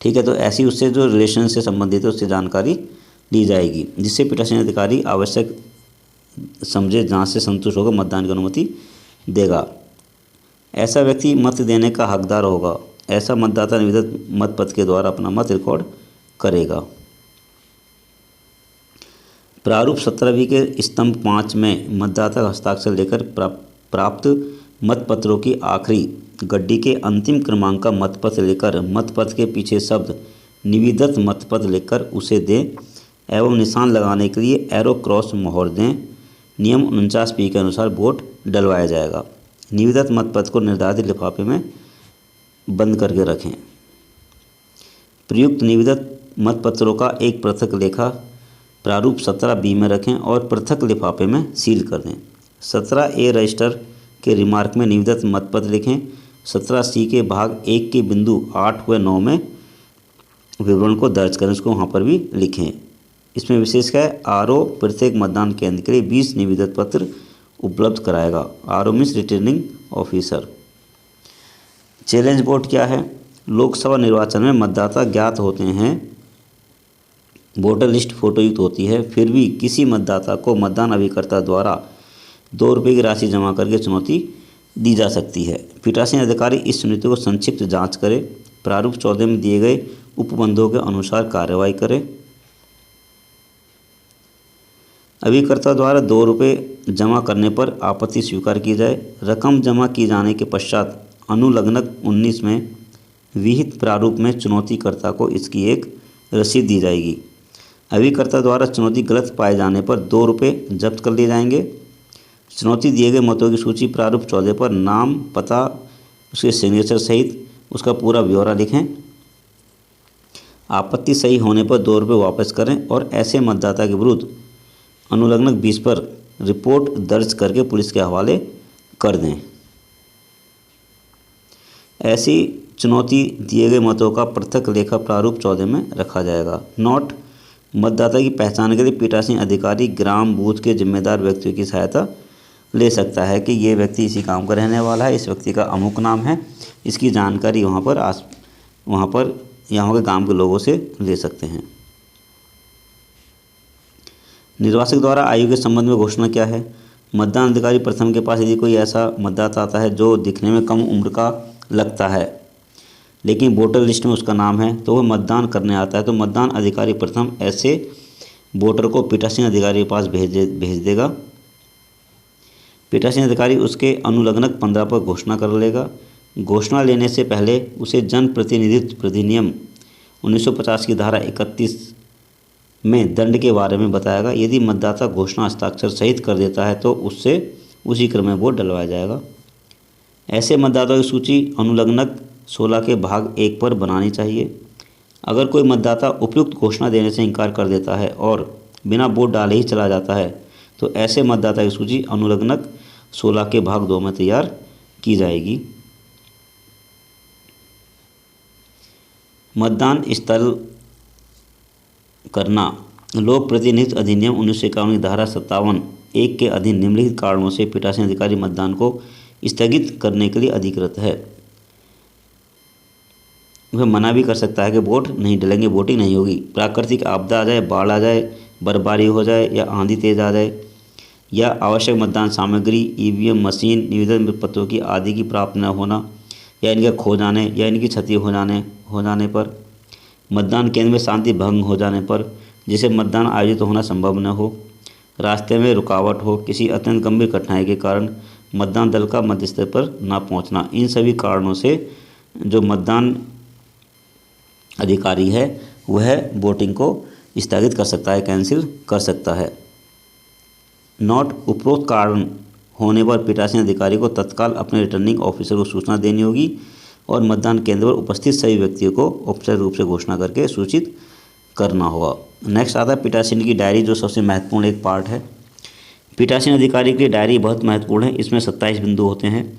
ठीक है, तो ऐसी उससे जो रिलेशन से संबंधित है उससे जानकारी ली जाएगी, जिससे पीठासीन अधिकारी आवश्यक समझे जांच से संतुष्ट होकर मतदान की अनुमति देगा। ऐसा व्यक्ति मत देने का हकदार होगा। ऐसा मतदाता निविदित मत पत्र के द्वारा अपना मत रिकॉर्ड करेगा। प्रारूप 17B के स्तंभ 5 में मतदाता का हस्ताक्षर लेकर प्राप्त मतपत्रों की आखिरी गड्डी के अंतिम क्रमांक का मतपत्र लेकर मतपत्र के पीछे शब्द निविदत मतपत्र लिखकर उसे दें एवं निशान लगाने के लिए एरो क्रॉस मोहर दें। नियम 49B के अनुसार वोट डलवाया जाएगा। निविदत मतपत्र को निर्धारित लिफाफे में बंद करके रखें। प्रयुक्त निविदत मतपत्रों का एक पृथक लेखा प्रारूप 17B में रखें और पृथक लिफाफे में सील कर दें। 17A रजिस्टर के रिमार्क में निविदा मतपत्र लिखें। 17C के भाग 1 के बिंदु 8 व 9 में विवरण को दर्ज करें, उसको वहाँ पर भी लिखें। इसमें विशेष क्या है, आरओ प्रत्येक मतदान केंद्र के लिए 20 निविदा पत्र उपलब्ध कराएगा। RO means returning officer. Challenge vote क्या है? लोकसभा निर्वाचन में मतदाता ज्ञात होते हैं, वोटर लिस्ट फोटोयुक्त होती है, फिर भी किसी मतदाता को मतदान अभिकर्ता द्वारा 2 रुपये की राशि जमा करके चुनौती दी जा सकती है। पीठासीन अधिकारी इस चुनौती को संक्षिप्त जांच करे, प्रारूप 14 में दिए गए उपबंधों के अनुसार कार्रवाई करें। अभिकर्ता द्वारा 2 रुपये जमा करने पर आपत्ति स्वीकार की जाए। रकम जमा की जाने के पश्चात अनुलग्नक 19 में विहित प्रारूप में चुनौतीकर्ता को इसकी एक रसीद दी जाएगी। अभिकर्ता द्वारा चुनौती गलत पाए जाने पर 2 रुपये जब्त कर लिए जाएंगे। चुनौती दिए गए मतों की सूची प्रारूप 14 पर नाम, पता, उसके सिग्नेचर सहित उसका पूरा ब्यौरा लिखें। आपत्ति सही होने पर 2 रुपये वापस करें और ऐसे मतदाता के विरुद्ध अनुलग्नक 20 पर रिपोर्ट दर्ज करके पुलिस के हवाले कर दें। ऐसी चुनौती दिए गए मतों का पृथक लेखा प्रारूप 14 में रखा जाएगा। नोट: मतदाता की पहचान के लिए पीठासीन अधिकारी ग्राम बूथ के जिम्मेदार व्यक्तियों की सहायता ले सकता है कि ये व्यक्ति इसी गांव का रहने वाला है, इस व्यक्ति का अमुक नाम है, इसकी जानकारी वहाँ पर यहाँ के गांव के लोगों से ले सकते हैं। निर्वाचक द्वारा आयु के संबंध में घोषणा क्या है? मतदान अधिकारी प्रथम के पास यदि कोई ऐसा मतदाता आता है जो दिखने में कम उम्र का लगता है लेकिन वोटर लिस्ट में उसका नाम है, तो वह मतदान करने आता है, तो मतदान अधिकारी प्रथम ऐसे वोटर को पीठासीन अधिकारी के पास भेज देगा। पीठासीन अधिकारी उसके अनुलग्नक 15 पर घोषणा कर लेगा। घोषणा लेने से पहले उसे जन प्रतिनिधित्व अधिनियम 1950 की धारा 31 में दंड के बारे में बताएगा। यदि मतदाता घोषणा हस्ताक्षर सहित कर देता है तो उससे उसी क्रम में वोट डलवाया जाएगा। ऐसे मतदाताओं की सूची अनुलग्नक 16 के भाग 1 पर बनानी चाहिए। अगर कोई मतदाता उपयुक्त घोषणा देने से इनकार कर देता है और बिना वोट डाले ही चला जाता है तो ऐसे मतदाता की सूची अनुलग्नक 16 के भाग 2 में तैयार की जाएगी। मतदान स्थल करना: लोक प्रतिनिधित्व अधिनियम 1951 की धारा 57(1) के अधीन निम्नलिखित कारणों से पीठासीन अधिकारी मतदान को स्थगित करने के लिए अधिकृत है। वह मना भी कर सकता है कि वोट नहीं डलेंगे, वोटिंग नहीं होगी। प्राकृतिक आपदा आ जाए, बाढ़ आ जाए, बर्फबारी हो जाए या आंधी तेज आ जाए, या आवश्यक मतदान सामग्री, ईवीएम मशीन, निवेदन पत्रों की आदि की प्राप्त न होना, या इनके खो जाने या इनकी क्षति हो जाने पर, मतदान केंद्र में शांति भंग हो जाने पर, जिसे मतदान आयोजित होना संभव न हो, रास्ते में रुकावट हो, किसी अत्यंत गंभीर कठिनाई के कारण मतदान दल का मध्यस्थल पर न पहुंचना, इन सभी कारणों से जो मतदान अधिकारी है वह वोटिंग को स्थगित कर सकता है, कैंसिल कर सकता है। नोट: उपरोक्त कारण होने पर पीठासीन अधिकारी को तत्काल अपने रिटर्निंग ऑफिसर को सूचना देनी होगी और मतदान केंद्र पर उपस्थित सभी व्यक्तियों को औपचारिक रूप से घोषणा करके सूचित करना होगा। नेक्स्ट आता है पीठासीन की डायरी, जो सबसे महत्वपूर्ण एक पार्ट है। पीठासीन अधिकारी की डायरी बहुत महत्वपूर्ण है। इसमें 27 बिंदु होते हैं।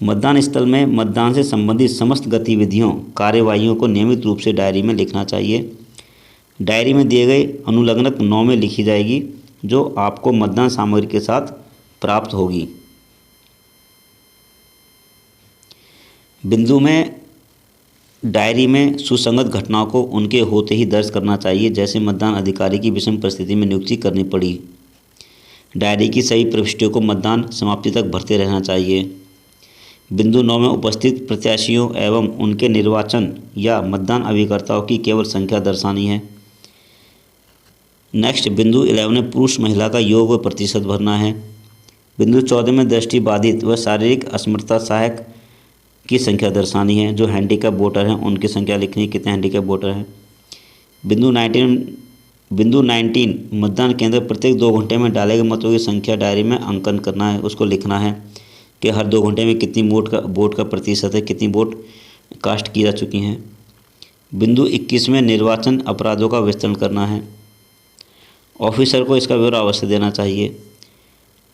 मतदान स्थल में मतदान से संबंधित समस्त गतिविधियों, कार्यवाहियों को नियमित रूप से डायरी में लिखना चाहिए। डायरी में दिए गए अनुलग्नक 9 में लिखी जाएगी, जो आपको मतदान सामग्री के साथ प्राप्त होगी। बिंदु में डायरी में सुसंगत घटनाओं को उनके होते ही दर्ज करना चाहिए, जैसे मतदान अधिकारी की विषम परिस्थिति में नियुक्ति करनी पड़ी। डायरी की सही प्रविष्टियों को मतदान समाप्ति तक भरते रहना चाहिए। बिंदु 9 में उपस्थित प्रत्याशियों एवं उनके निर्वाचन या मतदान अभिकर्ताओं की केवल संख्या दर्शानी है। नेक्स्ट बिंदु 11 में पुरुष महिला का योग व प्रतिशत भरना है। बिंदु 14 में दृष्टि बाधित व शारीरिक असमर्थता सहायक की संख्या दर्शानी है। जो हैंडीकैप वोटर हैं उनकी संख्या लिखनी, कितने हैंडीकैप वोटर हैं। बिंदु 19 मतदान केंद्र प्रत्येक 2 घंटे में डाले गए मतों की संख्या डायरी में अंकन करना है, उसको लिखना है कि हर 2 घंटे में कितनी वोट का प्रतिशत है, कितनी वोट कास्ट की जा चुकी हैं। बिंदु 21 में निर्वाचन अपराधों का विस्तरण करना है। ऑफिसर को इसका ब्यौरा अवश्य देना चाहिए।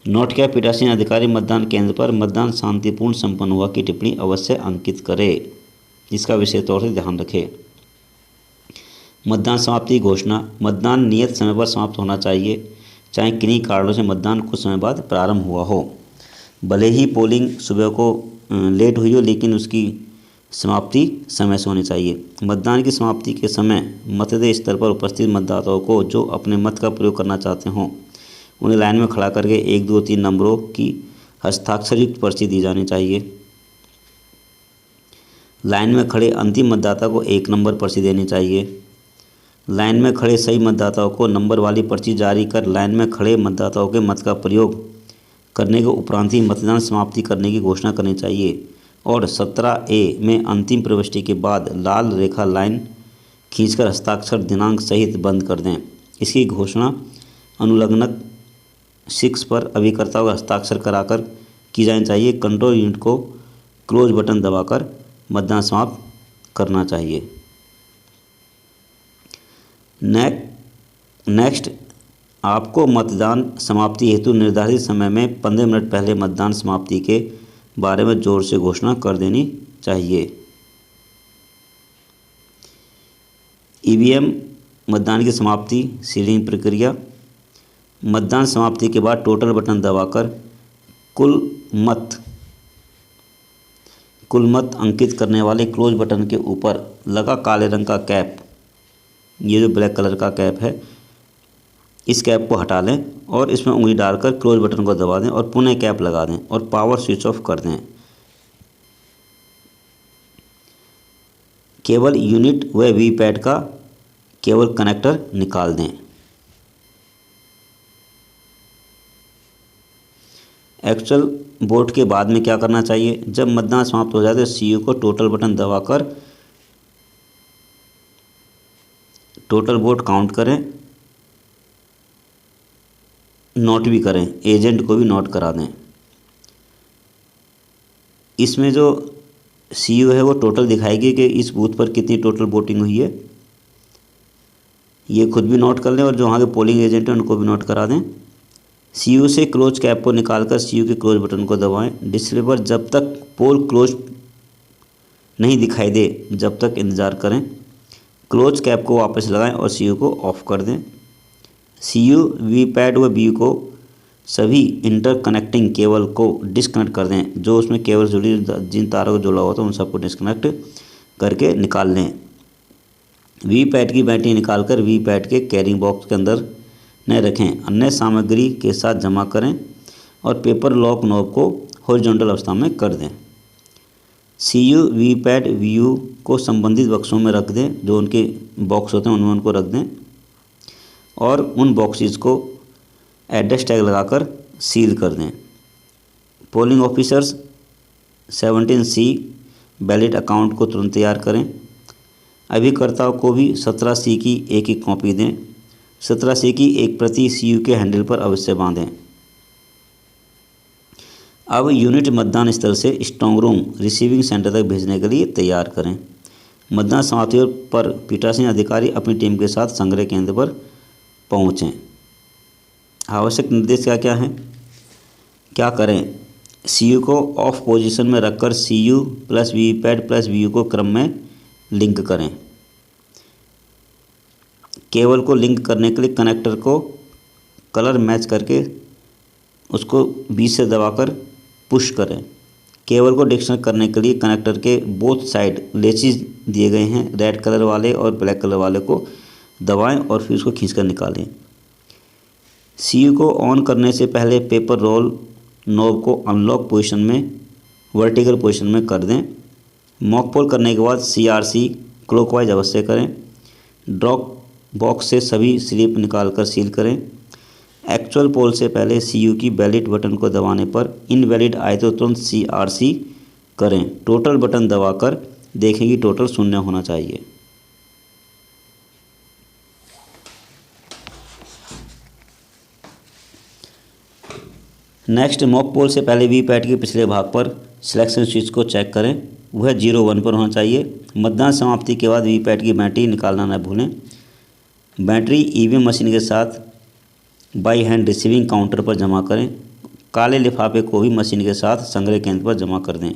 नोट किया, पीठासीन अधिकारी मतदान केंद्र पर मतदान शांतिपूर्ण संपन्न हुआ की टिप्पणी अवश्य अंकित करे, इसका विशेष तौर से ध्यान रखें। मतदान समाप्ति घोषणा, मतदान नियत समय पर समाप्त होना चाहिए, चाहे किन्हीं कारणों से मतदान कुछ समय बाद प्रारंभ हुआ हो। भले ही पोलिंग सुबह को लेट हुई हो, लेकिन उसकी समाप्ति समय से होनी चाहिए। मतदान की समाप्ति के समय मतदेय स्थल पर उपस्थित मतदाताओं को जो अपने मत का प्रयोग करना चाहते हों उन्हें लाइन में खड़ा करके 1, 2, 3 नंबरों की हस्ताक्षरयुक्त पर्ची दी जानी चाहिए। लाइन में खड़े अंतिम मतदाता को 1 नंबर पर्ची देनी चाहिए। लाइन में खड़े सही मतदाताओं को नंबर वाली पर्ची जारी कर लाइन में खड़े मतदाताओं के मत का प्रयोग करने के उपरांत ही मतदान समाप्ति करने की घोषणा करनी चाहिए। और 17A में अंतिम प्रविष्टि के बाद लाल रेखा लाइन खींचकर हस्ताक्षर दिनांक सहित बंद कर दें। इसकी घोषणा अनुलग्नक 6 पर अभिकर्ता को हस्ताक्षर कराकर की जानी चाहिए। कंट्रोल यूनिट को क्लोज बटन दबाकर मतदान समाप्त करना चाहिए। नेक्स्ट, आपको मतदान समाप्ति हेतु निर्धारित समय में 15 मिनट पहले मतदान समाप्ति के बारे में जोर से घोषणा कर देनी चाहिए। ईवीएम मतदान की समाप्ति सीलिंग प्रक्रिया, मतदान समाप्ति के बाद टोटल बटन दबाकर कुल मत अंकित करने वाले क्लोज बटन के ऊपर लगा काले रंग का कैप, ये जो ब्लैक कलर का कैप है, इस कैप को हटा लें और इसमें उंगली डालकर क्लोज बटन को दबा दें और पुनः कैप लगा दें और पावर स्विच ऑफ कर दें। केवल यूनिट व वीपैट का केवल कनेक्टर निकाल दें। एक्चुअल वोट के बाद में क्या करना चाहिए? जब मतदान समाप्त हो जाए तो सीयू को टोटल बटन दबाकर टोटल वोट काउंट करें, नोट भी करें, एजेंट को भी नोट करा दें। इसमें जो सीयू है वो टोटल दिखाएगी कि इस बूथ पर कितनी टोटल वोटिंग हुई है, ये खुद भी नोट कर लें और जो वहाँ के पोलिंग एजेंट हैं उनको भी नोट करा दें। सीयू से क्लोज कैप को निकालकर सीयू के क्लोज बटन को दबाएं। डिस्प्ले पर जब तक पोल क्लोज नहीं दिखाई दे जब तक इंतज़ार करें। क्लोज कैप को वापस लगाएं और सीयू को ऑफ कर दें। सीयू, वीपैट व बीयू को सभी इंटरकनेक्टिंग केबल को डिस्कनेक्ट कर दें। जो उसमें केबल जुड़ी, जिन तारों को जोड़ा हुआ था उन सबको डिस्कनेक्ट करके निकाल लें। वीपैट की बैटरी निकालकर वीपैट के कैरिंग बॉक्स के अंदर न रखें, अन्य सामग्री के साथ जमा करें और पेपर लॉक नॉब को हॉरिजॉन्टल अवस्था में कर दें। सीयू, वीपैट, वीयू को संबंधित बक्सों में रख दें, जो उनके बॉक्स होते हैं उनमें उनको रख दें और उन बॉक्सेस को एड्रेस टैग लगाकर सील कर दें। Polling officers 17C ballot account को तुरंत तैयार करें। अभिकर्ताओं को भी 17C की एक कॉपी दें। 17C की एक प्रति सीयू के हैंडल पर अवश्य बांधें। अब यूनिट मतदान स्थल से स्ट्रांग रूम रिसीविंग सेंटर तक भेजने के लिए तैयार करें। मतदान समाप्ति पर पीठासीन अधिकारी अपनी टीम के साथ संग्रह केंद्र पर पहुँचें। आवश्यक निर्देश क्या हैं? क्या करें? सीयू को ऑफ पोजीशन में रखकर CU plus VVPAT plus VU को क्रम में लिंक करें। केबल को लिंक करने के लिए कनेक्टर को कलर मैच करके उसको बीच से दबाकर पुश करें। केबल को डिस्कनेक्ट करने के लिए कनेक्टर के बोथ साइड लेचिस दिए गए हैं, रेड कलर वाले और ब्लैक कलर वाले को दबाएं और फिर उसको खींचकर निकालें। सीयू को ऑन करने से पहले पेपर रोल नॉब को अनलॉक पोजीशन में वर्टिकल पोजीशन में कर दें। मॉक पोल करने के बाद CRC क्लॉकवाइज अवश्य करें। ड्रॉप बॉक्स से सभी स्लिप निकालकर सील करें। एक्चुअल पोल से पहले सीयू की बैलेट बटन को दबाने पर इनवैलिड आए तो तुरंत CRC करें। टोटल बटन दबाकर देखें कि टोटल 0 होना चाहिए। नेक्स्ट, मॉक पोल से पहले वीपैट के पिछले भाग पर सिलेक्शन स्विच को चेक करें। वह 0-1 पर होना चाहिए। मतदान समाप्ति के बाद वीवीपैट की बैटरी निकालना न भूलें। बैटरी ईवीएम मशीन के साथ बाई हैंड रिसीविंग काउंटर पर जमा करें। काले लिफाफे को भी मशीन के साथ संग्रह केंद्र पर जमा कर दें।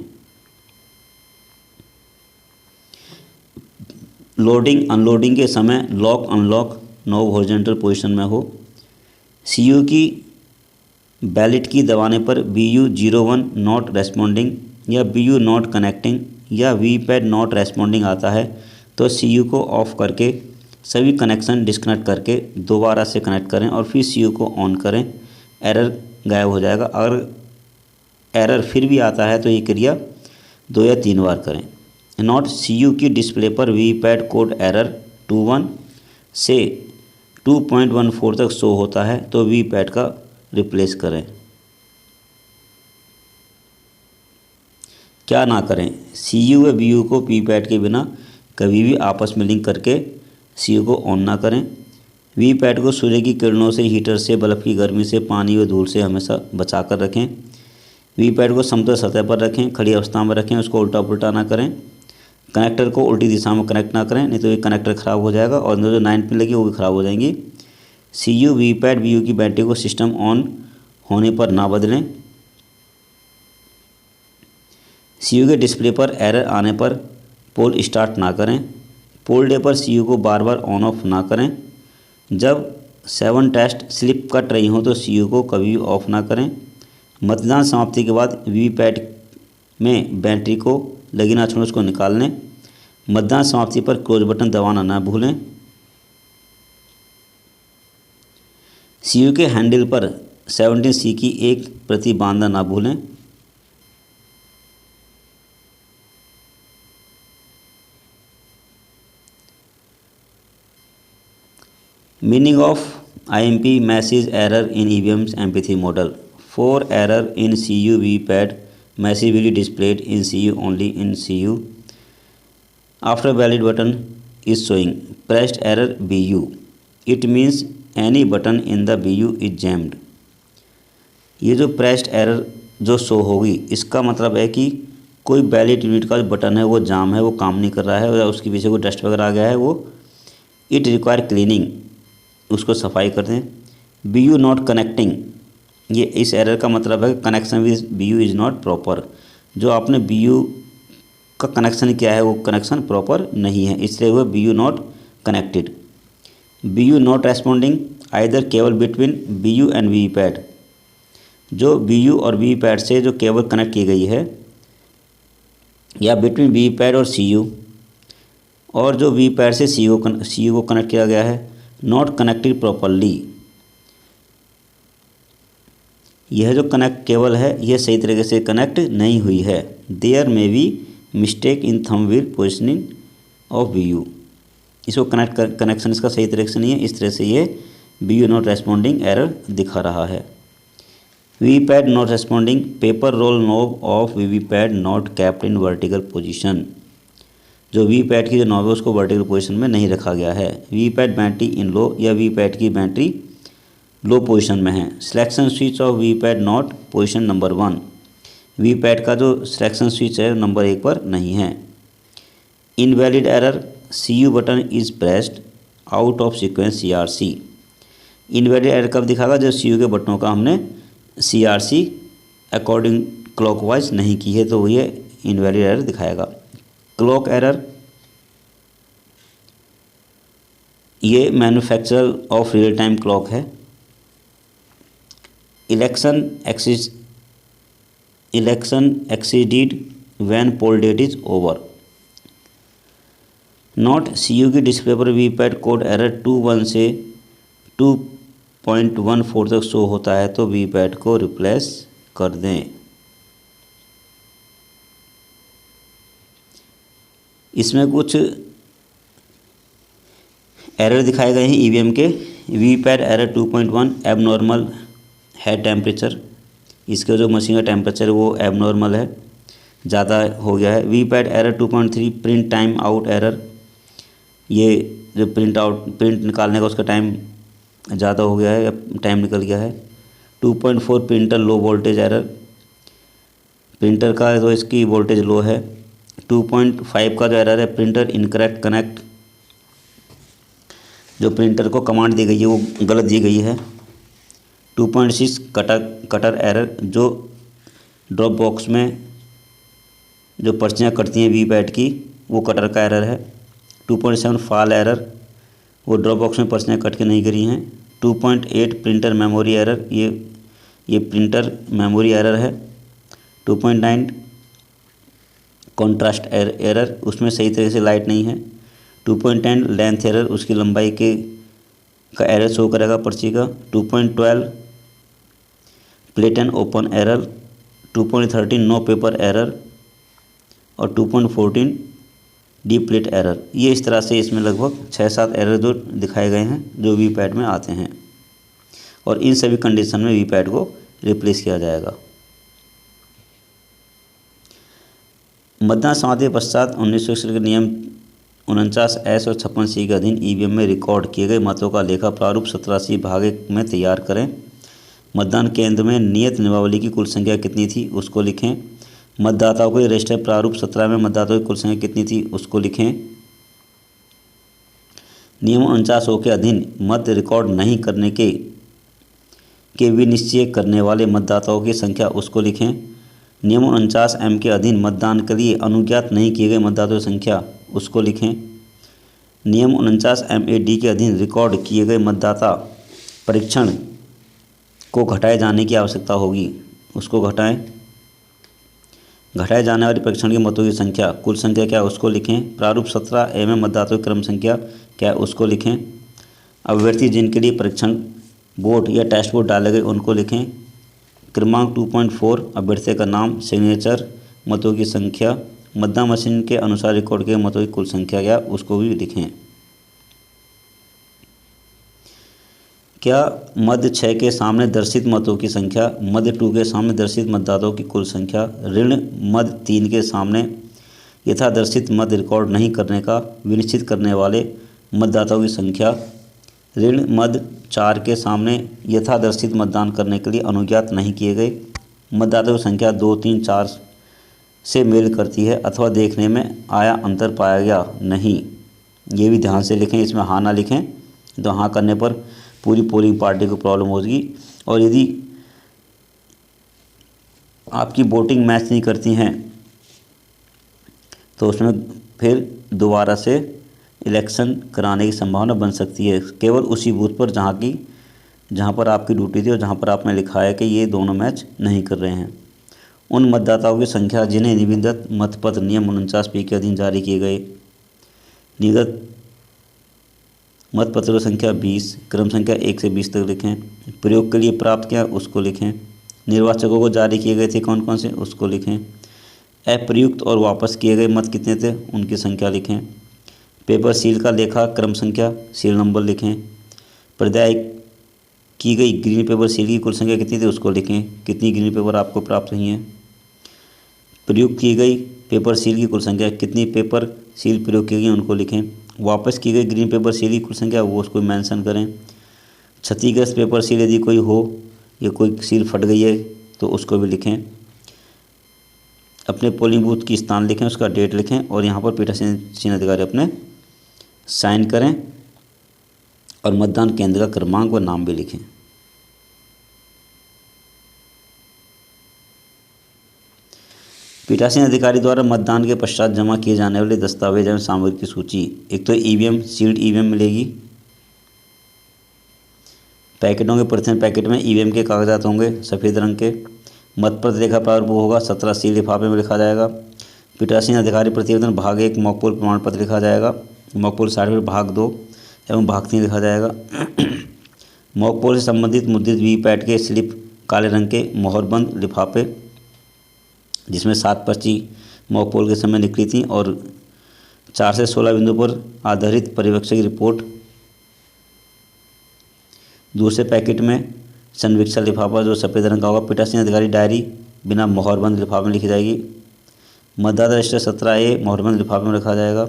लोडिंग अनलोडिंग के समय lock unlock knob horizontal position में हो। सीयू की बैलेट की दबाने पर BU 01 नॉट रेस्पॉन्डिंग या BU नॉट कनेक्टिंग या वीवीपैट नॉट रेस्पॉन्डिंग आता है तो सीयू को ऑफ करके सभी कनेक्शन डिस्कनेक्ट करके दोबारा से कनेक्ट करें और फिर सीयू को ऑन करें। एरर गायब हो जाएगा। अगर एरर फिर भी आता है तो ये क्रिया 2 या 3 बार करें। नोट, सीयू की डिस्प्ले पर वीवीपैट कोड एरर 21 से 2.14 तक शो होता है तो वीवीपैट का रिप्लेस करें। क्या ना करें? सीयू व BU को वीवीपैट के बिना कभी भी आपस में लिंक करके सीयू को ऑन ना करें। वीवीपैट को सूर्य की किरणों से, हीटर से, बल्ब की गर्मी से, पानी व धूल से हमेशा बचा कर रखें। वीवीपैट को समतल सतह पर रखें, खड़ी अवस्था में रखें, उसको उल्टा पुल्टा ना करें। कनेक्टर को उल्टी दिशा में कनेक्ट ना करें, नहीं तो ये कनेक्टर ख़राब हो जाएगा और जो 9 पिन लगी वो भी ख़राब हो जाएंगी। सीयू वीवीपैट BU की बैटरी को सिस्टम ऑन होने पर ना बदलें। सीयू के डिस्प्ले पर एरर आने पर पोल स्टार्ट ना करें। पोल डे पर सीयू को बार बार ऑन ऑफ ना करें। जब 7 टेस्ट स्लिप कट रही हो तो सीयू को कभी ऑफ ना करें। मतदान समाप्ति के बाद वीवीपैट में बैटरी को लगी ना छोड़ें, उसको निकाल लें। मतदान समाप्ति पर क्लोज बटन दबाना ना भूलें। सीयू के हैंडल पर 17C की एक प्रति बांधना ना भूलें। Meaning of IMP message error in EVM's MP3 model. For error in CU VVPAT message will be displayed in CU only in CU after valid button is showing pressed error BU. It means any button in the BU is jammed. ये जो प्रेस्ड एरर जो शो होगी इसका मतलब है कि कोई वैलिड यूनिट का जो बटन है वो जाम है, वो काम नहीं कर रहा है या उसके पीछे कोई डस्ट वगैरह आ गया है, वो इट रिक्वायर क्लीनिंग, उसको सफाई कर दें। BU नॉट कनेक्टिंग, ये इस एरर का मतलब है connection with BU is not proper. जो आपने BU का कनेक्शन किया है वो कनेक्शन प्रॉपर नहीं है, इसलिए वह BU not connected. BU not responding either cable between BU and VVPAT, जो BU और वीवीपैट से जो केबल कनेक्ट की गई है या बिटवीन वीवीपैट और CU, और जो वीवीपैट से CU को कनेक्ट किया गया है, नॉट कनेक्टेड प्रॉपरली। यह जो कनेक्ट केबल है यह सही तरीके से कनेक्ट नहीं हुई है। There may be mistake in thumb wheel positioning of BU। इसको कनेक्शन इसका सही तरीके से नहीं है, इस तरह से ये BU नॉट रेस्पॉन्डिंग एरर दिखा रहा है। VVPAT not responding, paper roll knob of VVPAT not kept in vertical position. जो वीवीपैट की जो नॉब है उसको वर्टिकल पोजीशन में नहीं रखा गया है। वीवीपैट बैटरी इन लो या वीवीपैट की बैटरी लो पोजीशन में है। Selection switch off VVPAT not position number 1, VVPAT का जो सिलेक्शन स्विच है नंबर 1 पर नहीं है। Invalid error, CU button is pressed out of sequence CRC। Invalid error कब दिखागा? जब CU के बटनों का हमने CRC अकॉर्डिंग क्लॉकवाइज नहीं की है तो ये इनवैलिड एरर दिखाएगा। क्लॉक एरर, ये manufacturer of real time clock है। Election exceeded when poll date is over. Note, CU की डिस्प्ले पर वीवीपैट कोड एरर 21 से 2.14 तक शो होता है तो वीवीपैट को रिप्लेस कर दें। इसमें कुछ एरर दिखाए गए हैं EVM के। वीवीपैट एरर 2.1 एबनॉर्मल है टेम्परेचर, इसका जो मशीन का टेम्परेचर है वो एबनॉर्मल है, ज़्यादा हो गया है। VVPAT error 2.3 print time out error, ये जो प्रिंट निकालने का उसका टाइम ज़्यादा हो गया है या टाइम निकल गया है। 2.4 printer low voltage error, printer का तो इसकी वोल्टेज लो है। 2.5 का जो एरर है प्रिंटर इनकरेक्ट कनेक्ट, जो प्रिंटर को कमांड दी गई है वो गलत दी गई है। 2.6 कटर एरर, जो ड्रॉप बॉक्स में जो पर्चियाँ कटती हैं वीपैट की वो कटर का एरर है। 2.7 फॉल एरर, वो ड्रॉप बॉक्स में पर्चियाँ कट के नहीं गिरी हैं। 2.8 प्रिंटर मेमोरी एरर, ये प्रिंटर मेमोरी एरर है। 2.9 कॉन्ट्रास्ट एरर, उसमें सही तरह से लाइट नहीं है। 2.10 लेंथ एरर, उसकी लंबाई का एरर शो करेगा पर्ची का। 2.12 plate and open error. 2.13 no paper error और 2.14 डीप प्लेट एरर। ये इस तरह से इसमें लगभग 6-7 एरर जो दिखाए गए हैं जो वीपैट में आते हैं, और इन सभी कंडीशन में वीपैट को रिप्लेस किया जाएगा। मतदान समाप्ति के पश्चात 1961 के नियम 49S और 56C के अधीन ईवीएम में रिकॉर्ड किए गए मतों का लेखा प्रारूप 17C भाग 1 में तैयार करें। मतदान केंद्र में नियत नियमावली की कुल संख्या कितनी थी उसको लिखें। मतदाताओं के रजिस्टर प्रारूप 17 में मतदाताओं की कुल संख्या कितनी थी उसको लिखें। नियम 49O के अधीन मत रिकॉर्ड नहीं करने के विनिश्चय करने वाले मतदाताओं की संख्या उसको लिखें। नियम 49M के अधीन मतदान के लिए अनुज्ञात नहीं किए गए मतदाताओं की संख्या उसको लिखें। नियम 49MAD के अधीन रिकॉर्ड किए गए मतदाता परीक्षण को घटाए जाने की आवश्यकता होगी, उसको घटाए जाने वाली परीक्षण के मतों की संख्या कुल संख्या क्या है उसको लिखें। प्रारूप 17A में मतदाताओं की क्रम संख्या क्या है उसको लिखें। अभ्यर्थी जिनके लिए परीक्षण बोर्ड या टेस्ट बोर्ड डाले गए उनको लिखें। क्रमांक 2.4 अभ्यर्थी का नाम, सिग्नेचर, मतों की संख्या, मतदान मशीन के अनुसार रिकॉर्ड किए मतों की कुल संख्या क्या उसको भी लिखें। क्या मध्य 6 के सामने दर्शित मतों की संख्या मध्य 2 के सामने दर्शित मतदाताओं की कुल संख्या ऋण मध्य 3 के सामने यथादर्शित मत रिकॉर्ड नहीं करने का विनिश्चित करने वाले मतदाताओं की संख्या ऋण मध्य 4 के सामने यथादर्शित मतदान करने के लिए अनुज्ञात नहीं किए गए मतदाताओं की संख्या 2, 3, 4 से मेल करती है अथवा देखने में आया अंतर पाया गया नहीं। ये भी ध्यान से लिखें, इसमें हाँ ना लिखें तो हाँ करने पर पूरी पोलिंग पार्टी को प्रॉब्लम होगी, और यदि आपकी वोटिंग मैच नहीं करती हैं तो उसमें फिर दोबारा से इलेक्शन कराने की संभावना बन सकती है, केवल उसी बूथ पर जहां पर आपकी ड्यूटी थी और जहां पर आपने लिखा है कि ये दोनों मैच नहीं कर रहे हैं। उन मतदाताओं की संख्या जिन्हें निबंधित मतपत्र नियम 49P के अधीन जारी किए गए निगत मतपत्रों की संख्या 20, क्रम संख्या 1 से 20 तक लिखें। प्रयोग के लिए प्राप्त किया उसको लिखें। निर्वाचकों को जारी किए गए थे कौन कौन से उसको लिखें। अप्रयुक्त और वापस किए गए मत कितने थे उनकी संख्या लिखें। पेपर सील का लेखा क्रम संख्या सील नंबर लिखें। प्रदाय की गई ग्रीन पेपर सील की कुल संख्या कितनी थी उसको लिखें। कितनी ग्रीन पेपर आपको प्राप्त हुई हैं। प्रयुक्त की गई पेपर सील की कुल संख्या, कितनी पेपर सील प्रयोग की गई उनको लिखें। वापस की गई ग्रीन पेपर सील की कुल संख्या वो उसको मेंशन करें। क्षतिग्रस्त पेपर सील यदि कोई हो या कोई सील फट गई है तो उसको भी लिखें। अपने पोलिंग बूथ की स्थान लिखें, उसका डेट लिखें और यहाँ पर पीठासीन अधिकारी अपने साइन करें और मतदान केंद्र का क्रमांक व नाम भी लिखें। पीठासीन अधिकारी द्वारा मतदान के पश्चात जमा किए जाने वाले दस्तावेज एवं सामग्री की सूची, एक तो ईवीएम सील्ड ईवीएम मिलेगी, पैकेटों के प्रत्येक पैकेट में ईवीएम के कागजात होंगे सफ़ेद रंग के। मतपत्र लेखा प्रारूप होगा 17C लिफाफे में लिखा जाएगा। पीठासीन अधिकारी प्रतिवेदन भाग 1 मॉकपोल प्रमाण पत्र लिखा जाएगा। मॉकपोल सर्टिफिकेट भाग 2 एवं भाग 3 लिखा जाएगा। मॉकपोल से संबंधित मुद्रित वीवीपैट के स्लिप काले रंग के मोहरबंद लिफाफे जिसमें 7 पर्ची मॉकपोल के समय निकली थी और 4 से 16 बिंदु पर आधारित पर्यवेक्षक की रिपोर्ट। दूसरे पैकेट में संवीक्षा लिफाफा जो सफ़ेद रंग का होगा। पीठासीन अधिकारी डायरी बिना मोहरबंद लिफाफे में लिखी जाएगी। मतदाता रजिस्टर 17A मोहरबंद लिफाफे में रखा जाएगा।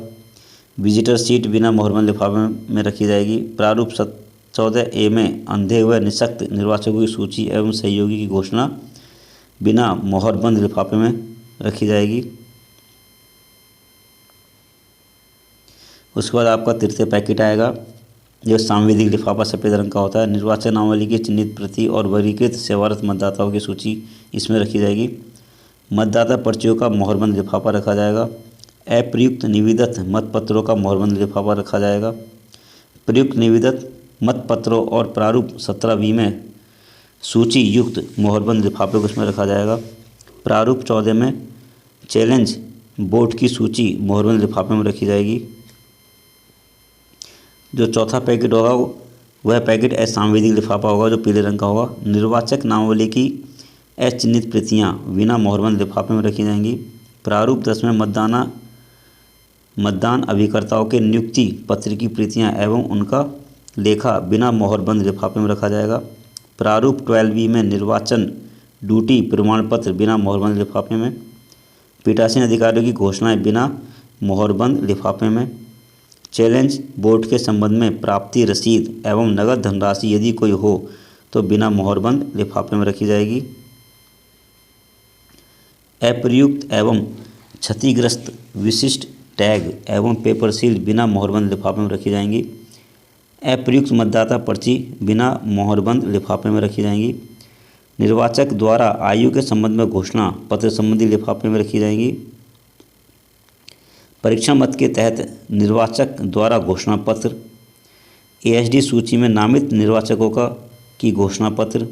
विजिटर सीट बिना मोहरबंद लिफाफे में रखी जाएगी। प्रारूप 14A में अंधे व निःशक्त निर्वाचकों की सूची एवं सहयोगी की घोषणा बिना मोहरबंद लिफाफे में रखी जाएगी। उसके बाद आपका तृतीय पैकेट आएगा जो सांविधिक लिफाफा सफ़ेद रंग का होता है। निर्वाचन नामावली की चिन्हित प्रति और वर्गीकृत सेवारत मतदाताओं की सूची इसमें रखी जाएगी। मतदाता पर्चियों का मोहरबंद लिफाफा रखा जाएगा। अप्रयुक्त निविदत मतपत्रों का मोहरबंद लिफाफा रखा जाएगा। प्रयुक्त निविदत मतपत्रों और प्रारूप 17B में सूची युक्त मोहरबंद लिफाफे को इसमें रखा जाएगा। प्रारूप 14 में चैलेंज वोट की सूची मोहरबंद लिफाफे में रखी जाएगी। जो चौथा पैकेट होगा वह पैकेट असांविधिक लिफाफा होगा जो पीले रंग का होगा। निर्वाचक नामावली की अचिन्हित प्रतियां बिना मोहरबंद लिफाफे में रखी जाएंगी। प्रारूप 10 में मतदान अभिकर्ताओं के नियुक्ति पत्र की प्रतियां एवं उनका लेखा बिना मोहरबंद लिफाफे में रखा जाएगा। प्रारूप 12B में निर्वाचन ड्यूटी प्रमाण पत्र बिना मोहरबंद लिफाफे में। पीठासीन अधिकारियों की घोषणाएं बिना मोहरबंद लिफाफे में। चैलेंज बोर्ड के संबंध में प्राप्ति रसीद एवं नगद धनराशि यदि कोई हो तो बिना मोहरबंद लिफाफे में रखी जाएगी। अप्रयुक्त एवं क्षतिग्रस्त विशिष्ट टैग एवं पेपर सील बिना मोहरबंद लिफाफे में रखी जाएंगी। अप्रयुक्त मतदाता पर्ची बिना मोहरबंद लिफाफे में रखी जाएंगी। निर्वाचक द्वारा आयु के संबंध में घोषणा पत्र संबंधी लिफाफे में रखी जाएंगी। परीक्षा मत के तहत निर्वाचक द्वारा घोषणा पत्र, ASD सूची में नामित निर्वाचकों की घोषणा पत्र,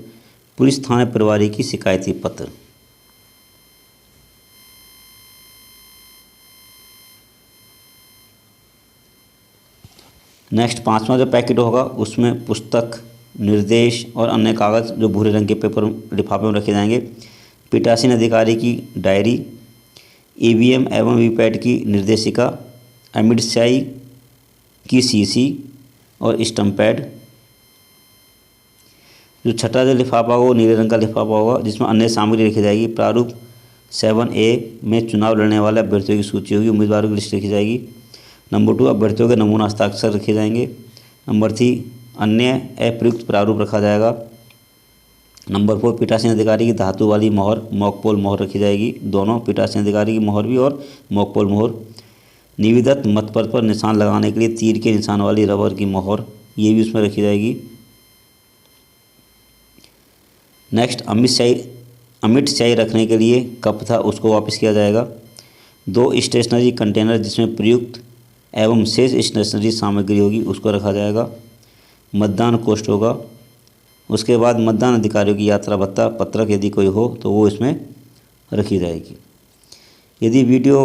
पुलिस थाने प्रभारी की शिकायती पत्र। नेक्स्ट 5वां जो पैकेट होगा उसमें पुस्तक, निर्देश और अन्य कागज़ जो भूरे रंग के पेपर लिफाफे में रखे जाएंगे। पीठासीन अधिकारी की डायरी, EVM एवं वीपैट की निर्देशिका, अमिट स्याही की CC और स्टम्प पैड। जो छठा जो लिफाफा होगा वो नीले रंग का लिफाफा होगा जिसमें अन्य सामग्री लिखी जाएगी। प्रारूप 7A में चुनाव लड़ने वाले अभ्यर्थियों की सूची होगी, उम्मीदवारों की लिस्ट लिखी जाएगी। नंबर 2 अभ्यर्थियों के नमूना हस्ताक्षर रखे जाएंगे। नंबर 3 अन्य अप्रयुक्त प्रारूप रखा जाएगा। नंबर 4 पीठासीन अधिकारी की धातु वाली मोहर मॉकपोल मोहर रखी जाएगी, दोनों पीठासीन अधिकारी की मोहर भी और मॉकपोल मोहर। निविदत मतपत्र पर निशान लगाने के लिए तीर के निशान वाली रबर की मोहर ये भी उसमें रखी जाएगी। नेक्स्ट अमिट स्याही रखने के लिए कप था उसको वापस किया जाएगा। 2 स्टेशनरी कंटेनर जिसमें प्रयुक्त एवं शेष स्टेशनरी सामग्री होगी उसको रखा जाएगा। मतदान कोष्ठ होगा। उसके बाद मतदान अधिकारियों की यात्रा भत्ता पत्रक यदि कोई हो तो वो इसमें रखी जाएगी। यदि वीडियो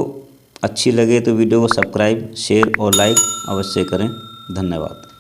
अच्छी लगे तो वीडियो को सब्सक्राइब, शेयर और लाइक अवश्य करें। धन्यवाद।